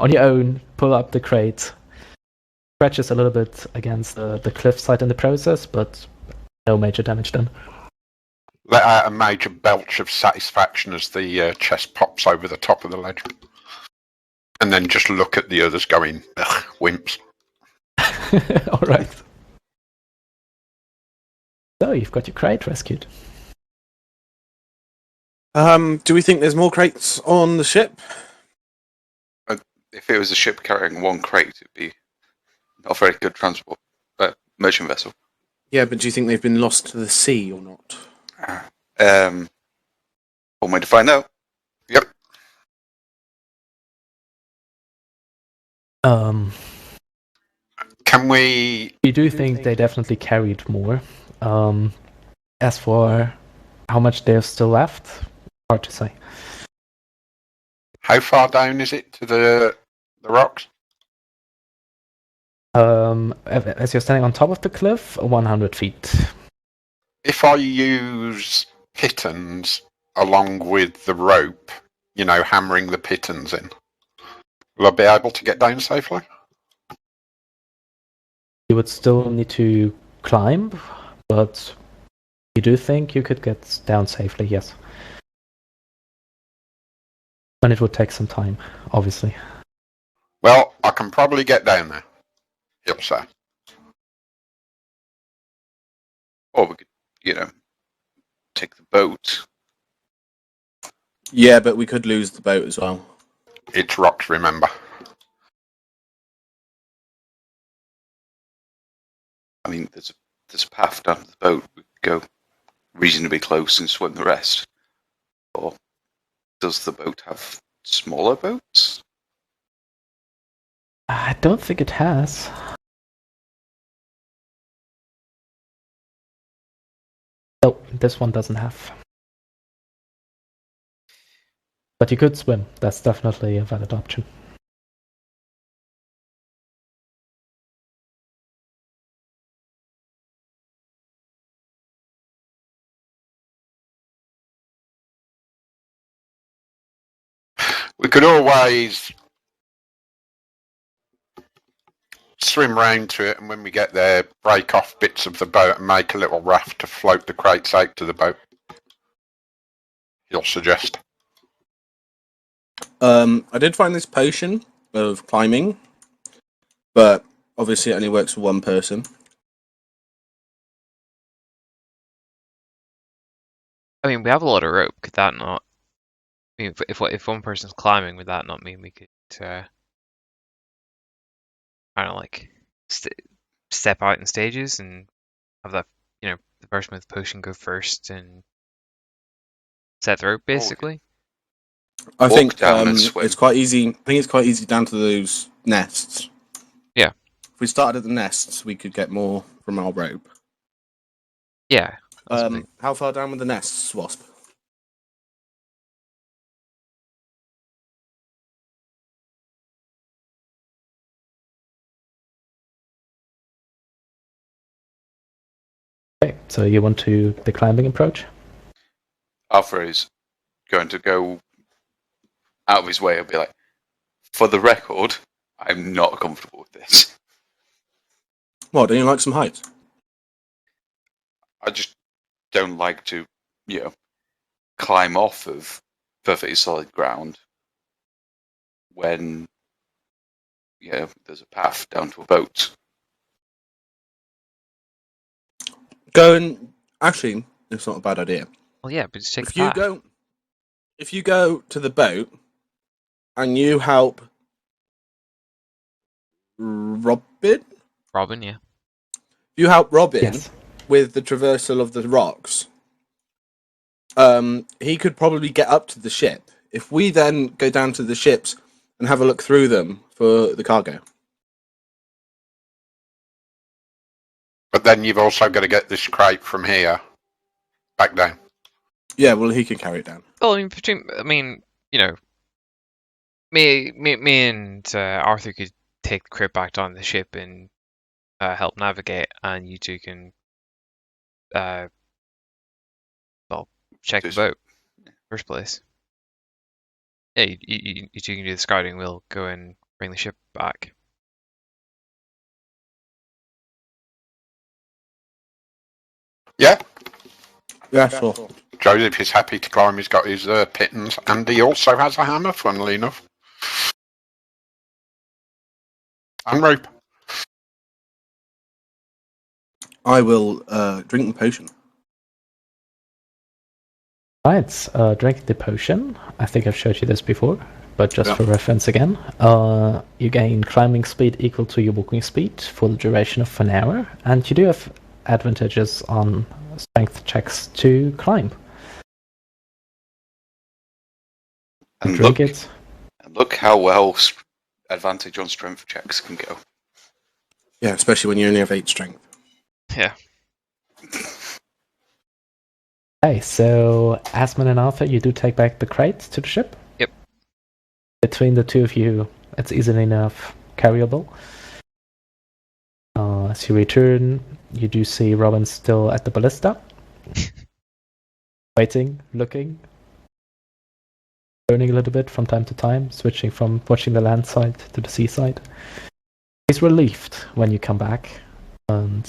your own pull up the crate. Scratches a little bit against the cliffside in the process, but no major damage done. Let out a major belch of satisfaction as the chest pops over the top of the ledge. And then just look at the others going, ugh, wimps. All right. So you've got your crate rescued. Do we think there's more crates on the ship? If it was a ship carrying one crate, it'd be not a very good transport, merchant vessel. Yeah, but do you think they've been lost to the sea or not? One way to find out. Yep. Can we... We do think they definitely carried more. As for how much there's still left, hard to say. How far down is it to the rocks? As you're standing on top of the cliff, 100 feet. If I use pitons along with the rope, hammering the pitons in, will I be able to get down safely? You would still need to climb, but you do think you could get down safely, yes. And it would take some time, obviously. Well, I can probably get down there, he'll say. Or we could, take the boat. Yeah, but we could lose the boat as well. It's rocks, remember. I mean, there's a path down to the boat. We could go reasonably close and swim the rest. Or does the boat have smaller boats? I don't think it has. No, this one doesn't have. But you could swim. That's definitely a valid option. We could always swim round to it, and when we get there, break off bits of the boat and make a little raft to float the crates out to the boat. He'll suggest. I did find this potion of climbing. but obviously it only works for one person. I mean, we have a lot of rope. Could that not? I mean, if one person's climbing, would that not mean we could, I don't know, like step out in stages and have that, the person with the potion go first and set the rope, basically? I Walk think down and swim. it's quite easy. I think it's quite easy down to those nests. Yeah. If we started at the nests, we could get more from our rope. Yeah. that's what I think. How far down with the nests, Wasp? Okay, so you want to the climbing approach? Alpha is going to go out of his way and be like, for the record, I'm not comfortable with this. What, don't you like some height? I just don't like to, climb off of perfectly solid ground when, there's a path down to a boat. Actually, it's not a bad idea. Well, yeah, but just take If the you path. if you go to the boat and you help Robin, Yeah. you help Robin Yes. with the traversal of the rocks. He could probably get up to the ship. If we then go down to the ships and have a look through them for the cargo. But then you've also got to get this crate from here back down. Yeah, well, he can carry it down. Well, me and Arthur could take the crib back down the ship and help navigate, and you two can, check the boat first place. Yeah, you two can do the scouting. We'll go and bring the ship back. Yeah, Yeah, sure. Joseph is happy to climb. He's got his pittance, and he also has a hammer, funnily enough. And rope. I will drink the potion. Right, drinking the potion. I think I've showed you this before, but just for reference again. You gain climbing speed equal to your walking speed for the duration of an hour, and you do have advantages on strength checks to climb. And Drink it. And look how well advantage on strength checks can go. Yeah, especially when you only have 8 strength. Yeah. Okay, so Azmyn and Arthur, you do take back the crate to the ship? Yep. Between the two of you, it's easily enough carryable. As you return, you do see Robin still at the ballista. Waiting, looking, turning a little bit from time to time, switching from watching the land side to the seaside. He's relieved when you come back, and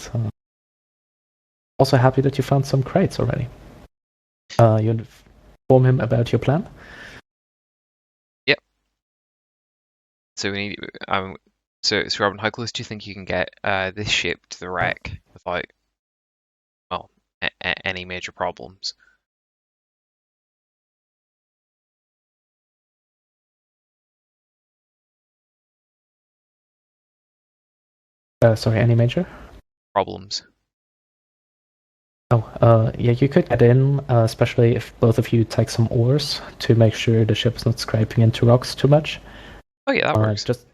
also happy that you found some crates already. You inform him about your plan? Yep. So we need. So Robin, how close do you think you can get this ship to the wreck without, well, any major problems? Sorry, any major? Problems. Yeah, you could get in, especially if both of you take some oars to make sure the ship's not scraping into rocks too much. Oh yeah, that works. Just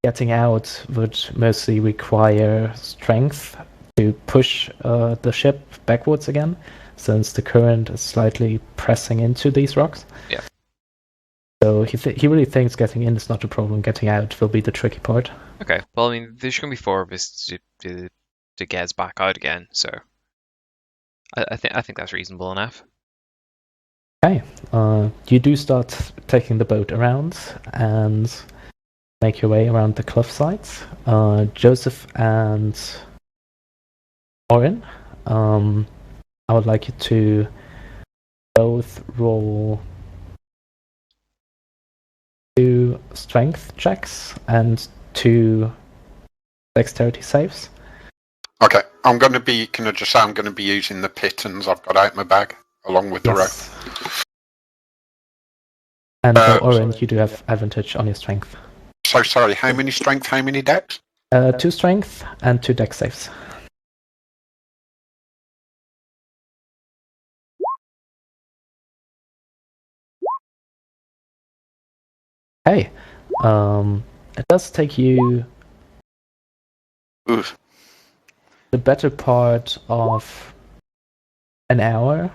getting out would mostly require strength to push the ship backwards again, since the current is slightly pressing into these rocks. Yeah. So he really thinks getting in is not a problem. Getting out will be the tricky part. Okay. Well, I mean, there's going to be 4 of us to get us back out again, so I think that's reasonable enough. Okay. You do start taking the boat around and make your way around the cliff sides. Joseph and Orryn, I would like you to both roll 2 strength checks and 2 dexterity saves. Okay, I'm going to be. Can I just say I'm going to be using the pitons I've got out my bag along with the rope. Yes. And for Orryn, so- you do have advantage on your strength. So sorry. How many strength? How many dex? 2 strength and 2 dex saves. Hey, it does take you Oof. the better part of an hour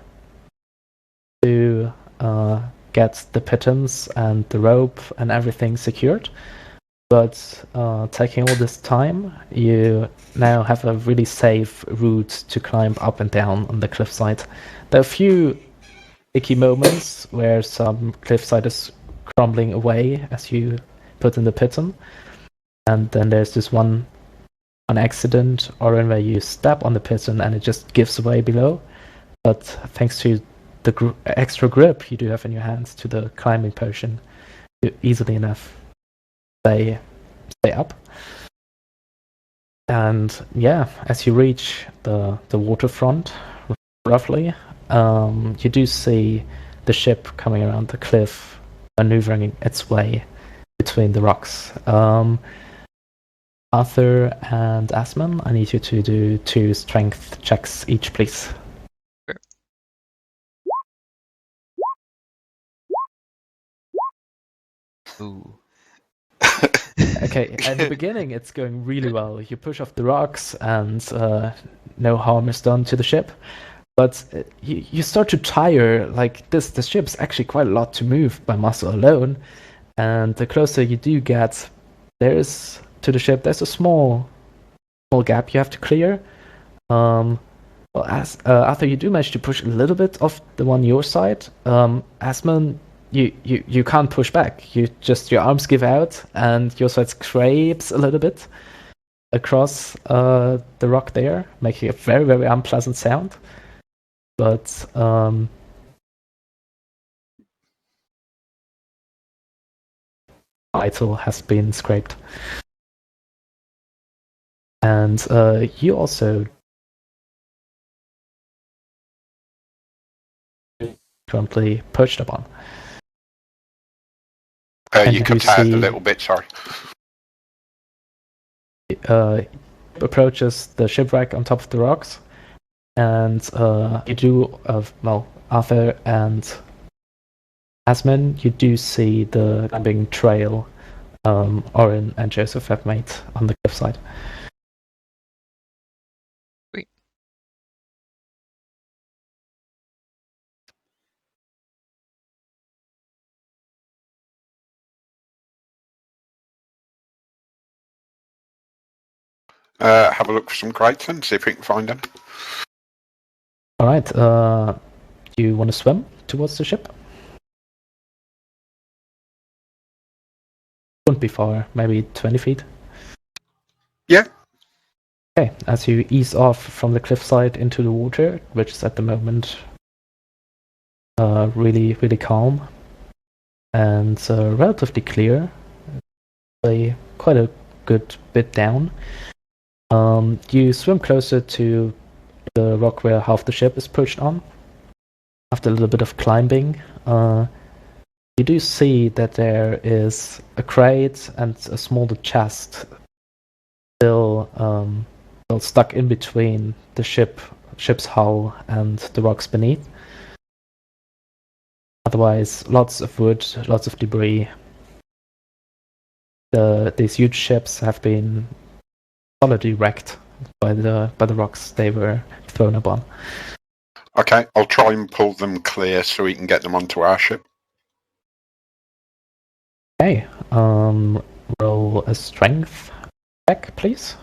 to get the pittance and the rope and everything secured. But taking all this time, you now have a really safe route to climb up and down on the cliffside. There are a few icky moments where some cliffside is crumbling away as you put in the piton. And then there's this one accident, Orryn, where you step on the piton and it just gives away below. But thanks to the extra grip you do have in your hands to the climbing potion, you easily enough stay up. And yeah, as you reach the waterfront, roughly, you do see the ship coming around the cliff, maneuvering its way between the rocks. Arthur and Azmyn, I need you to do 2 strength checks each, please. Ooh. Okay, at the beginning it's going really well. You push off the rocks and no harm is done to the ship. But you start to tire, like the ship's actually quite a lot to move by muscle alone. And the closer you do get, there's a small gap you have to clear. Well, as Arthur, you do manage to push a little bit off the one your side. Azmyn, you can't push back. Your arms give out, and your side scrapes a little bit across the rock there, making a very, very unpleasant sound. But vital has been scraped. And you also currently perched upon. You cut out a little bit, sorry. Approaches the shipwreck on top of the rocks, and you do, Arthur and Azmyn, you do see the climbing trail Orryn and Joseph have made on the cliffside. Sweet. Have a look for some crates and see if we can find them. All right. Do you want to swim towards the ship? Won't be far, maybe 20 feet. Yeah. Okay. As you ease off from the cliffside into the water, which is at the moment really, really calm and relatively clear, quite a good bit down. You swim closer to the rock where half the ship is perched on. After a little bit of climbing, you do see that there is a crate and a smaller chest still stuck in between the ship's hull and the rocks beneath. Otherwise, lots of wood, lots of debris. These huge ships have been solidly wrecked by the rocks they were thrown upon. Okay, I'll try and pull them clear so we can get them onto our ship. Okay, roll a strength check, please.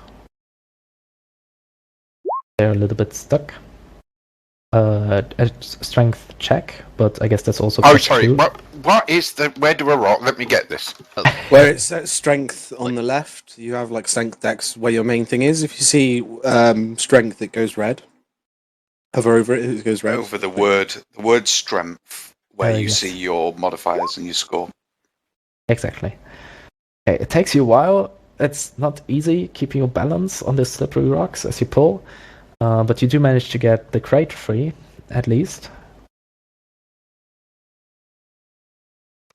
They're a little bit stuck. A strength check, but I guess that's also. Oh, sorry. What is the? Where do I rock? Let me get this. Where it says strength on the left, you have like strength dex where your main thing is. If you see strength, it goes red. Hover over it, it goes red. Over the word strength, where you see your modifiers and your score. Exactly. Okay, it takes you a while it's not easy keeping your balance on the slippery rocks as you pull, but you do manage to get the crate free, at least.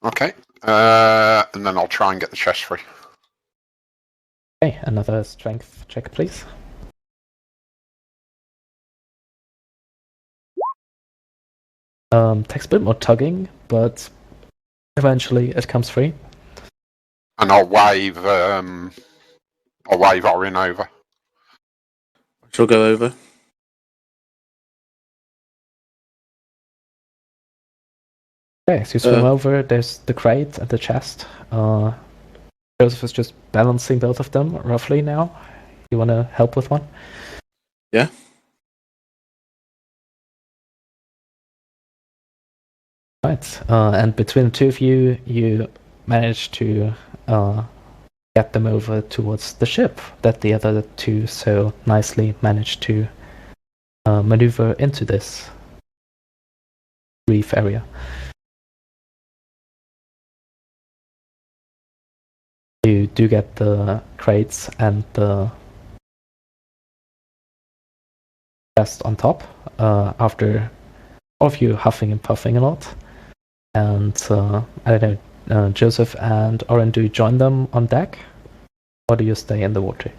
Okay. And then I'll try and get the chest free. Okay, another strength check, please. Takes a bit more tugging, but eventually it comes free. And I'll wave Orryn over. She'll go over. Okay, so you swim over, there's the crate and the chest. Joseph is just balancing both of them roughly now. You want to help with one? Yeah. Right, and between the two of you, you manage to get them over towards the ship that the other two so nicely managed to maneuver into this reef area. You do get the crates and the chest on top after all of you huffing and puffing a lot. And I don't know, Joseph and Orryn, do you join them on deck? Or do you stay in the water?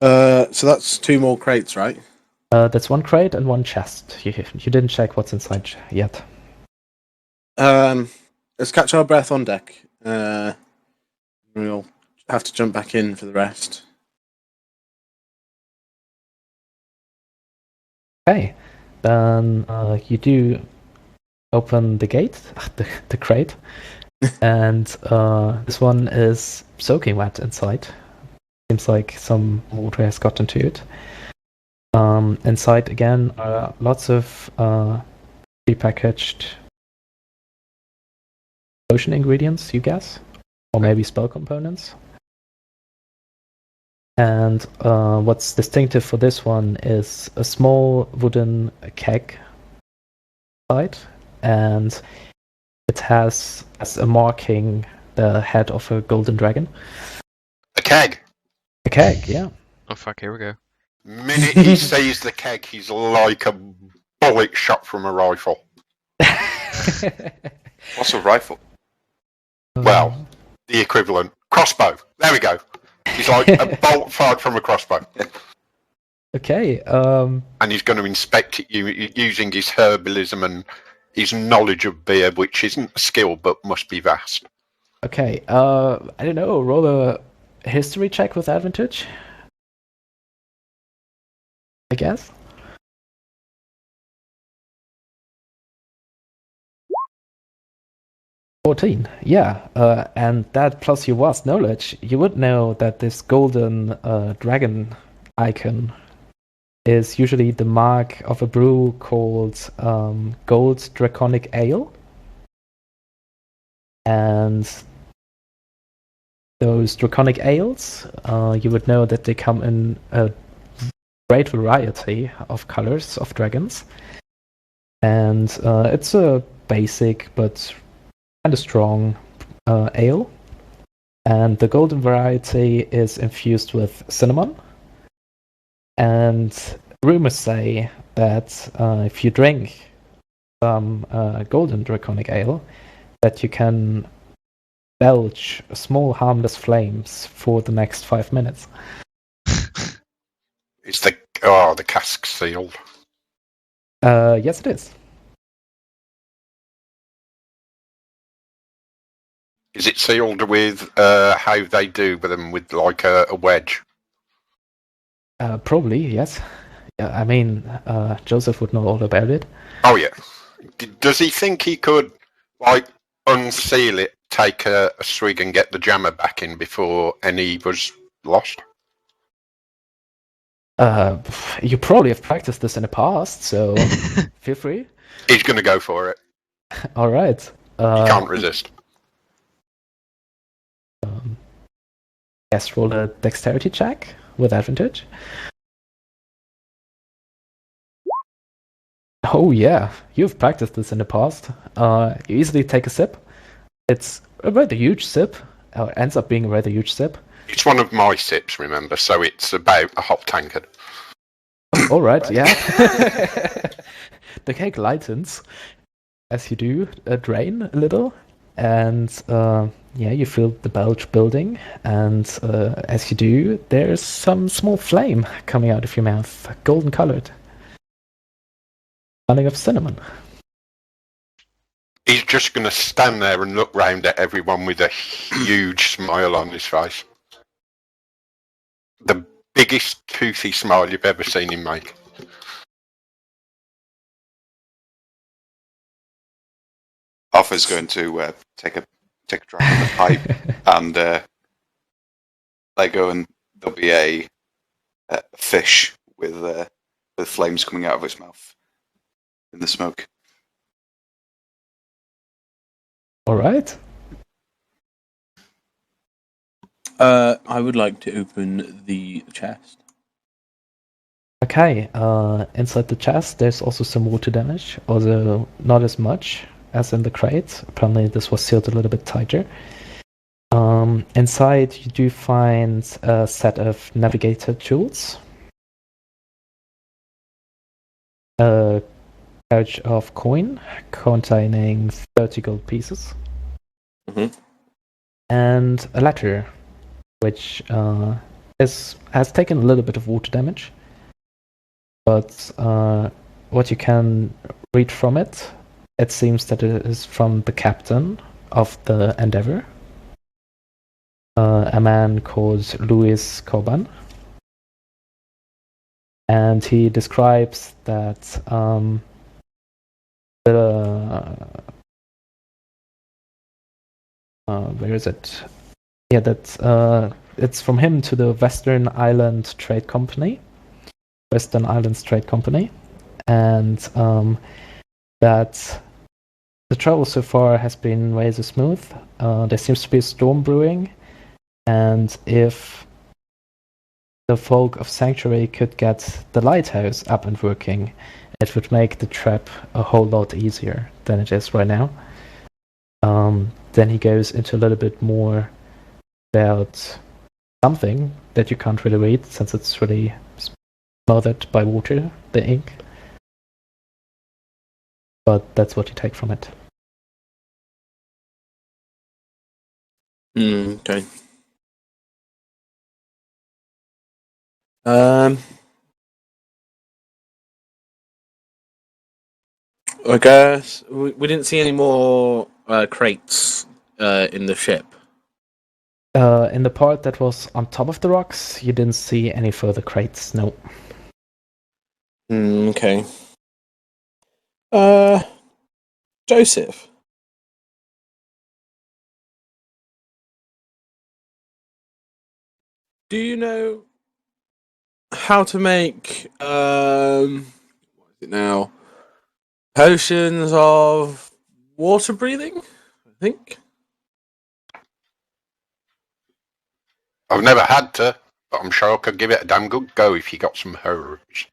So that's 2 more crates, right? That's 1 crate and 1 chest. You didn't check what's inside yet. Let's catch our breath on deck. We'll have to jump back in for the rest. Okay, then you do open the gate, the crate, and this one is soaking wet inside. Seems like some water has got into it. Inside again are lots of prepackaged potion ingredients, you guess, or maybe spell components. And what's distinctive for this one is a small wooden keg side, and it has as a marking the head of a golden dragon. A keg. A keg, yeah. Oh fuck! Here we go. Minute he sees the keg, he's like a bullet shot from a rifle. What's a rifle? Well, the equivalent. Crossbow. There we go. He's like a bolt fired from a crossbow. Okay. And he's going to inspect it using his herbalism and his knowledge of beer, which isn't a skill but must be vast. Okay. I don't know. Roll a history check with advantage, I guess. 14, yeah, and that plus your vast knowledge, you would know that this golden dragon icon is usually the mark of a brew called Gold Draconic Ale. And those Draconic Ales, you would know that they come in a great variety of colors of dragons. And it's a basic but kind of strong ale, and the golden variety is infused with cinnamon. And rumors say that if you drink some golden draconic ale, that you can belch small harmless flames for the next 5 minutes. Is the cask sealed? Yes, it is. Is it sealed with how they do with them, with like a wedge? Probably, yes. Yeah, I mean, Joseph would know all about it. Oh yeah. Does he think he could like unseal it, take a swig, and get the jammer back in before any was lost? You probably have practiced this in the past, so feel free. He's going to go for it. All right. He can't resist. Yes, roll a dexterity check with advantage. Oh yeah, you've practiced this in the past. You easily take a sip, It's a rather huge sip, or ends up being a rather huge sip. It's one of my sips, remember, so it's about a hot tankard. All right, yeah. The cake lightens as you do drain a little, and you feel the belch building, and as you do, there's some small flame coming out of your mouth, golden colored, smelling of cinnamon. He's just going to stand there and look round at everyone with a huge smile on his face. The biggest toothy smile you've ever seen him make. Arthur's going to take a drag of the pipe and let go, and there'll be a fish with flames coming out of its mouth in the smoke. All right. I would like to open the chest. Okay, inside the chest there's also some water damage, although not as much as in the crate. Apparently this was sealed a little bit tighter. Inside you do find a set of navigator tools, a pouch of coin containing 30 gold pieces, and a letter which has taken a little bit of water damage, but what you can read from it, it seems that it is from the captain of the Endeavour, a man called Louis Coban, and he describes that where is it? Yeah, that it's from him to the Western Islands Trade Company, and that the travel so far has been rather smooth. There seems to be a storm brewing, and if the folk of Sanctuary could get the lighthouse up and working, it would make the trip a whole lot easier than it is right now. Then he goes into a little bit more about something that you can't really read since it's really smothered by water, the ink. But that's what you take from it. Okay. I guess we didn't see any more crates in the ship. In the part that was on top of the rocks, you didn't see any further crates, no. Okay. Joseph. Do you know how to make what is it now? Potions of water breathing, I think. I've never had to, but I'm sure I could give it a damn good go if you got some herbs.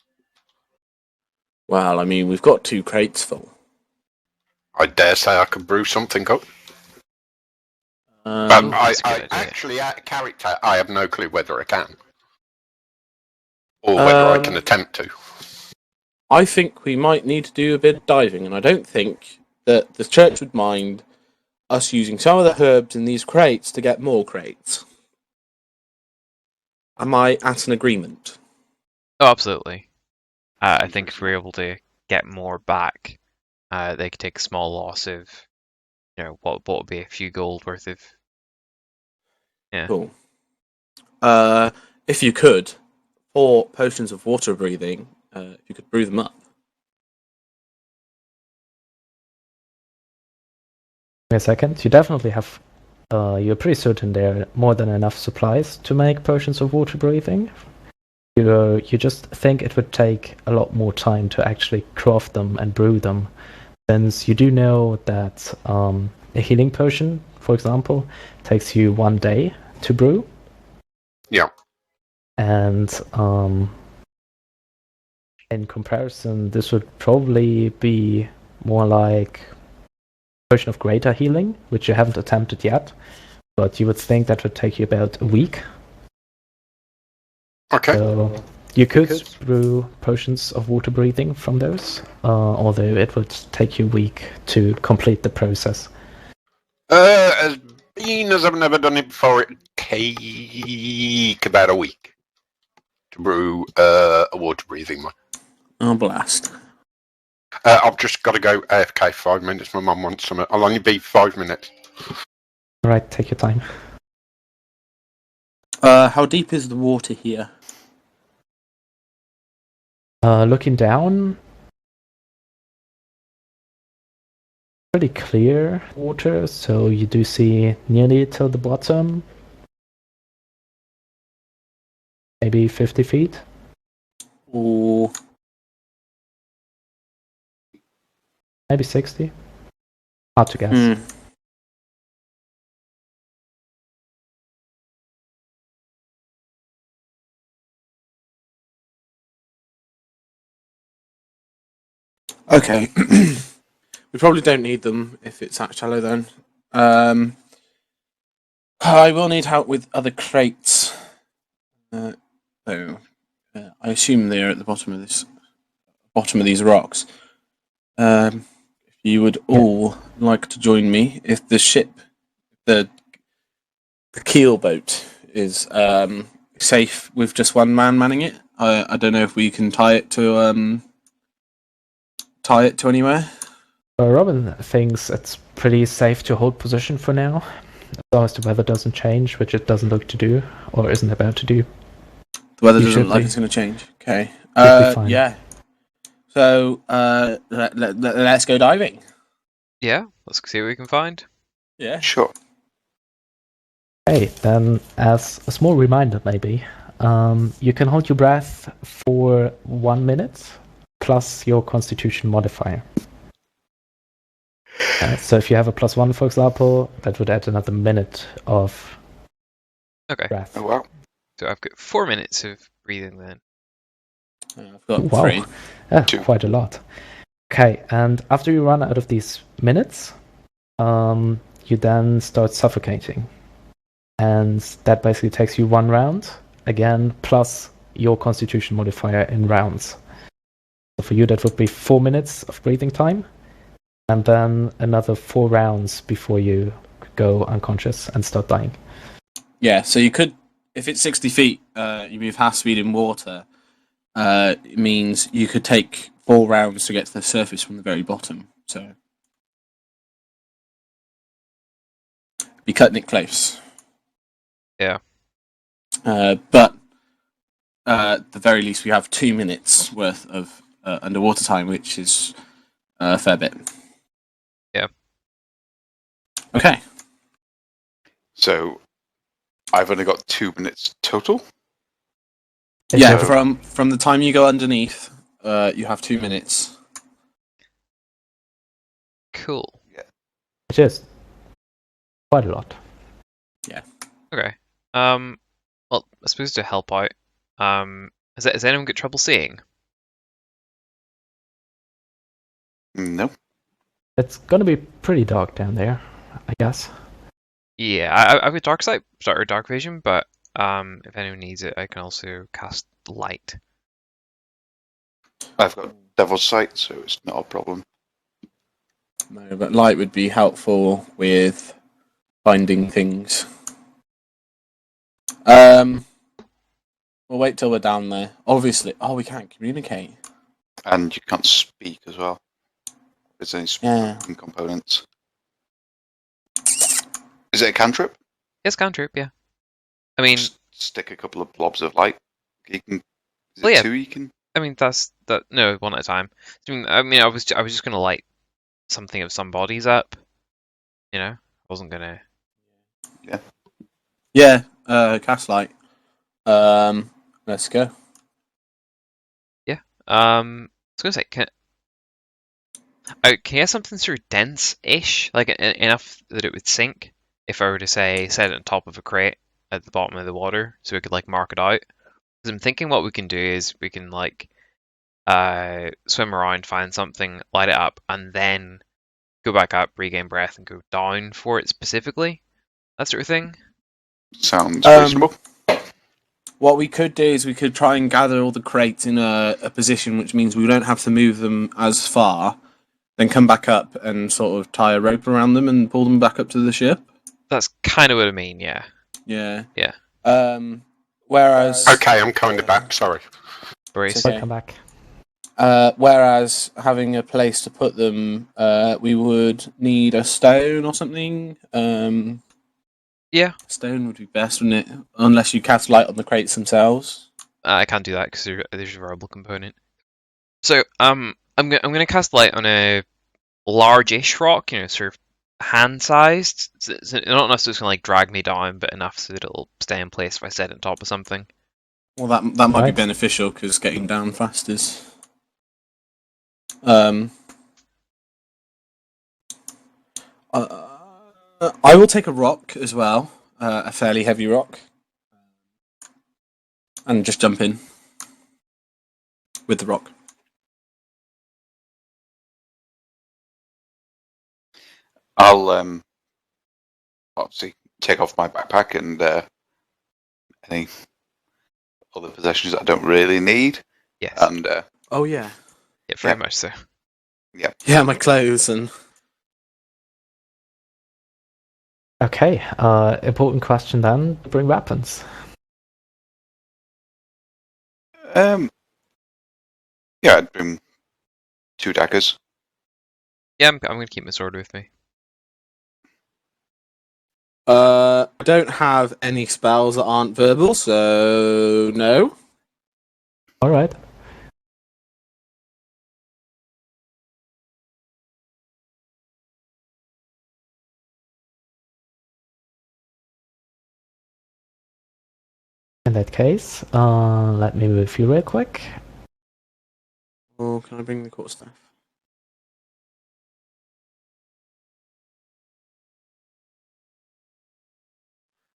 Well, I mean, we've got 2 crates full. I dare say I could brew something up. But That's a good idea. actually, out of character, I have no clue whether I can. Or whether I can attempt to. I think we might need to do a bit of diving, and I don't think that the church would mind us using some of the herbs in these crates to get more crates. Am I at an agreement? Oh, absolutely. I think if we're able to get more back, they could take a small loss of, what would be a few gold worth of. Yeah. Cool. If you could, 4 potions of water breathing, if you could brew them up. Wait a second, you definitely have, you're pretty certain there are more than enough supplies to make potions of water breathing. You just think it would take a lot more time to actually craft them and brew them, since you do know that a healing potion, for example, takes you 1 day to brew. Yeah. And in comparison, this would probably be more like potion of greater healing, which you haven't attempted yet, but you would think that would take you about a week. Okay. So you could brew potions of water breathing from those, although it would take you a week to complete the process. As being as I've never done it before, it take about a week to brew a water breathing one. Oh, blast. I've just got to go AFK 5 minutes. My mum wants something. I'll only be 5 minutes. Alright, take your time. How deep is the water here? Looking down, pretty clear water, so you do see nearly till the bottom, maybe 50 feet. Or Maybe 60. Hard to guess. Hmm. Okay. We probably don't need them if it's that shallow then. I will need help with other crates. I assume they're at the bottom of these rocks. If you would all like to join me, if the ship, the keel boat is safe with just one man manning it, I don't know if we can tie it to anywhere. Robin thinks it's pretty safe to hold position for now, as long as the weather doesn't change, which it doesn't look to do, or isn't about to do. The weather You doesn't should look like be. it's going to change. Okay. Should be fine. Yeah. So let's go diving. Yeah, let's see what we can find. Yeah. Sure. Hey, then as a small reminder maybe, you can hold your breath for 1 minute, plus your constitution modifier. So if you have a +1, for example, that would add another minute of Okay, breath. Oh, wow. so I've got 4 minutes of breathing then. I've got Wow. 3. Yeah, 2. quite a lot. Okay, and after you run out of these minutes, you then start suffocating. And that basically takes you 1 round, again, plus your constitution modifier in rounds. So for you, that would be 4 minutes of breathing time, and then another 4 rounds before you go unconscious and start dying. Yeah. So you could, if it's 60 feet, you move half speed in water. It means you could take 4 rounds to get to the surface from the very bottom. So be cutting it close. Yeah. But at the very least, we have 2 minutes worth of underwater time, which is a fair bit. Yeah. Okay. So I've only got 2 minutes total. Yeah. So- From the time you go underneath, you have 2 minutes. Cool. Which is quite a lot. Okay. Well, I suppose to help out, has anyone got trouble seeing? No. It's gonna be pretty dark down there, I guess. Yeah, I've got dark sight, or dark vision, but if anyone needs it, I can also cast light. I've got Devil's Sight, so it's not a problem. No, but light would be helpful with finding things. We'll wait till we're down there. Obviously, we can't communicate. And you can't speak as well. There's any Yeah. speaking components. Is it a cantrip? Yes, cantrip, yeah. I mean, Just stick a couple of blobs of light. You can. Is Well, it yeah. 2 you can? that's that. No, one at a time. I was just gonna light something of some bodies up. You know, I wasn't gonna. Yeah, cast light. Let's go. I was gonna say, can you have something sort of dense-ish, like enough that it would sink? If I were to say set it on top of a crate at the bottom of the water, so we could like mark it out. Because I'm thinking what we can do is we can like swim around, find something, light it up, and then go back up, regain breath, and go down for it specifically. That sort of thing. Sounds reasonable. What we could do is we could try and gather all the crates in a position which means we don't have to move them as far, then come back up and sort of tie a rope around them and pull them back up to the ship. That's kind of what I mean, yeah. Yeah. Yeah. Whereas... Okay, I'm coming back, sorry. Brace. Okay. Come back. Whereas having a place to put them, we would need a stone or something. Yeah. Stone would be best, wouldn't it? Unless you cast light on the crates themselves. I can't do that because there's a variable component. So I'm gonna cast light on a large-ish rock, sort of hand-sized. So not enough so it's gonna like drag me down, but enough so that it'll stay in place if I set it on top of something. Well, that might be Right. beneficial because getting down fast is. I will take a rock as well, a fairly heavy rock, and just jump in with the rock. I'll obviously take off my backpack and any other possessions that I don't really need, Yes. and Oh yeah, Yeah, very yeah. much so. yeah, my clothes and. Okay, important question then. Bring weapons. yeah, I'd bring 2 daggers. Yeah, I'm gonna keep my sword with me. I don't have any spells that aren't verbal, so no. All right. In that case, let me move you real quick. Oh, can I bring the quarterstaff?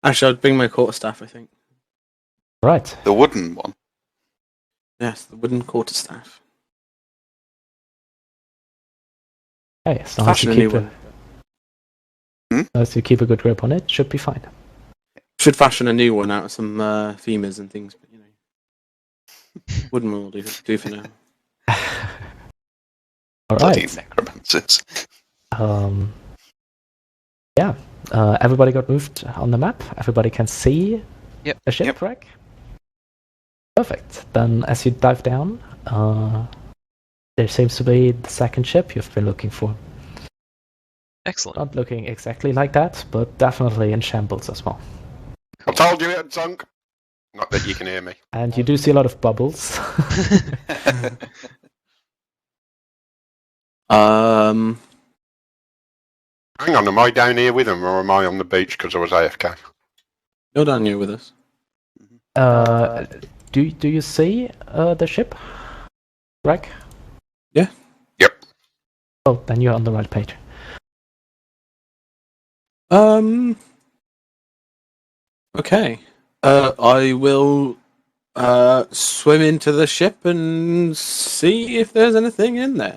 Actually, I'd bring my quarterstaff, I think. Right. The wooden one. Yes, the wooden quarterstaff. Hey, as long as Fashion you a new keep one. as you keep a good grip on it, should be fine. Should fashion a new one out of some femurs and things, but wooden one will do for now. All Bloody right. necromancers. Yeah. Everybody got moved on the map. Everybody can see Yep. the ship, Yep. right? Perfect. Then, as you dive down, there seems to be the second ship you've been looking for. Excellent. Not looking exactly like that, but definitely in shambles as well. I told you it had sunk. Not that you can hear me. And you do see a lot of bubbles. Hang on, am I down here with them or am I on the beach because I was AFK? You're down here with us. Do you see the ship, Greg? Yeah. Yep. Oh, then you're on the right page. Okay. I will swim into the ship and see if there's anything in there.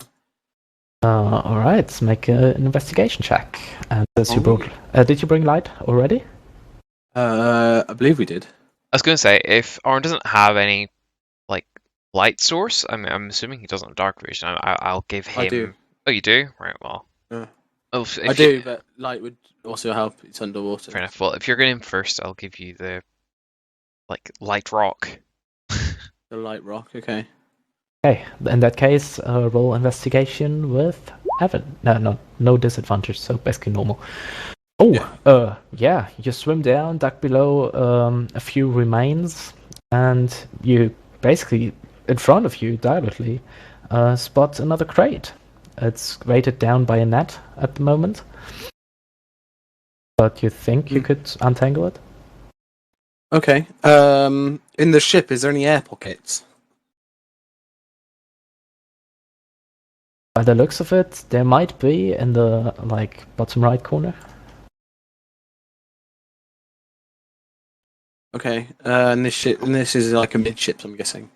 All right, let's make an investigation check. And as you brought, did you bring light already? I believe we did. I was gonna say if Orryn doesn't have any light source, I'm assuming he doesn't have dark vision. I'll give him. I do. Oh, you do? Right. Well. Yeah. Oh, I do, but light would also help. It's underwater. Fair enough. Well, if you're going first, I'll give you the light rock. The light rock. Okay. Okay, in that case, roll investigation with Evan. No disadvantage, so basically normal. Oh, yeah, you swim down, duck below a few remains, and you basically, in front of you, directly, spot another crate. It's weighted down by a net at the moment. But you think you could untangle it? Okay. In the ship, is there any air pockets? By the looks of it, there might be in the bottom right corner. Okay. And this is like a midships, I'm guessing.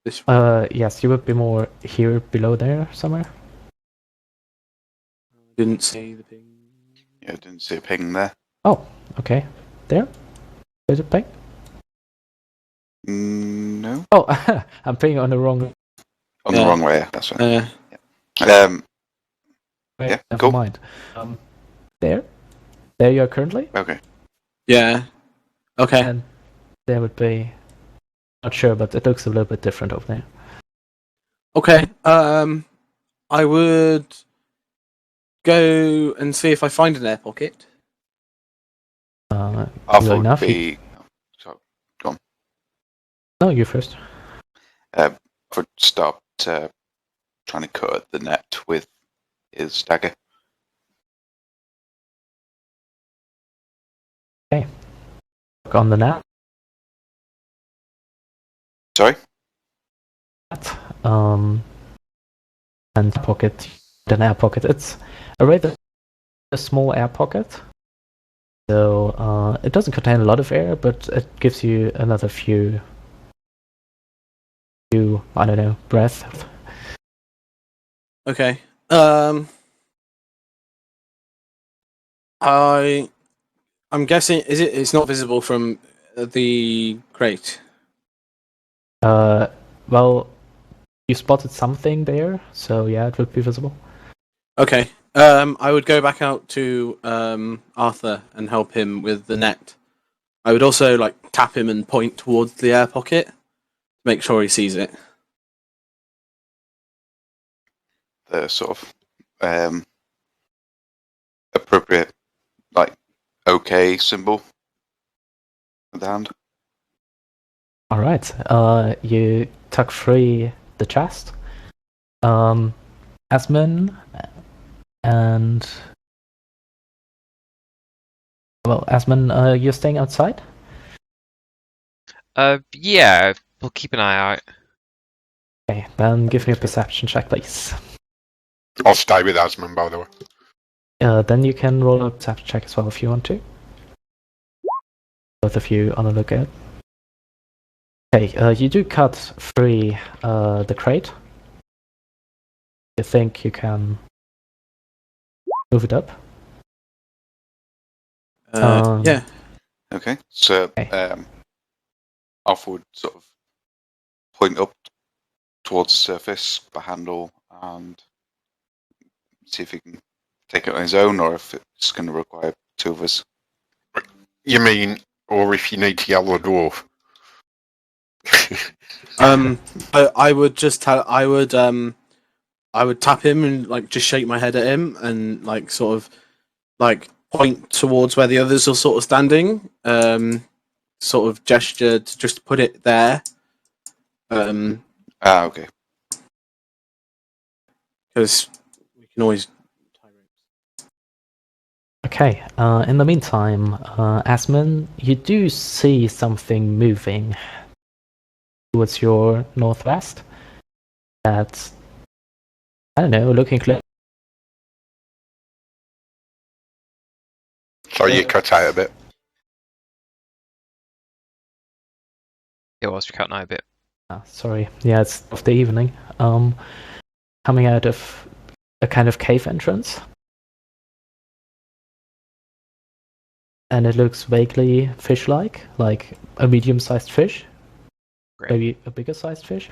This. Yes, you would be more here below there somewhere. Didn't see the ping. Yeah, I didn't see a ping there. Oh, okay. There? There's a ping? No. Oh, I'm pinging on the wrong... On the wrong way, that's right. Wait, Yeah, never cool. mind. There? There you are currently? Okay. Yeah. Okay. And there would be... Not sure, but it looks a little bit different over there. Okay. I would go and see if I find an air pocket. Arthur would enough, be... Sorry, go on. No, you first. I would start trying to cut at the net with his dagger. Okay. Look on the net. Sorry? And pocket, an air pocket. It's a rather small air pocket. So it doesn't contain a lot of air, but it gives you another few, I don't know, breath. Okay. I'm guessing it's not visible from the crate. Well, you spotted something there, so yeah, it would be visible. Okay. I would go back out to Arthur and help him with the net. I would also tap him and point towards the air pocket to make sure he sees it. The sort of appropriate, OK symbol with the hand. Alright, you tuck free the chest. Azmyn and... Well, Azmyn, you're staying outside? Yeah, we'll keep an eye out. Okay, then give me a perception check, please. I'll stay with Azmyn, by the way. Then you can roll a perception check as well if you want to. Both of you on the lookout. Okay, you do cut free the crate. You think you can move it up? Yeah. Okay, so Okay. Arthur would sort of point up towards the surface, the handle, and see if he can take it on his own, or if it's going to require two of us. You mean, or if you need to yell a dwarf? I would just I would tap him and just shake my head at him and sort of point towards where the others are sort of standing. Sort of gesture to just put it there. Okay. Because we can always. Okay, in the meantime, Azmyn, you do see something moving towards your northwest. That's, I don't know, looking clear. Sorry, you cut out a bit. It was cutting out a bit. Sorry, yeah, it's of the evening. Coming out of a kind of cave entrance. And it looks vaguely fish-like, like a medium-sized fish. Great. Maybe a bigger-sized fish.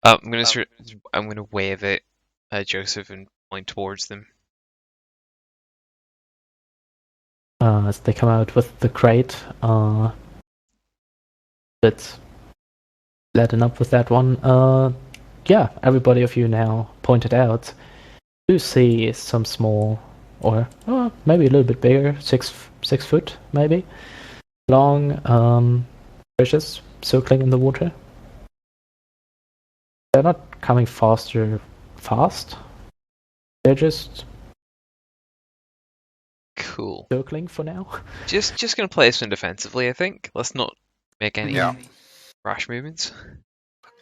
I'm gonna wave at Joseph and point towards them. As they come out with the crate, but letting up with that one. Yeah, everybody of you now pointed out. You see some small, or maybe a little bit bigger, 6 foot maybe, long fishes circling in the water. They're not coming fast. They're just Cool. circling for now. Just gonna play this one defensively, I think. Let's not make any Yeah. rash movements.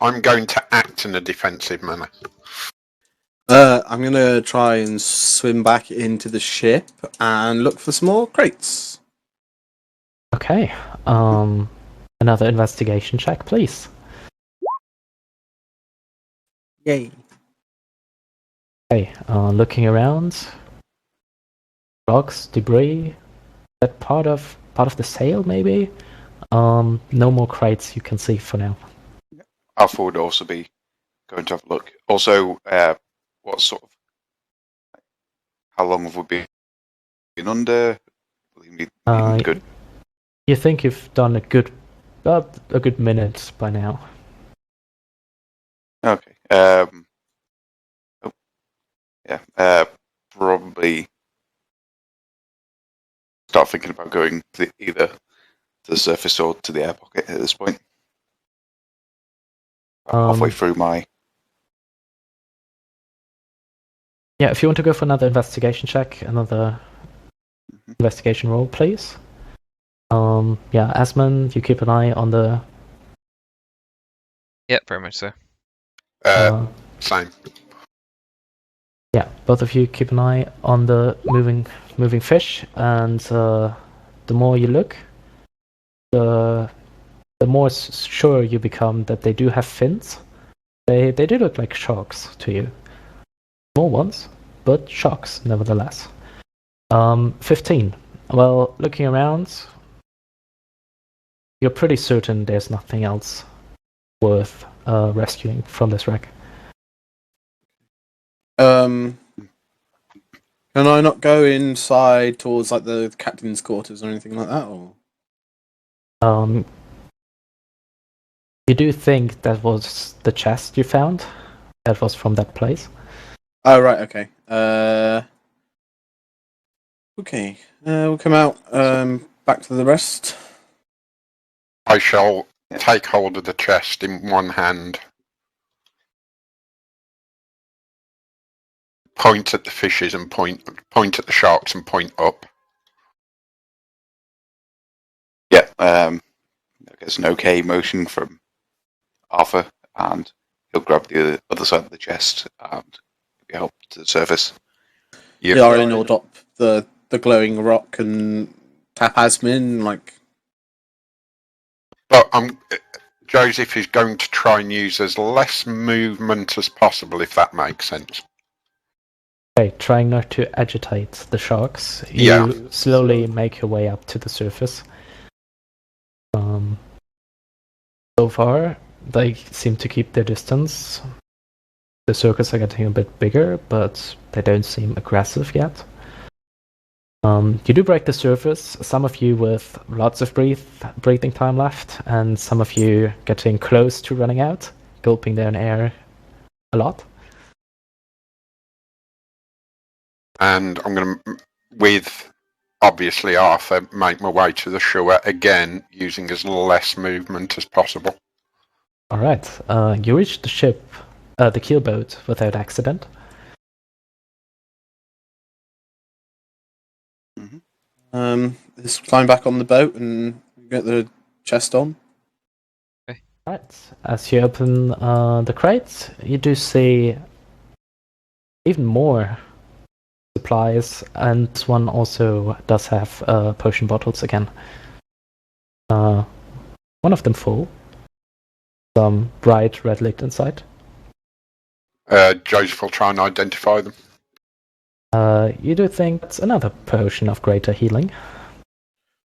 I'm going to act in a defensive manner. I'm gonna try and swim back into the ship and look for some more crates. Okay. Another investigation check, please. Yay. Okay, looking around, rocks, debris, that part of the sail maybe. No more crates you can see for now. Alpha would also be going to have a look. Also, what sort of, how long have we been under? Good. You think you've done about a good minute by now. Okay. Probably start thinking about going either to the surface or to the air pocket at this point. Halfway through my. Yeah, if you want to go for another investigation check, another investigation roll, please. Yeah, Azmyn, you keep an eye on the. Yeah, very much so. Same. Yeah, both of you keep an eye on the moving fish, and the more you look, the more sure you become that they do have fins. They do look like sharks to you. Small ones, but sharks nevertheless. 15. Well, looking around, you're pretty certain there's nothing else worth rescuing from this wreck. Can I not go inside towards like the captain's quarters or anything like that? Or you do think that was the chest you found? That was from that place? oh right, okay. Okay. We'll come out. Back to the rest. I shall take hold of the chest in one hand, point at the fishes and point at the sharks and point up. Yeah, I guess an okay motion from Arthur, and he'll grab the other side of the chest and give you help to the surface. Yep. Yeah, Orryn will drop the glowing rock and tap Azmyn, like. But Joseph is going to try and use as less movement as possible, if that makes sense. Okay, trying not to agitate the sharks. You slowly make your way up to the surface. So far, they seem to keep their distance. The circles are getting a bit bigger, but they don't seem aggressive yet. You do break the surface, some of you with lots of breathing time left, and some of you getting close to running out, gulping down air a lot. And I'm going to, with obviously Arthur, make my way to the shore again, using as less movement as possible. Alright, you reach the ship, the keelboat, without accident. Let's climb back on the boat and get the chest on. Okay. Right, as you open the crates, you do see even more supplies, and this one also does have potion bottles again. One of them full. Some bright red liquid inside. Joseph will try and identify them. You do think it's another potion of greater healing.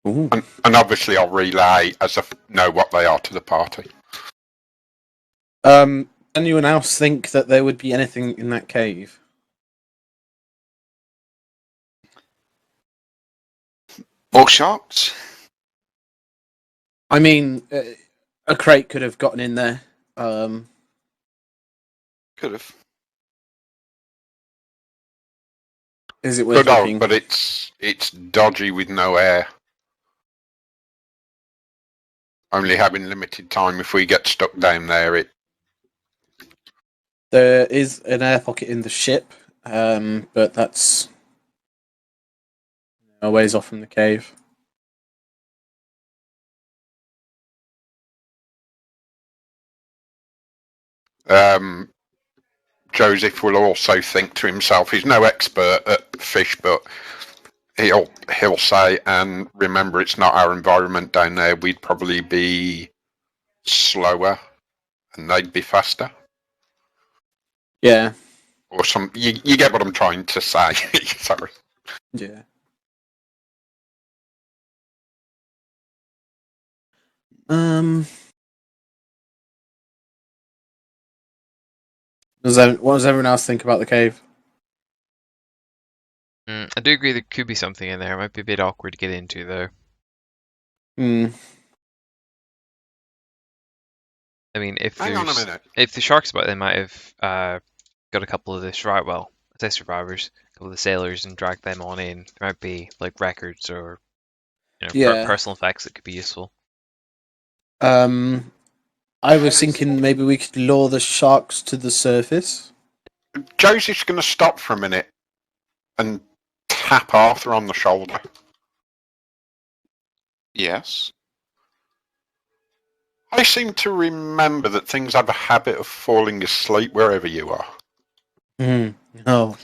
Ooh. And obviously I'll relay as I know what they are to the party. Anyone else think that there would be anything in that cave? More sharks? I mean, a crate could have gotten in there. Could have. Is it worth But looking? but it's dodgy with no air. Only having limited time. If we get stuck down there, There is an air pocket in the ship, but that's a ways off from the cave. Joseph will also think to himself, he's no expert at fish, but he'll say, and remember, it's not our environment down there. We'd probably be slower, and they'd be faster. Yeah. Or some. You get what I'm trying to say. Sorry. Yeah. What does everyone else think about the cave? I do agree there could be something in there. It might be a bit awkward to get into, though. Hmm. I mean, Hang on a minute. if the sharks about, they might have got a couple of the survivors, a couple of the sailors, and dragged them on in. There might be like records or Yeah. personal effects that could be useful. I was thinking maybe we could lure the sharks to the surface. Josie's going to stop for a minute and tap Arthur on the shoulder. Yes. I seem to remember that things have a habit of falling asleep wherever you are. Oh.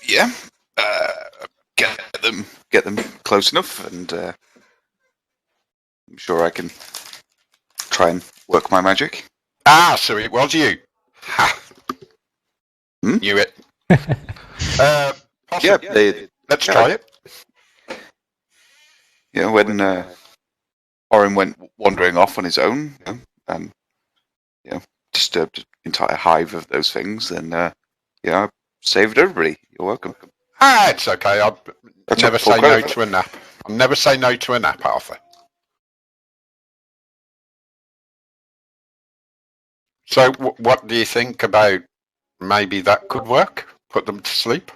Yeah. Get them close enough, and I'm sure I can try and work my magic. Ah, so it was you. Ha. Knew it. Yeah, let's try it. Yeah, when Orryn went wandering off on his own, and disturbed an entire hive of those things, then I saved everybody. You're welcome. Ah, it's okay. I'll never say no to a nap. I'll never say no to a nap, Arthur. So, what do you think about maybe that could work? Put them to sleep?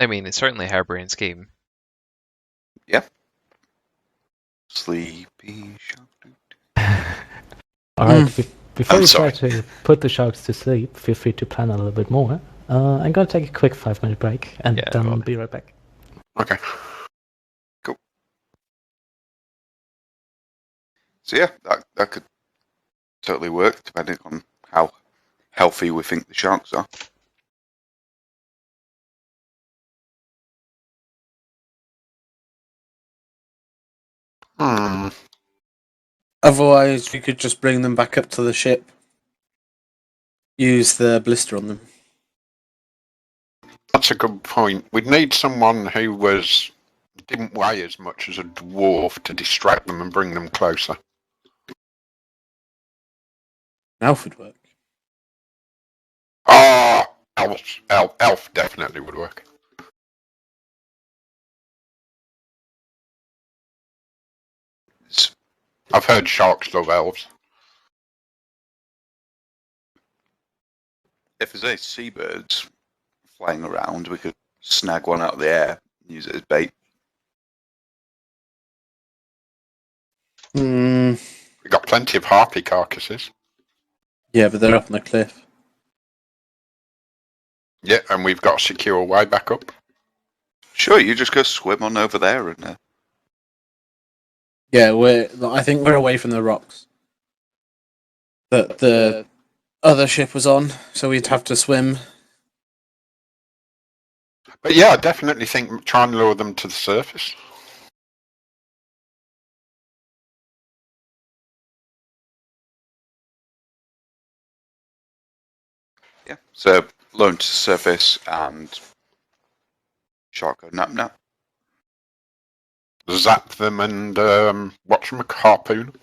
I mean, it's certainly a harebrained scheme. Yeah. Sleepy shark. Alright, before you try to put the sharks to sleep, feel free to plan a little bit more. I'm gonna take a quick 5-minute break and then I'll be right back. Okay. Cool. So yeah, that could totally work, depending on how healthy we think the sharks are. Otherwise, we could just bring them back up to the ship. Use the blister on them. That's a good point. We'd need someone who didn't weigh as much as a dwarf to distract them and bring them closer. Elf would work. Ah, elf definitely would work. I've heard sharks love elves. If there's any seabirds flying around, we could snag one out of the air and use it as bait. We've got plenty of harpy carcasses. Yeah, but they're up on the cliff. Yeah, and we've got a secure way back up. Sure, you just go swim on over there and... Yeah, I think we're away from the rocks that the other ship was on, so we'd have to swim. But yeah, I definitely think try and lure them to the surface. Yeah, so lure them to the surface and shark go nap. Zap them and watch them harpoon.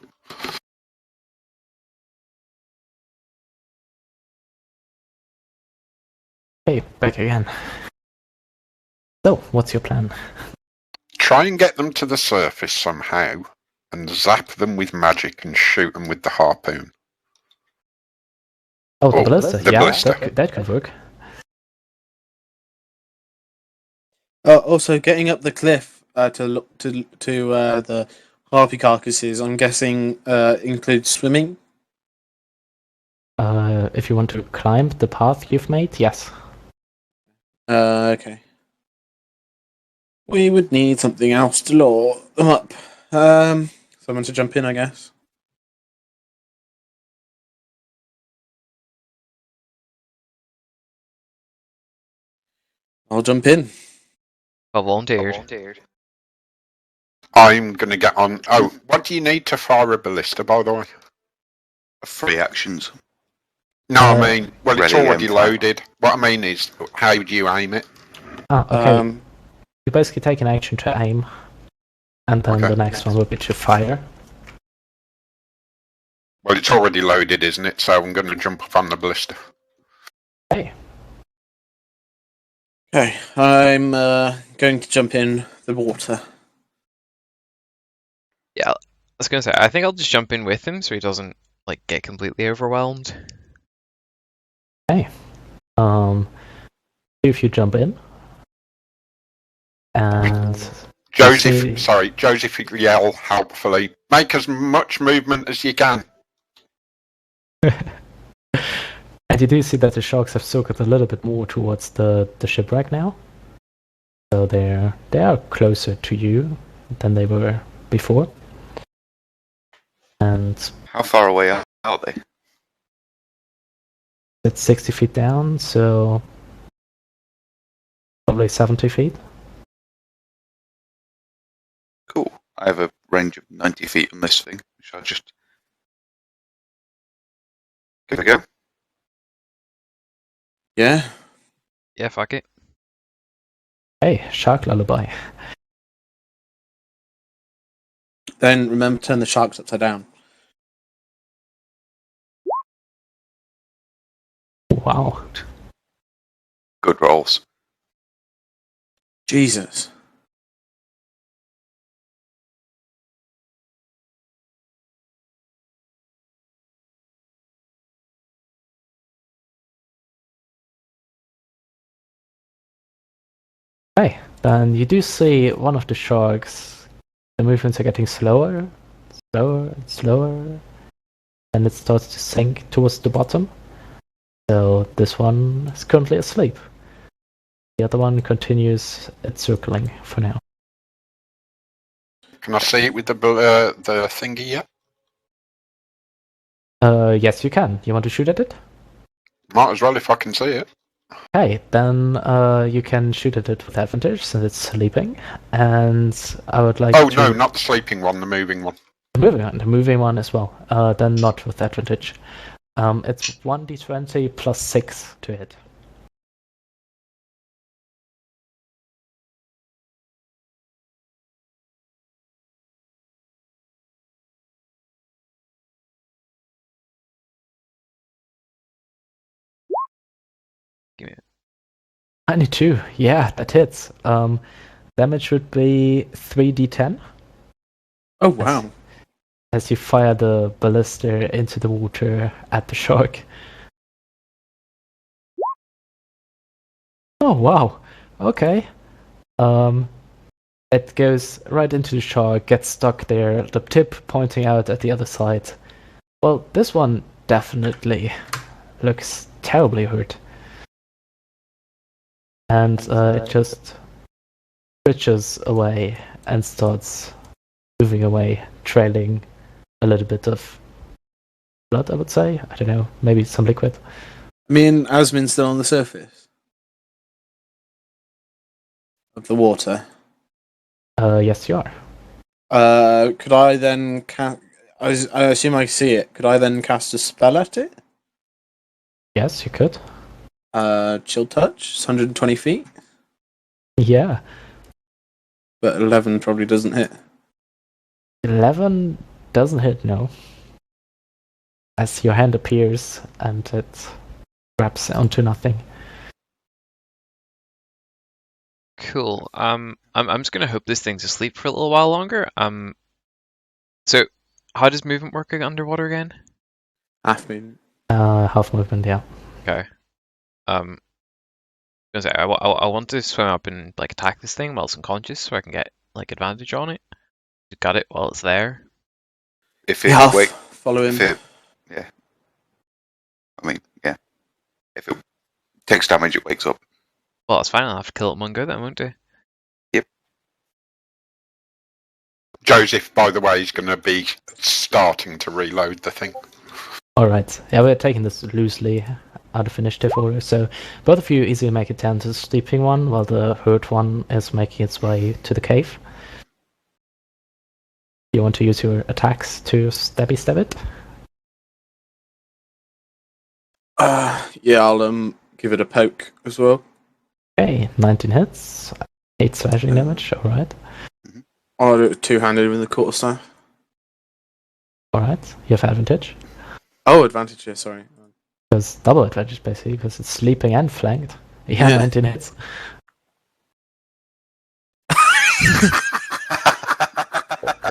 Hey, back again. So, what's your plan? Try and get them to the surface somehow and zap them with magic and shoot them with the harpoon. Oh, the blister. The blister. That could work. Also, getting up the cliff to look to the harpy carcasses, I'm guessing includes swimming. If you want to climb the path you've made, yes. Okay. We would need something else to lure them up. Someone to jump in, I guess. I'll jump in. I volunteered. I'm going to get on... Oh, what do you need to fire a ballista, by the way? 3 actions. No, I mean, well, it's Ready, already aim, loaded. What I mean is, how do you aim it? Okay. You basically take an action to aim, and then Okay. the next one will be to fire. Well, it's already loaded, isn't it? So I'm going to jump up on the ballista. Okay. Okay, I'm going to jump in the water. Yeah, I was gonna say, I think I'll just jump in with him so he doesn't like get completely overwhelmed. Okay. If you jump in, and Joseph, yell helpfully. Make as much movement as you can. and you do see that the sharks have circled a little bit more towards the shipwreck now. So they are closer to you than they were before. And How far away are they? it's 60 feet down, so probably 70 feet. Cool. I have a range of 90 feet on this thing, which I'll just give it a go. Yeah? Yeah, fuck it. Hey, shark lullaby. Then remember to turn the sharks upside down. Wow. Good rolls. Jesus. Hey, then you do see one of the sharks. The movements are getting slower, slower, and slower. And it starts to sink towards the bottom. So this one is currently asleep. The other one continues its circling for now. Can I see it with the thingy yet? Yes, you can. You want to shoot at it? Might as well if I can see it. Okay, then you can shoot at it with advantage since it's sleeping. And I would like Oh to... no, not the sleeping one, the moving one. The moving one as well. Then not with advantage. It's 1d20 plus 6 to hit. Give me it. 92. Yeah, that hits. Damage would be 3d10 Oh, wow. as you fire the ballista into the water at the shark. Oh, wow. Okay. It goes right into the shark, gets stuck there, the tip pointing out at the other side. Well, this one definitely looks terribly hurt. And it just twitches away and starts moving away, trailing a little bit of blood, I would say. I don't know, maybe some liquid. Me and Azmyn still on the surface of the water. Yes, you are. Could I then cast... I assume I see it. Could I then cast a spell at it? Yes, you could. Chill touch. It's 120 feet. Yeah. But 11 probably doesn't hit. 11 doesn't hit, no. As your hand appears and it grabs onto nothing. Cool. I'm just gonna hope this thing's asleep for a little while longer. So how does movement work underwater again? Half movement. Half movement, yeah. Okay. I want to swim up and like attack this thing while it's unconscious, so I can get like advantage on it. Got it while it's there. If it Yeah, follow him. Yeah. I mean, yeah. If it takes damage, it wakes up. Well, that's fine. I'll have to kill it in one go then, won't I? Yep. Joseph, by the way, is going to be starting to reload the thing. Alright, yeah, we're taking this loosely out of initiative order, so both of you easily make it down to the sleeping one, while the hurt one is making its way to the cave. You want to use your attacks to stab it? Yeah, I'll give it a poke as well. Okay, 19 hits, 8 slashing damage. All right. I'll do it two-handed with the quarterstaff. All right. You have advantage. Oh, advantage, yeah, sorry. Because double advantage basically, because it's sleeping and flanked. Yeah, Yeah. 19 hits.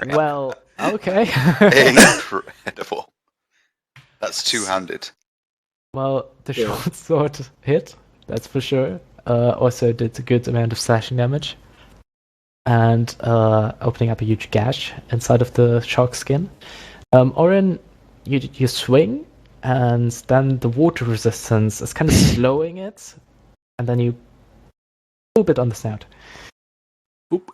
Well, okay. Incredible. That's two-handed. Well, the Yeah. short sword hit, that's for sure. Also did a good amount of slashing damage. And opening up a huge gash inside of the shark skin. Orryn, you swing, and then the water resistance is kind of slowing it, and then you boop it on the snout. Boop.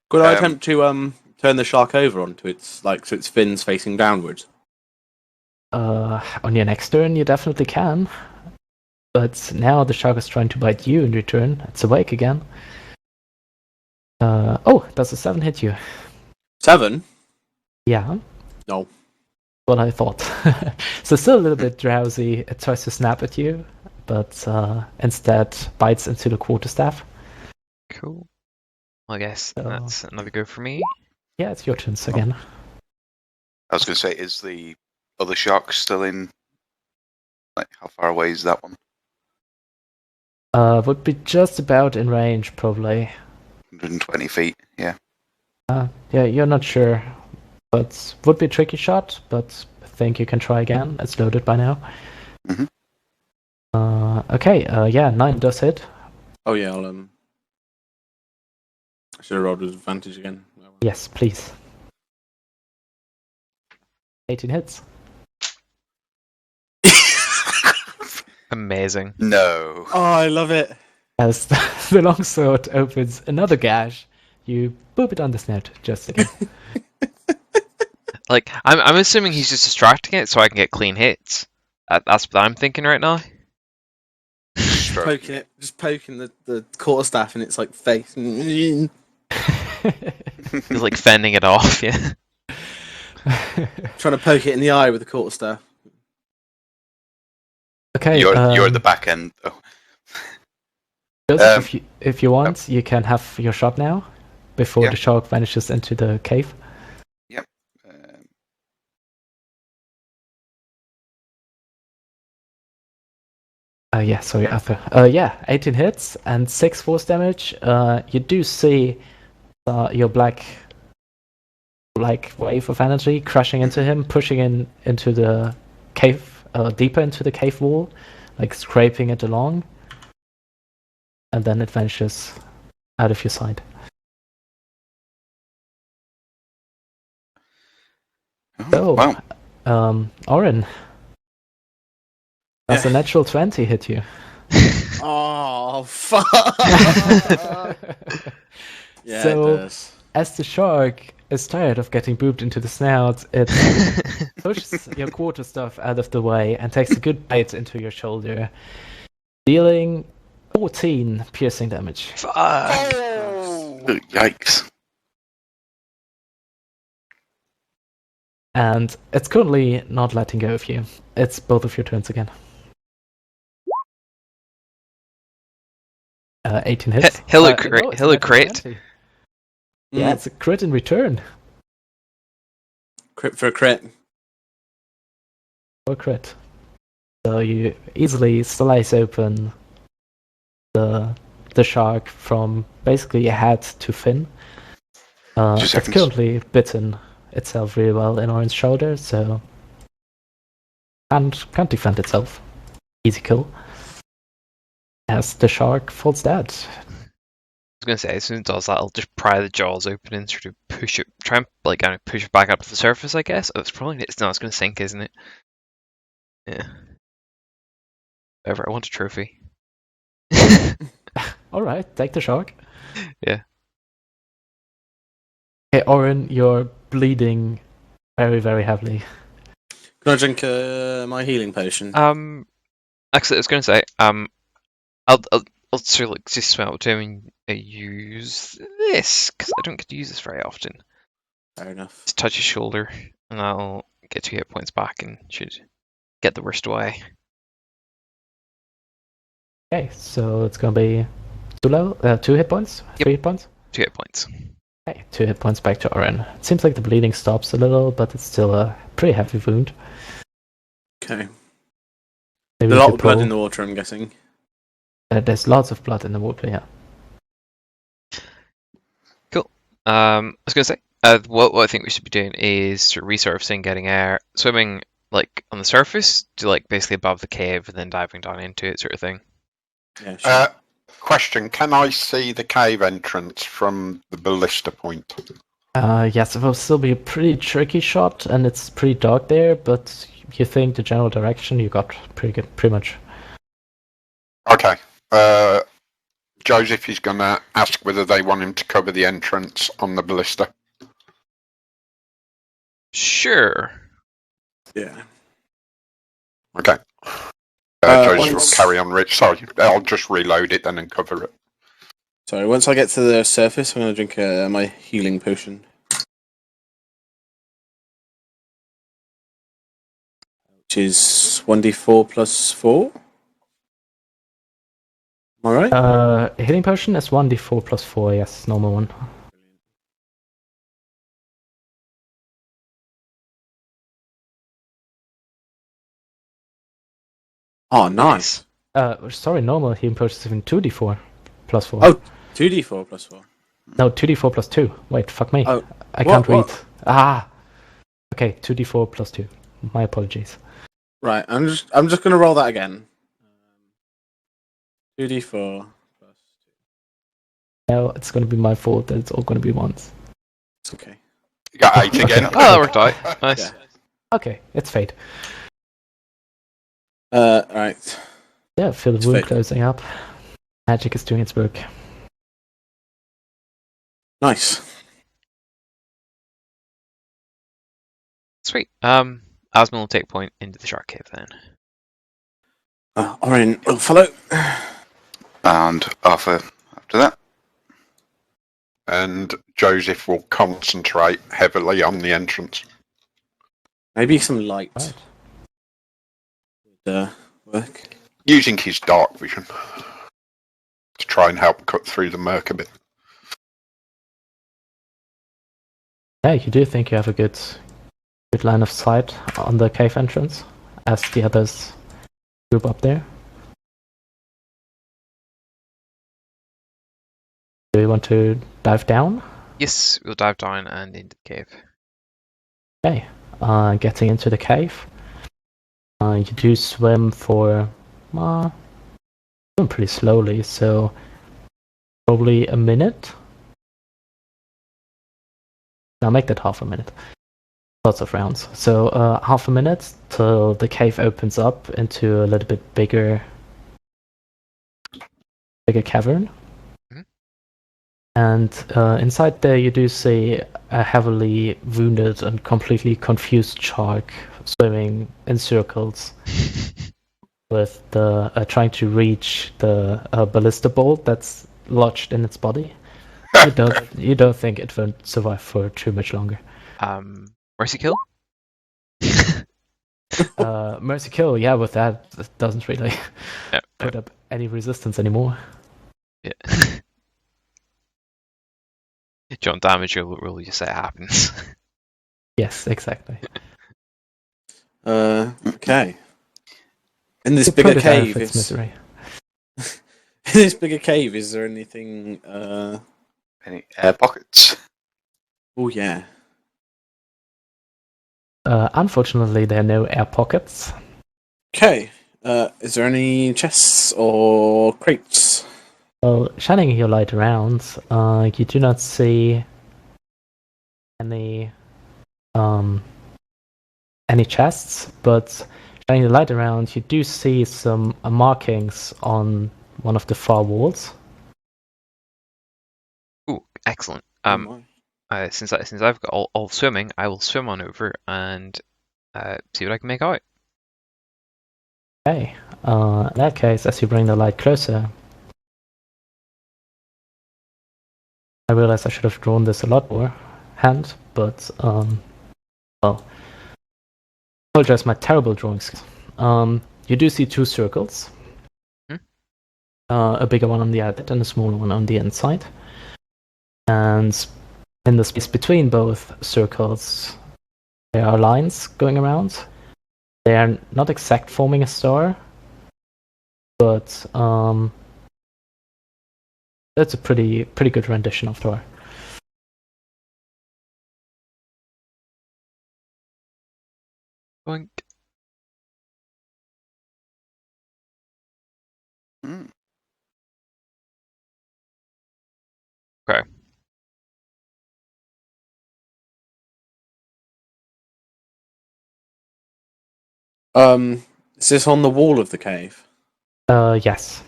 Could I attempt to turn the shark over onto its so its fins facing downwards? On your next turn, you definitely can. But now the shark is trying to bite you in return. It's awake again. Oh, does a 7 hit you? 7? Yeah. No. What I thought. So still a little bit drowsy. It tries to snap at you, but instead bites into the quarterstaff. Cool. Well, I guess So- that's another go for me. Yeah, it's your turns again. I was going to say, is the other shark still in? Like, how far away is that one? Would be just about in range, probably. 120 feet. Yeah. Yeah, you're not sure, but would be a tricky shot. But I think you can try again. It's loaded by now. Mhm. Okay. Yeah, 9 does hit. Oh yeah, I should have rolled with advantage again. Yes, please. 18 hits. Amazing. No. Oh, I love it. As the longsword opens another gash, you boop it on the snout just again. Like, I'm assuming he's just distracting it so I can get clean hits. That's what I'm thinking right now. Just poking the quarterstaff in its face. He's like fending it off, yeah. Trying to poke it in the eye with the quarterstaff. Okay. You're at the back end, though. Joseph, if you want, you can have your shot now, before the shark vanishes into the cave. Yep. Yeah, sorry, Arthur. Yeah, 18 hits and 6 force damage. You do see your black wave of energy crashing into him, pushing into the cave, deeper into the cave wall, like scraping it along, and then it vanishes out of your sight. So, Wow. Orryn, does a natural 20 hit you? Oh fuck! Yeah, So- it does. As the shark is tired of getting booped into the snout, it pushes your quarterstaff out of the way and takes a good bite into your shoulder, dealing 14 piercing damage. Fuck. Yikes. And it's currently not letting go of you. It's both of your turns again. 18 hits. Hello, No, crit. it's Hello, a natural crit. 20. Yeah, it's a crit in return. Crit for a crit. Or crit. So you easily slice open the shark from basically head to fin. 2 It's seconds. currently bitten itself really well in Orryn's shoulder, so can't defend itself. Easy kill. As the shark falls dead. I was gonna say, as soon as it does that, I'll just pry the jaws open and sort of push it, try and like kind of push it back up to the surface, I guess. Oh, it's gonna sink, isn't it? Yeah. Whatever, I want a trophy. Alright, take the shark. Yeah. Okay, Orryn, you're bleeding very, very heavily. Can I drink my healing potion? Actually, I was gonna say, I'll sort of like just smell to him and use this because I don't get to use this very often. Fair enough. Just touch his shoulder, and I'll get 2 hit points back and should get the worst away. Okay, so it's gonna be 2 hit points? Yep. 3 hit points? 2 hit points. Okay, 2 hit points back to Orryn. It seems like the bleeding stops a little, but it's still a pretty heavy wound. Okay. Maybe A we lot could of blood pull- in the water, I'm guessing. There's lots of blood in the water, yeah. I was gonna say, what I think we should be doing is sort of resurfacing, getting air, swimming like on the surface, to like basically above the cave, and then diving down into it, sort of thing. Yeah, sure. Question: can I see the cave entrance from the ballista point? Yes, it will still be a pretty tricky shot, and it's pretty dark there, but you think the general direction you got pretty much. Okay. Joseph is going to ask whether they want him to cover the entrance on the ballista. Sure. Yeah. Okay. Joseph once- will carry on. Rich, sorry, I'll just reload it then and cover it. Sorry, once I get to the surface, I'm going to drink my healing potion. Which is 1d4 plus 4. Am I right? Healing potion is 1d4 plus 4, yes, normal one. Oh, nice. Sorry, normal healing potion is even 2d4 plus 4. Oh, 2d4 plus 4. No, 2d4 plus 2. Wait, fuck me. Oh, I what- can't read. what? Ah! Okay, 2d4 plus 2. My apologies. Right, I'm just going to roll that again. 2d4 plus 2. No, it's gonna be my fault that it's all gonna be ones. It's okay. You got 8 again. Oh, that worked out. Nice. Yeah. Okay, it's fate. Right. Yeah, feel the It's wound fate. closing up. Magic is doing its work. Nice. Sweet. Azmyn will take point into the shark cave then. Orryn will follow. And Arthur after that. And Joseph will concentrate heavily on the entrance. Maybe some light Right. would work. Using his dark vision to try and help cut through the murk a bit. Yeah, you do think you have a good line of sight on the cave entrance as the others group up there. Do you want to dive down? Yes, we'll dive down and into the cave. Okay, getting into the cave. You do swim for swim pretty slowly, so probably a minute. I'll make that half a minute. Lots of rounds. So half a minute till the cave opens up into a little bit bigger cavern. Mhm. And inside there you do see a heavily wounded and completely confused shark swimming in circles with the trying to reach the ballista bolt that's lodged in its body. You don't think it won't survive for too much longer. Mercy kill? Mercy kill, yeah, with that it doesn't really Yeah. put up any resistance anymore. Yeah. John damage will just say it happens. Yes, exactly. Okay. In this You bigger put it out of cave, its misery. in this bigger cave, is there anything? Any air pockets? Oh yeah. Unfortunately, there are no air pockets. Okay. Is there any chests or crates? Well, shining your light around, you do not see any chests, but shining the light around, you do see some markings on one of the far walls. Ooh, excellent. Oh, Since I've got all swimming, I will swim on over and see what I can make out. Okay. In that case, as you bring the light closer, I realize I should have drawn this a lot more hand, but well, apologize, my terrible drawings. You do see 2 circles. A bigger one on the outside and a smaller one on the inside. And in the space between both circles, there are lines going around. They are not exact forming a star, but that's a pretty good rendition of Thor. Boink. Okay. Is this on the wall of the cave? Yes.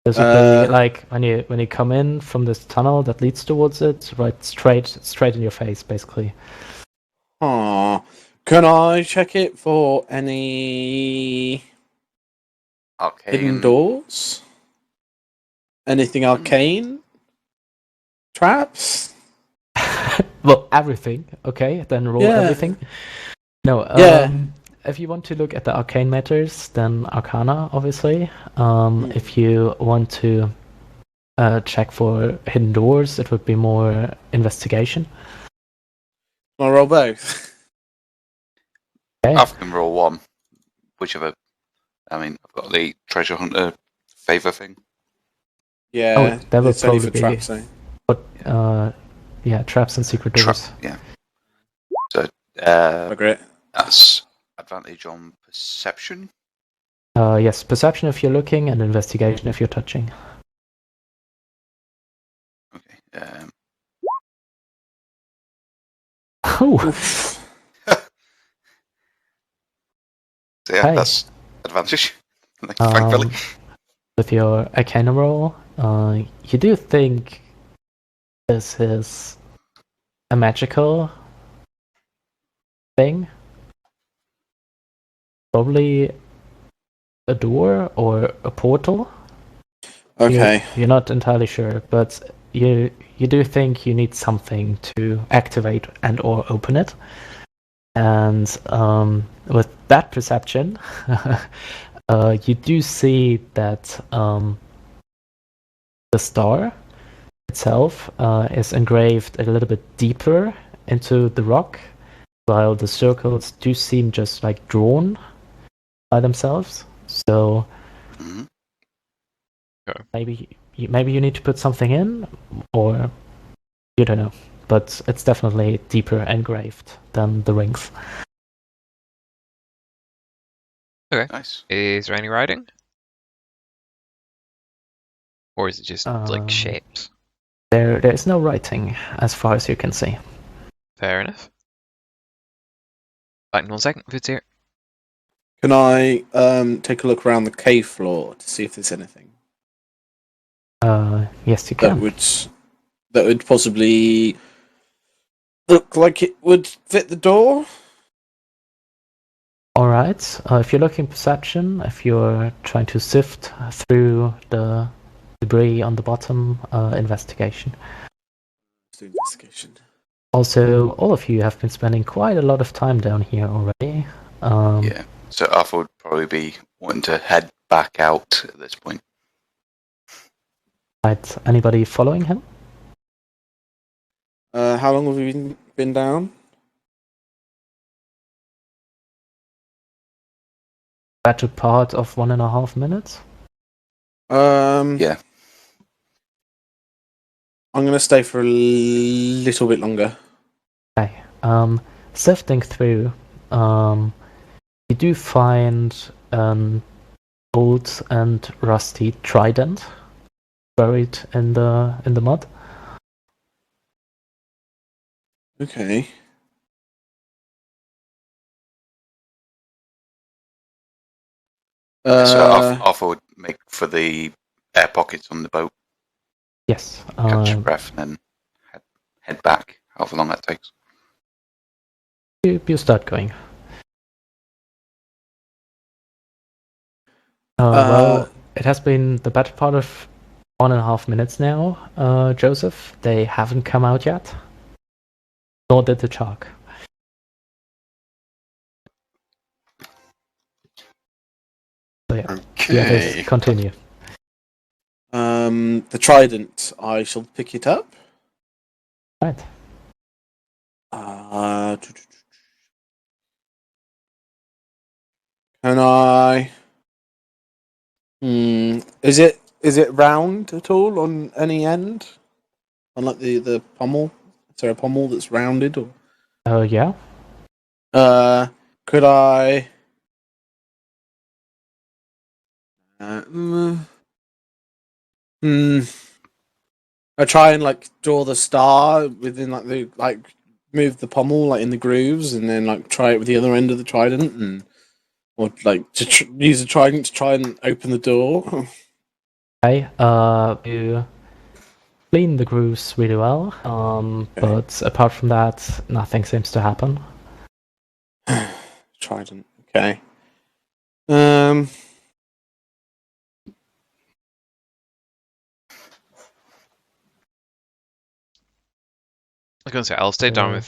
This would be like when you come in from this tunnel that leads towards it, right straight in your face, basically. Can I check it for any hidden doors? Anything arcane? Traps? Well, everything. Okay, then roll everything. No. If you want to look at the arcane matters, then Arcana, obviously. If you want to check for hidden doors, it would be more Investigation. Can I roll both? Okay. I can roll one, whichever. I mean, I've got the treasure hunter favor thing. Yeah, that would it's only probably for traps. Eh? But yeah, traps and secret doors. Yeah. So Great. that's advantage on perception. Yes, perception if you're looking, and investigation if you're touching. Okay. Oh, So yeah, Hey. that's advantage. Thankfully. with your Arcana roll, you do think this is a magical thing. Probably a door or a portal. Okay. You're not entirely sure, but you do think you need something to activate and or open it. And with that perception, you do see that the star itself is engraved a little bit deeper into the rock, while the circles do seem just like drawn by themselves. So maybe you need to put something in, or you don't know. But it's definitely deeper engraved than the rings. Okay. Nice. Is there any writing? Or is it just like shapes? There is no writing as far as you can see. Fair enough. Back in 1 second, if it's here. Can I take a look around the cave floor to see if there's anything Yes, you can. that would possibly look like it would fit the door? Alright, if you're looking perception, if you're trying to sift through the debris on the bottom, investigation. Let's do investigation. Also, all of you have been spending quite a lot of time down here already. Yeah. So Arthur would probably be wanting to head back out at this point. Right, anybody following him? How long have we been down? Better part of 1.5 minutes? Yeah. I'm gonna stay for a little bit longer. Okay. Sifting through, you do find an old and rusty trident buried in the mud. Okay. So Arthur would make for the air pockets on the boat, Yes. catch your breath, and then head back. However long that takes. You start going. Well, it has been the better part of 1.5 minutes now, Joseph. They haven't come out yet. Nor did the shark. So yeah, the Okay. others continue. The trident. I shall pick it up. Right. Can I? Is it round at all on any end? On like the pommel? Is there a pommel that's rounded or? Yeah. Could I? I try and like draw the star within move the pommel like in the grooves and then like try it with the other end of the trident or like to use the trident to try and open the door. Okay. You clean the grooves really well. But apart from that, nothing seems to happen. Trident. Okay. I was gonna say I'll stay down with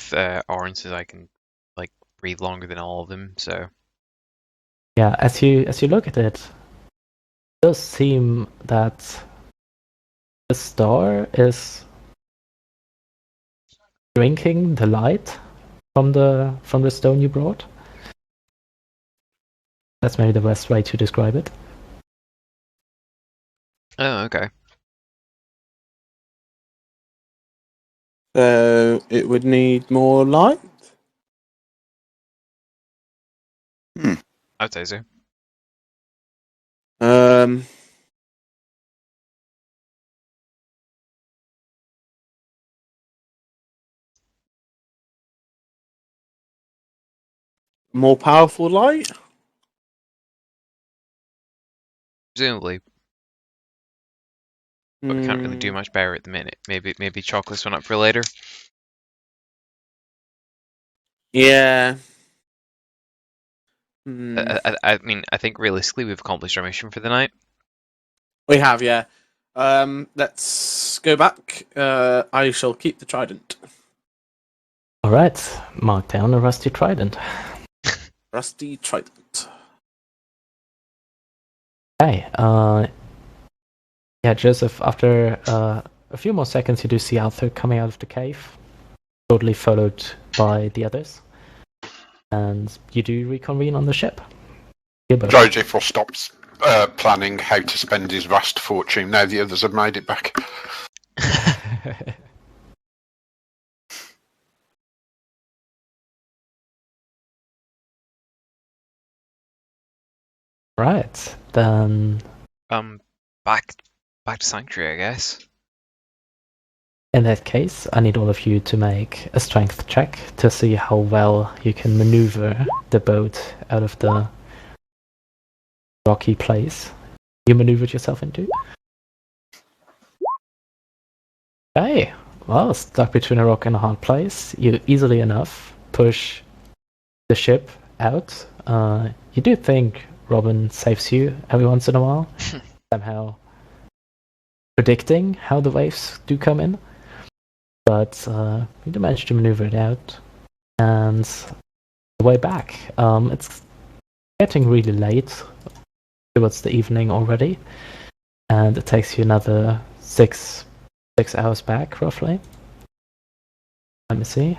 Orryn so I can like breathe longer than all of them. So Yeah, as you look at it, it does seem that the star is drinking the light from the stone you brought. That's maybe the best way to describe it. oh, okay. So it would need more light. I'd say so. More powerful light. Presumably, but we can't really do much better at the minute. Maybe chalk this one up for later. Yeah. I mean, I think realistically we've accomplished our mission for the night. We have, yeah. Let's go back. I shall keep the trident. Alright, mark down a rusty trident. Rusty trident. Okay, yeah, Joseph, after a few more seconds you do see Arthur coming out of the cave, totally followed by the others. And you do reconvene on the ship. Joseph will stop planning how to spend his vast fortune now the others have made it back. Right, then back to Sanctuary, I guess. in that case, I need all of you to make a strength check to see how well you can maneuver the boat out of the rocky place you maneuvered yourself into. Okay, well, stuck between a rock and a hard place, you easily enough push the ship out. You do think Robin saves you every once in a while, somehow predicting how the waves do come in. But you do manage to maneuver it out. And the way back, it's getting really late, towards the evening already. And it takes you another 6 hours back, roughly. Let me see.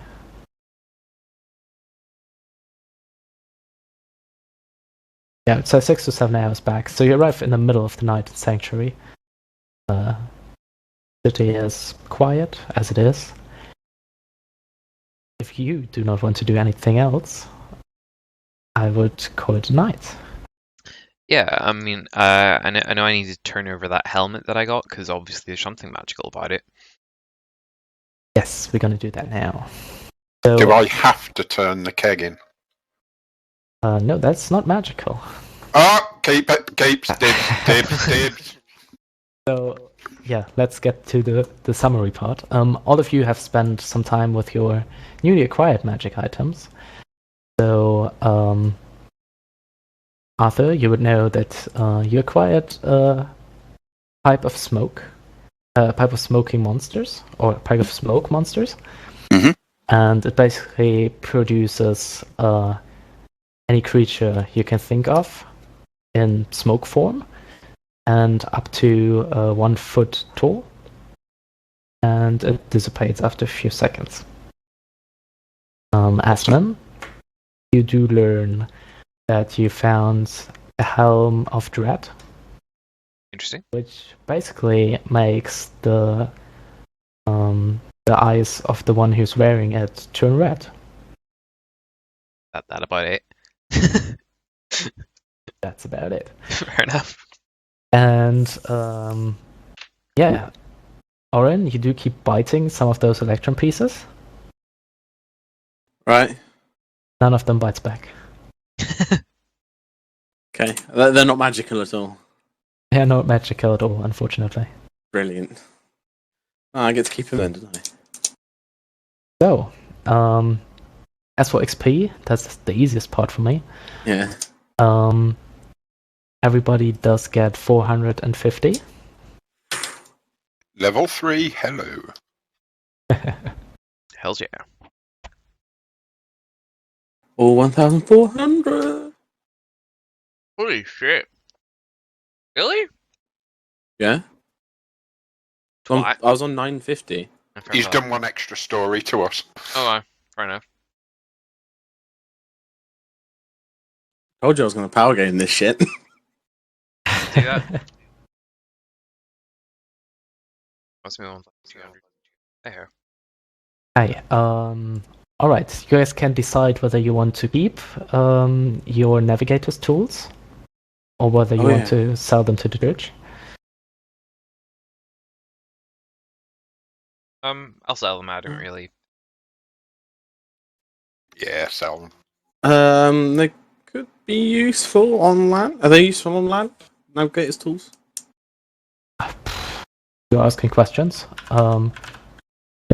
Yeah, so 6 to 7 hours back. So you arrive in the middle of the night in Sanctuary. City is quiet as it is. If you do not want to do anything else, I would call it a night. Yeah, I mean, I know I need to turn over that helmet that I got because obviously there's something magical about it. Yes, we're going to do that now. So, Do I have to turn the keg in? no, that's not magical. Oh, keep it, keeps, dibs. So, yeah, let's get to the summary part. All of you have spent some time with your newly acquired magic items. So, Arthur, you would know that you acquired a pipe of smoke, a pipe of smoking monsters, or a pipe of smoke monsters. Mhm. And it basically produces any creature you can think of in smoke form and up to 1 foot tall, and it dissipates after a few seconds. Azmyn, you do learn that you found a helm of dread, Interesting. which basically makes the eyes of the one who's wearing it turn red. That about it. That's about it. Fair enough. And yeah, Orryn, you do keep biting some of those electron pieces. Right. None of them bites back. Okay. They're not magical at all. They are not magical at all, unfortunately. Brilliant. Oh, I get to keep them then, don't I? So, as for XP, that's the easiest part for me. Yeah. Everybody does get 450. Level 3, hello. Hells yeah. Or 1,400. Holy shit. Really? Yeah. Twat. I was on 950. He's done one extra story to us. Oh, fair enough. Told you I was going to power game this shit. Do that. Must be 1,200. There. Hey, alright, you guys can decide whether you want to keep your navigator's tools or whether you want to sell them to the church. I'll sell them. I don't really. Yeah, sell them. They could be useful on land. Are they useful on land? Navigator's tools? You're asking questions. I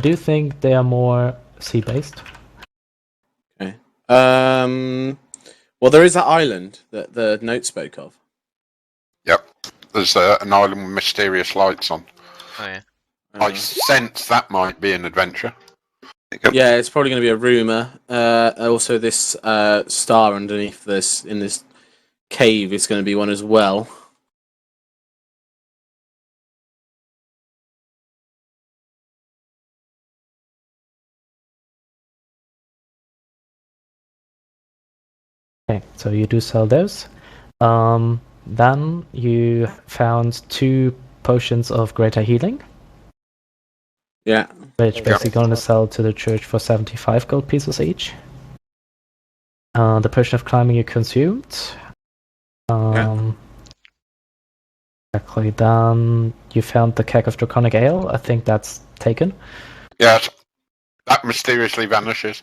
do think they are more sea-based. Okay. Well, there is that island that the note spoke of. Yep. There's an island with mysterious lights on. Oh yeah. I sense that might be an adventure. Yeah, it's probably going to be a rumour. Also, this star underneath this in this cave is going to be one as well. Okay, so you do sell those. Then you found 2 potions of greater healing. Yeah. Which basically going to sell to the church for 75 gold pieces each. The potion of climbing you consumed. Exactly. Then you found the keg of draconic ale. I think that's taken. Yes. That mysteriously vanishes.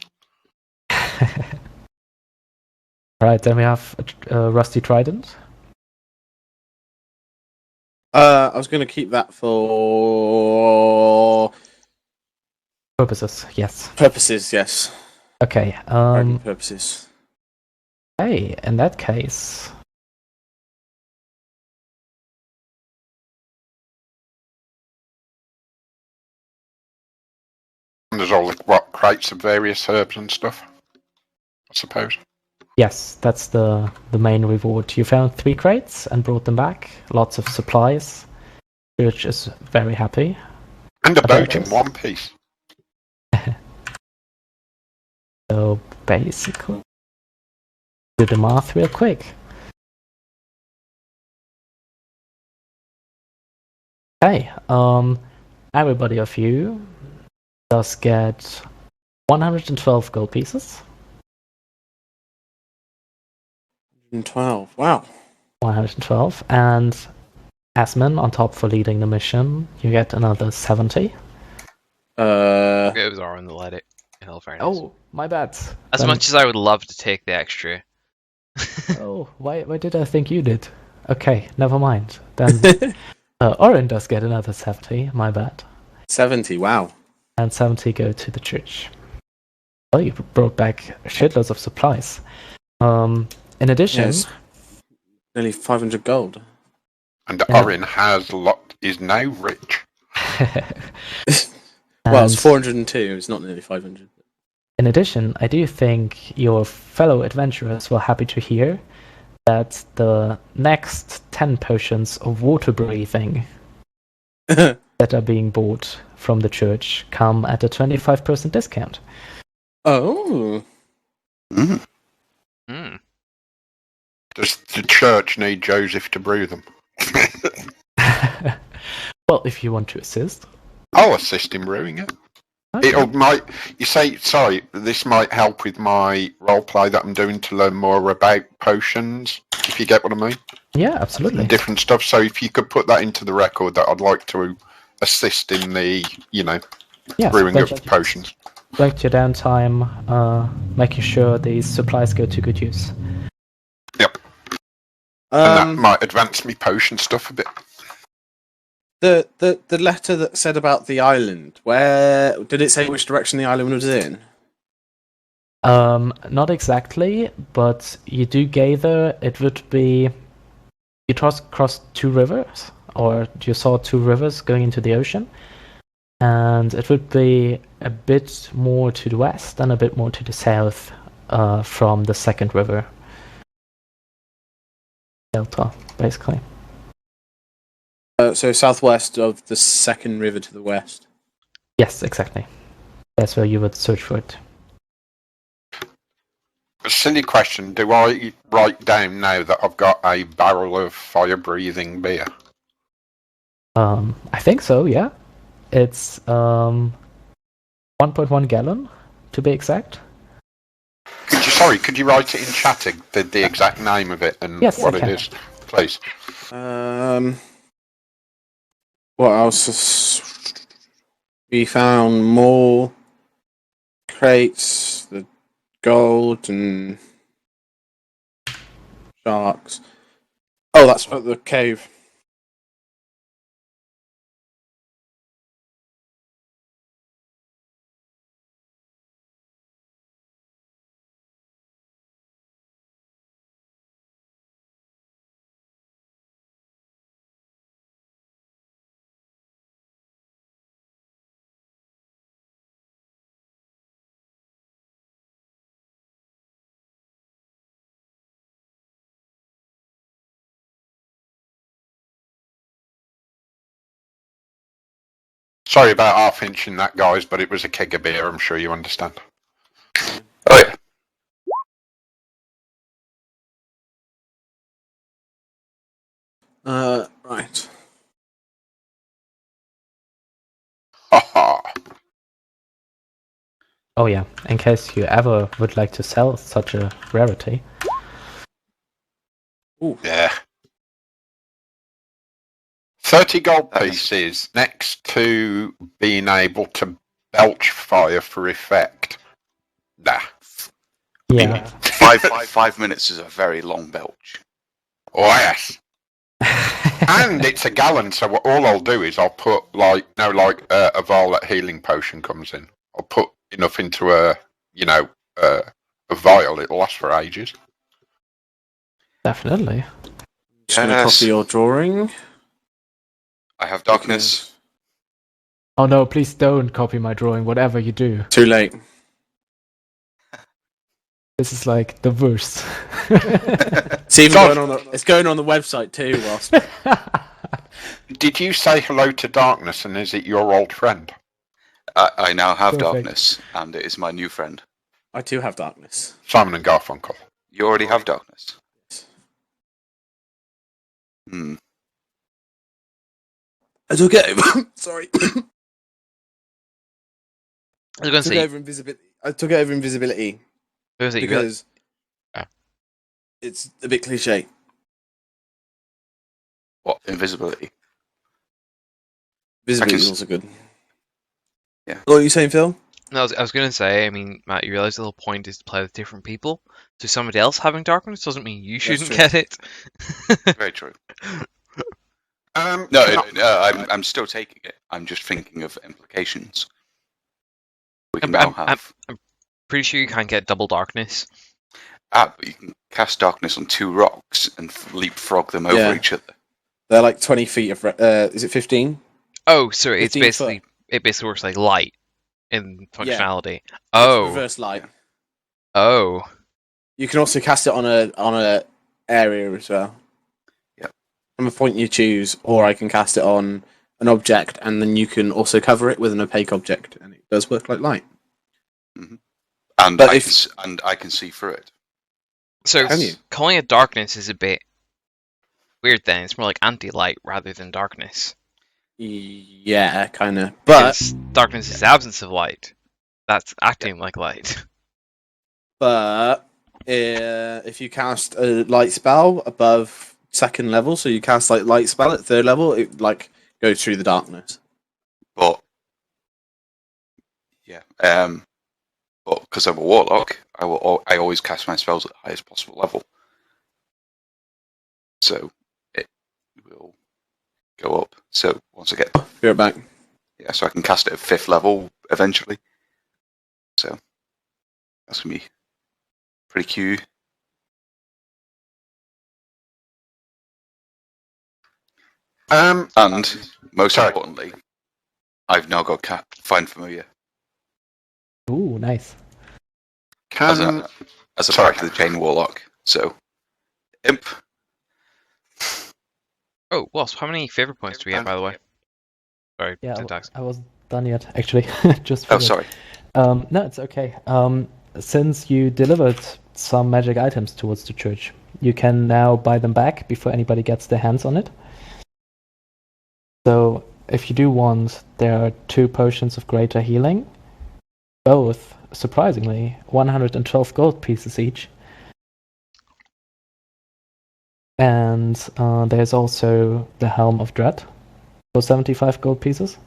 Alright, then we have a rusty trident. I was going to keep that for Purposes, yes. purposes. Yes. Okay. Purposes. Hey, in that case, And there's all the crates of various herbs and stuff, I suppose. yes, that's the main reward. You found 3 crates and brought them back. Lots of supplies. Church is very happy. And a about boat in this. one piece. So basically, do the math real quick. Hey, everybody of you does get 112 gold pieces. 112. Wow. 112, and Azmyn on top for leading the mission, you get another 70. It was Orryn that led it. In all fairness. Oh, my bad. As Then- much as I would love to take the extra. Oh, why did I think you did? Okay, never mind. Then Orryn does get another 70, my bad. 70. Wow. And 70 go to the church. Well, you brought back shitloads of supplies. In addition, Yes. Nearly 500 gold. And Yeah. Orryn is now rich. Well, it's and 402. It's not nearly 500. in addition, I do think your fellow adventurers were happy to hear that the next 10 potions of water breathing that are being bought from the church come at a 25% discount. Oh. Mm. Hmm. Does the church need Joseph to brew them? Well, if you want to assist. I'll assist in brewing it. Okay. This might help with my roleplay that I'm doing to learn more about potions, if you get what I mean. Yeah, absolutely. And different stuff. So if you could put that into the record that I'd like to assist in the, Yes, brewing of spend potions. your downtime making sure these supplies go to good use. Yep. And that might advance me potion stuff a bit. The letter that said about the island, where did it say which direction the island was in? Not exactly, but you do gather it would be you crossed 2 rivers, or you saw 2 rivers going into the ocean, and it would be a bit more to the west and a bit more to the south from the second river delta, basically. So southwest of the second river to the west. Yes, exactly. That's where you would search for it. A silly question. Do I write down now that I've got a barrel of fire-breathing beer? I think so, yeah. It's 1.1 gallon, to be exact. Could you write it in chatting, the exact name of it and Yes, what I it can. is, please? What else? We found more crates, the gold and sharks. Oh, that's at the cave. Sorry about half-inching that, guys, but it was a keg of beer, I'm sure you understand. Oh yeah. Right. Haha. Oh yeah, in case you ever would like to sell such a rarity. Yeah. 30 gold Nice. pieces next to being able to belch fire for effect. Nah. Yeah. 5 minutes is a very long belch. Oh, yes. And it's a gallon, so all I'll do is I'll put, a vial that healing potion comes in. I'll put enough into a vial, it'll last for ages. Definitely. Just going to Yes. copy your drawing. I have darkness. Oh no, please don't copy my drawing, whatever you do. Too late. This is like the worst. It's even going on the website too. Whilst Did you say hello to darkness, and is it your old friend? I now have Perfect. darkness, and it is my new friend. I too have darkness. Simon and Garfunkel. You already have darkness. Hmm. I took it over. Sorry. I was going to took say, over invisibility. I took it over invisibility because it's a bit cliche. What? Invisibility. Visibility is also good. Yeah. What are you saying, Phil? no, I was going to say, I mean, Matt, you realize the whole point is to play with different people. So somebody else having darkness doesn't mean you shouldn't true. get it. Very true. No, I'm still taking it. I'm just thinking of implications. We can now have. I'm pretty sure you can't get double darkness. But you can cast darkness on 2 rocks and leapfrog them over Yeah. each other. They're like 20 feet of. Is it 15? Oh, so it's 15 basically it basically works like light in functionality. It's Oh, reverse light. oh, You can also cast it on a area as well. Yep. From a point you choose, or I can cast it on an object, and then you can also cover it with an opaque object, and it does work like light. Mm-hmm. And But I can see through it. So Can you? calling it darkness is a bit weird. Then it's more like anti-light rather than darkness. Yeah, kind of. But Because darkness is the absence of light. That's acting like light. if you cast a light spell above second level, so you cast like light spell at third level, it like goes through the darkness. But yeah, but because I'm a warlock, I always cast my spells at the highest possible level, so it will go up. So once I get, Be right back. yeah, so I can cast it at 5th level eventually. So that's gonna be pretty cute. And most importantly, I've now got Find Familiar Ooh, nice. as a part of the Chain Warlock. So, Imp. Oh, Wasp, how many favor points do we get, by the way? Sorry, Yeah, syntax. I wasn't done yet, actually. Just Oh, figured. sorry. No, it's okay. Since you delivered some magic items towards the church, you can now buy them back before anybody gets their hands on it. So, if you do want, there are 2 potions of greater healing, both, surprisingly, 112 gold pieces each. And there's also the Helm of Dread for 75 gold pieces.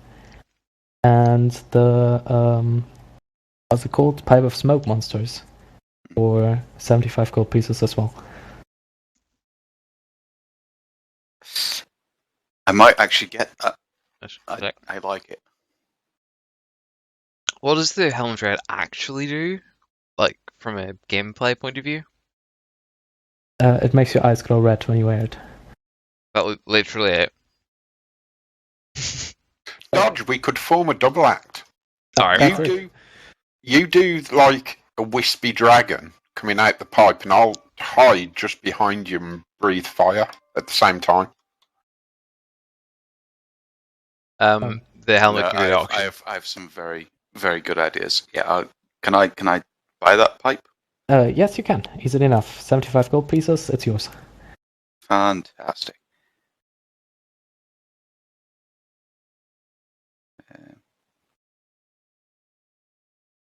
And the, what's it called? Pipe of Smoke Monsters for 75 gold pieces as well. I might actually get that. Sick. I like it. What does the Helm of Dread actually do? Like, from a gameplay point of view? It makes your eyes glow red when you wear it. That literally it. Dodge, we could form a double act. Sorry. You do like a wispy dragon coming out the pipe, and I'll hide just behind you and breathe fire at the same time. The helmet can go to auction. I have some very, very good ideas. Yeah, can I buy that pipe? Yes, you can. Easily enough. 75 gold pieces, it's yours. Fantastic.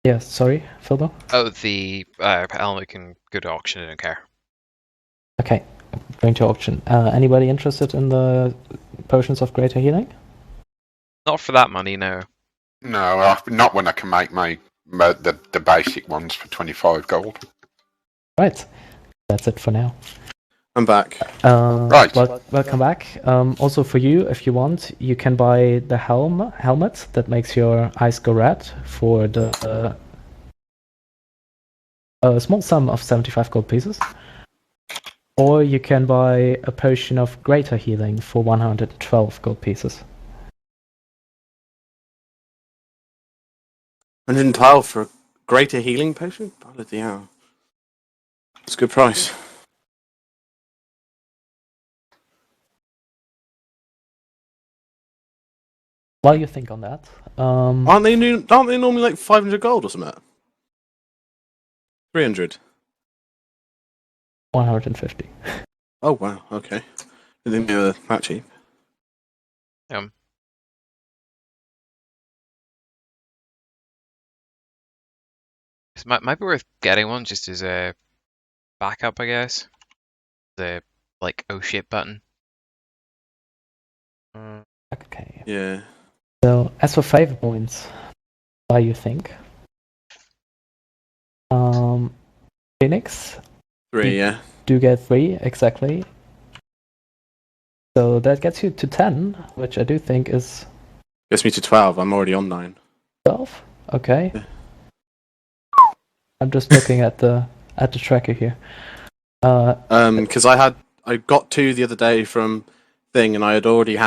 Yeah, sorry, Philbo? Oh, the helmet can go to auction, I don't care. Okay, going to auction. Anybody interested in the potions of greater healing? Not for that money, no. No, not when I can make the basic ones for 25 gold. Right, that's it for now. I'm back. Right. Welcome back. Also for you, if you want, you can buy the helmet that makes your eyes go red for the a small sum of 75 gold pieces. Or you can buy a potion of greater healing for 112 gold pieces. 112 for a greater healing potion? Bloody hell. It's a good price. While you think on that, Aren't they normally like 500 gold or something? 300. 150. Oh wow, okay. I didn't know that cheap. It might be worth getting one just as a backup, I guess. The like oh shit button. Okay. Yeah. So as for favor points, what do you think? Phoenix 3, yeah. do get 3 exactly. So that gets you to 10, which I do think is Gets me to 12. I'm already on 9. 12. Okay. Yeah. I'm just looking at the tracker here. Because I got 2 the other day from thing, and I had already had